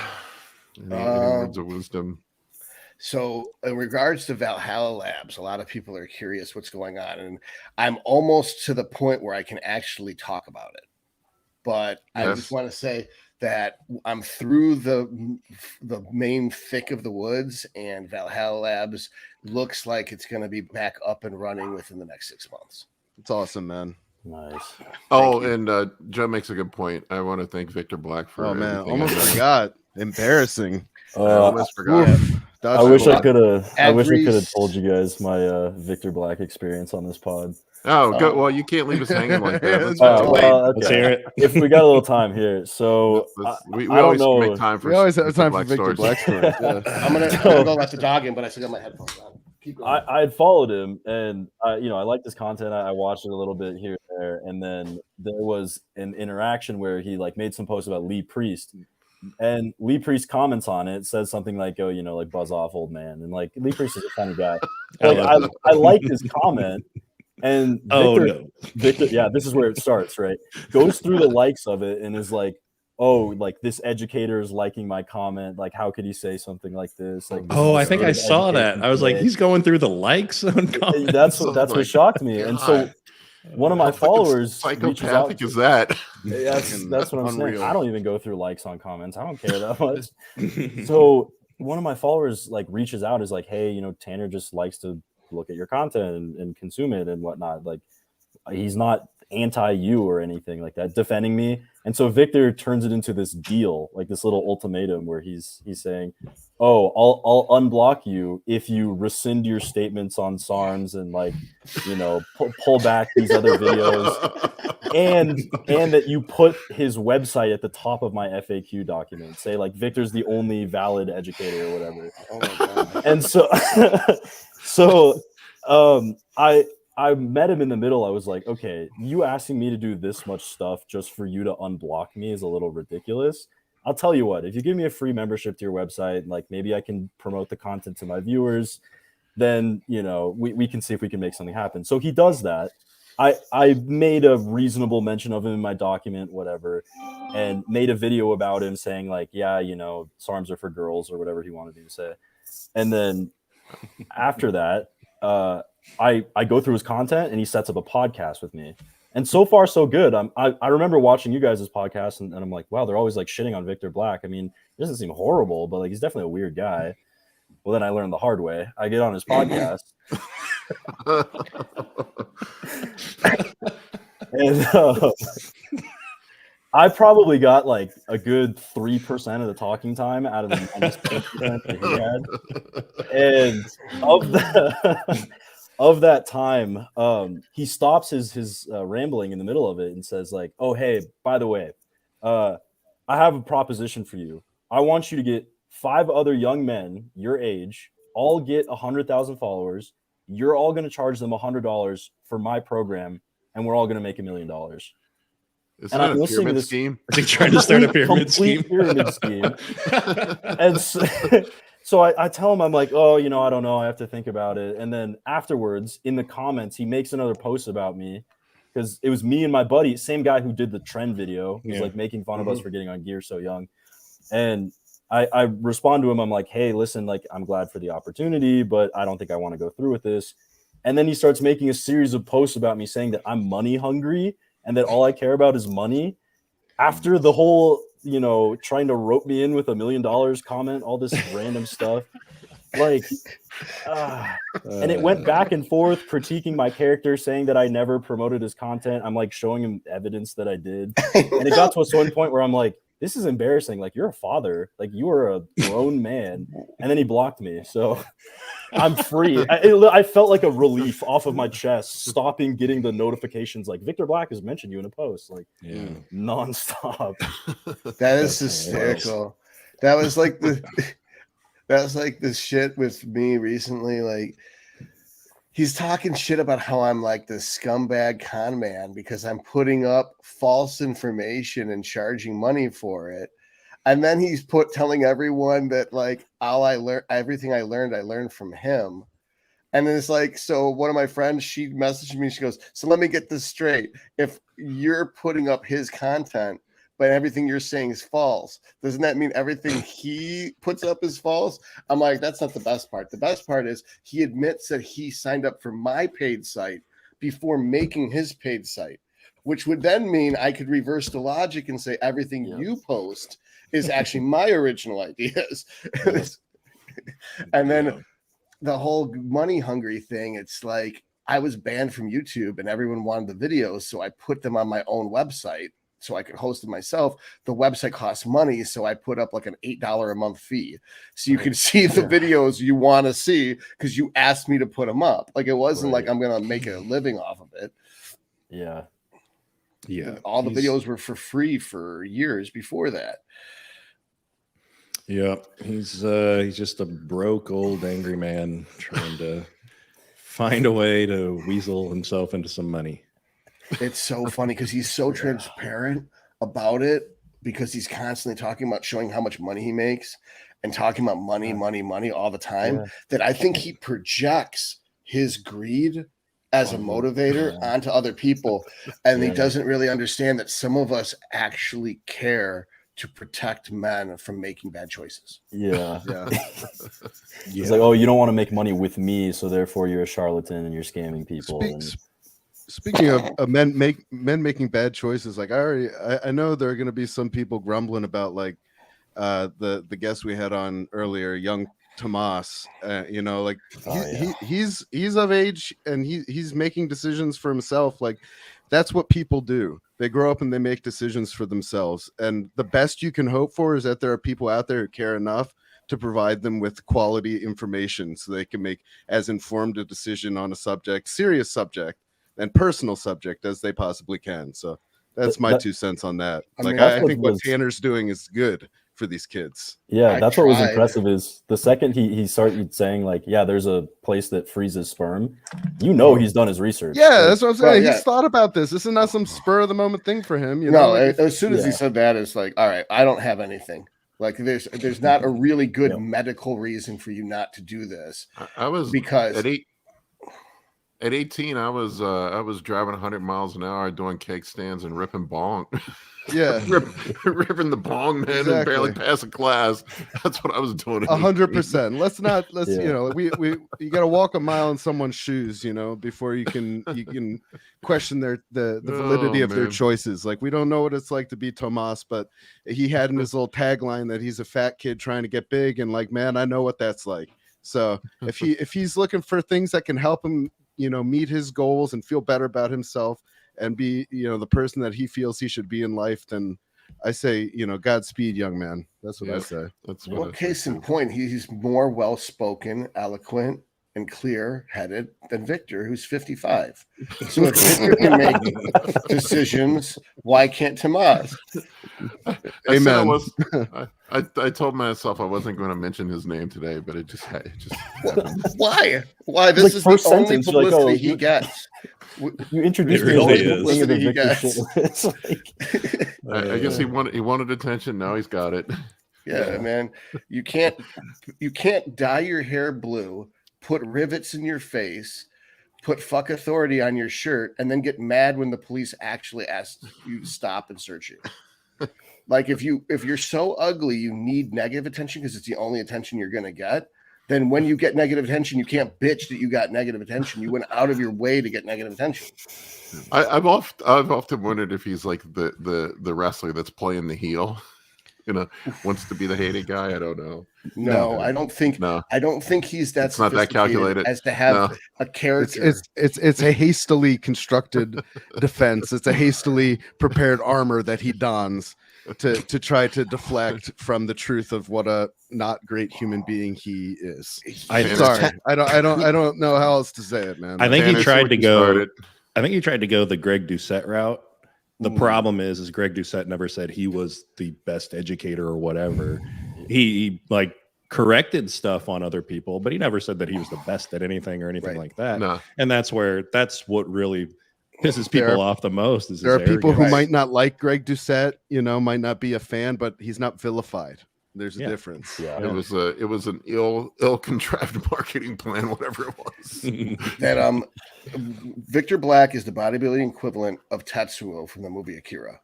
A: Any words of wisdom?
E: So in regards to Valhalla Labs, a lot of people are curious what's going on, and I'm almost to the point where I can actually talk about it. But I just want to say that I'm through the main thick of the woods, and Valhalla Labs looks like it's going to be back up and running within the next 6 months.
D: It's awesome, man.
C: Nice.
A: And Joe makes a good point. I want to thank Victor Black for
D: almost forgot. Embarrassing.
A: I almost forgot.
C: I wish I could have told you guys my Victor Black experience on this pod.
A: Oh, good. Well, you can't leave us hanging like that.
B: Let's hear it.
C: If we got a little time here, so
A: we always make time for.
D: We always have time for Victor Black stories.
E: I'm gonna go let the dog in, but I still got my headphones on.
C: I had followed him, and I liked his content. I watched it a little bit here and there, and then there was an interaction where he made some posts about Lee Priest. And Lee Priest comments on it, says something like, "Oh, like buzz off, old man." And Lee Priest is a funny guy. I like his comment. And Victor, yeah, this is where it starts, right? Goes through the likes of it and is like, "Oh, this educator is liking my comment. How could he say something like this?"
B: I think I saw that. I was like, he's going through the likes on comments.
C: That's what shocked me. And so one of my followers,
A: psychopathic is that?
C: That's what I'm saying. I don't even go through likes on comments. I don't care that much. So one of my followers reaches out, is like, "Hey, Tanner just likes to look at your content and consume it and whatnot. He's not anti you or anything like that, defending me." And so Victor turns it into this deal, this little ultimatum where he's saying, "Oh, I'll unblock you if you rescind your statements on SARMs and pull back these other videos, and that you put his website at the top of my FAQ document, say like Victor's the only valid educator or whatever.
E: Oh my God.
C: And so I met him in the middle. I was like, okay, you asking me to do this much stuff just for you to unblock me is a little ridiculous. I'll tell you what, if you give me a free membership to your website, like maybe I can promote the content to my viewers, then, you know, we can see if we can make something happen. So he does that. I made a reasonable mention of him in my document, whatever, and made a video about him saying like, yeah, you know, SARMs are for girls or whatever he wanted me to say. And then after that, I go through his content and he sets up a podcast with me. And so far, so good. I remember watching you guys' podcast and I'm like, wow, they're always like shitting on Victor Black. I mean, he doesn't seem horrible, but like he's definitely a weird guy. Well, then I learned the hard way. I get on his podcast. And I probably got like a good 3% of the talking time out of the 96% that he had. And of that time, he stops his rambling in the middle of it and says like, oh, hey, by the way, I have a proposition for you. I want you to get 5 other young men your age, all get 100,000 followers. You're all going to charge them $100 for my program, and we're all going to make $1 million.
A: Is that a pyramid scheme?
B: I think trying to start a pyramid scheme.
C: And so I tell him, I'm like, oh, you know, I don't know. I have to think about it. And then afterwards, in the comments, he makes another post about me because it was me and my buddy, same guy who did the Tren video. He was like making fun of us for getting on gear so young. And I respond to him. I'm like, hey, listen, like, I'm glad for the opportunity, but I don't think I want to go through with this. And then he starts making a series of posts about me saying that I'm money hungry and that all I care about is money. After the whole, you know, trying to rope me in with $1 million comment, all this random stuff. Like, and it went back and forth critiquing my character, saying that I never promoted his content. I'm like showing him evidence that I did. And it got to a certain point where I'm like, this is embarrassing. Like, you're a father. Like, you are a grown man. And then he blocked me. So I'm free. I felt like a relief off of my chest, stopping getting the notifications like Victor Black has mentioned you in a post, like nonstop.
E: That is hysterical. That was like the shit with me recently. Like, he's talking shit about how I'm like the scumbag con man because I'm putting up false information and charging money for it. And then he's telling everyone that like everything I learned from him. And then it's like, so one of my friends, she messaged me, she goes, so let me get this straight. If you're putting up his content, but everything you're saying is false, doesn't that mean everything he puts up is false? I'm like, that's not the best part. The best part is he admits that he signed up for my paid site before making his paid site, which would then mean I could reverse the logic and say everything you post is actually my original ideas. And then the whole money hungry thing, it's like I was banned from YouTube and everyone wanted the videos, so I put them on my own website so I could host it myself. The website costs money, so I put up like an $8 a month fee so you can see the videos you want to see because you asked me to put them up. Like, it wasn't like I'm gonna make a living off of it.
C: Yeah
E: All the videos were for free for years before that.
B: Yeah, he's just a broke old angry man trying to find a way to weasel himself into some money.
E: It's so funny because he's so transparent about it, because he's constantly talking about showing how much money he makes and talking about money all the time, that I think he projects his greed as a motivator onto other people. And he doesn't really understand that some of us actually care to protect men from making bad choices.
C: It's like, oh, you don't want to make money with me, so therefore you're a charlatan and you're scamming people.
D: Speaking of men making bad choices, like I know there are going to be some people grumbling about like the guest we had on earlier, young Tomas. You know, like he's of age and he's making decisions for himself. Like, that's what people do. They grow up and they make decisions for themselves. And the best you can hope for is that there are people out there who care enough to provide them with quality information so they can make as informed a decision on a subject, serious subject, and personal subject as they possibly can. So That's my 2 cents on that.
C: mean,
D: I think what Tanner's doing is good for these kids.
C: Yeah, that's what was impressive is the second he started saying like, yeah, there's a place that freezes sperm. He's done his research.
D: Yeah, that's what I'm saying. He's thought about this. This is not some spur of the moment thing for him.
E: As soon as he said that, it's like, all right, I don't have anything. Like there's not a really good medical reason for you not to do this.
A: I was
E: because
A: at 18, I was driving 100 miles an hour doing cake stands and ripping bong.
D: Yeah,
A: ripping the bong, man, and barely passing class. That's what I was doing.
D: 100%. Let's you got to walk a mile in someone's shoes, before you can question the validity of their choices. Like, we don't know what it's like to be Tomas, but he had in his little tagline that he's a fat kid trying to get big, and like, man, I know what that's like. So if he's looking for things that can help him, meet his goals and feel better about himself and be, the person that he feels he should be in life, then I say, Godspeed, young man. That's what I say.
E: That's what case in point, he's more well-spoken, eloquent, and clear-headed than Victor, who's 55. So if Victor can make decisions, why can't Tomas?
D: Amen.
A: I told myself I wasn't going to mention his name today, but it just
E: Why? This is the only publicity he gets.
C: You introduced me
E: to
C: the
E: Victor.
A: I guess he wanted attention. Now he's got it.
E: Yeah, man. You can't dye your hair blue, put rivets in your face, put fuck authority on your shirt, and then get mad when the police actually ask you to stop and search you. Like, if you're so ugly you need negative attention because it's the only attention you're gonna get, then when you get negative attention, you can't bitch that you got negative attention. You went out of your way to get negative attention.
A: I've often wondered if he's like the wrestler that's playing the heel. Wants to be the hated guy. I don't know.
E: No, I don't think. No, I don't think he's that.
A: It's not that calculated
E: as to have a character.
D: It's a hastily constructed defense. It's a hastily prepared armor that he dons to try to deflect from the truth of what a not great human being he is. I don't know how else to say it, man.
B: I think he tried to go. I think he tried to go the Greg Doucette route. The problem is Greg Doucette never said he was the best educator or whatever. He like corrected stuff on other people, but he never said that he was the best at anything or anything like that. No. And that's what really pisses people off the most. Is
D: there are people who might not like Greg Doucette, might not be a fan, but he's not vilified. There's a difference.
A: Yeah. It was an ill-contrived marketing plan, whatever it was.
E: That Victor Black is the bodybuilding equivalent of Tetsuo from the movie Akira.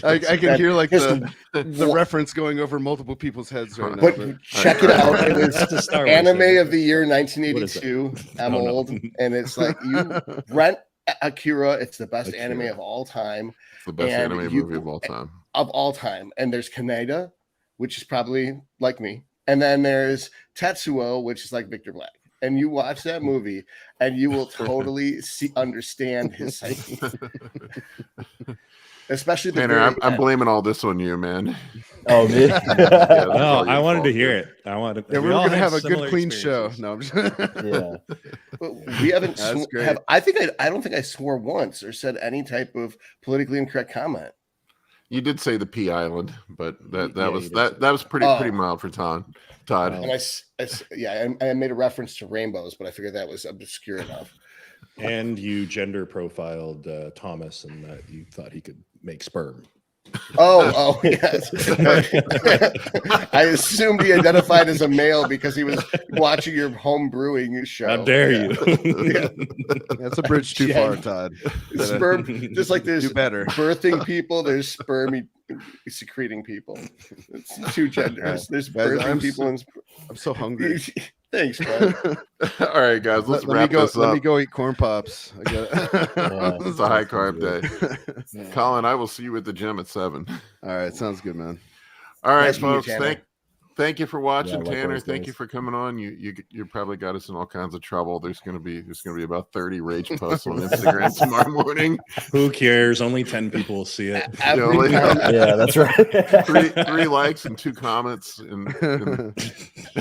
D: I can hear like the reference going over multiple people's heads right now.
E: But check it out. It was anime of the year 1982. I'm old, and it's like you rent Akira. It's the best anime of all time.
A: It's the best anime movie of all time.
E: Of all time. And there's Kaneda, which is probably like me. And then there's Tetsuo, which is like Victor Black. And you watch that movie and you will totally understand his psyche. Especially the
A: Tanner, I'm blaming all this on you, man.
C: Oh, me?
B: No, I wanted to hear it. I wanted.
D: Yeah, we were going to have a good, clean show. No, I'm just...
C: yeah.
E: We haven't. I don't think I swore once or said any type of politically incorrect comment.
A: You did say the P Island, but that was pretty mild for Todd.
E: And I made a reference to rainbows, but I figured that was obscure enough.
B: And you gender profiled Thomas, and that you thought he could make sperm.
E: Oh, yes. I assumed he identified as a male because he was watching your home brewing show.
B: How dare you?
E: Yeah.
D: That's a bridge too far, Todd.
E: Sperm, just like there's
D: better
E: birthing people, there's sperm secreting people. It's two genders. There's birthing people and
D: I'm so hungry.
E: Thanks, bro.
A: All right, guys, let's wrap this up.
D: Let me go eat corn pops.
A: It's a high carb day. Colin, I will see you at the gym at 7.
D: All right, sounds good, man.
A: All right, folks. Thank you for watching, Tanner. Thank you for coming on. You probably got us in all kinds of trouble. There's gonna be about 30 rage posts on Instagram tomorrow morning.
B: Who cares? Only 10 people will see it.
C: Yeah, that's right.
A: three likes and 2 comments. And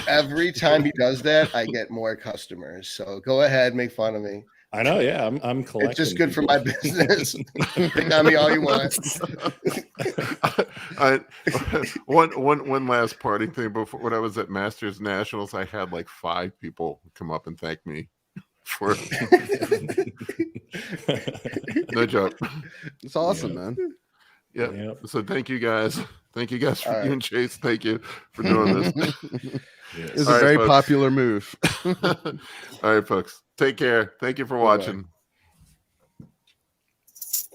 E: every time he does that, I get more customers. So go ahead, make fun of me.
B: I know. Yeah, I'm collecting.
E: It's just good for my business. Pick on me all you want.
A: One last parting thing before when I was at Masters Nationals, I had like 5 people come up and thank me for no joke.
D: It's awesome, man.
A: Yeah.
B: Yep.
A: So thank you guys. Thank you guys for
E: All
A: you and Chase. Thank you for doing this.
D: It's a very popular move.
A: All right, folks. Take care. Thank you for watching.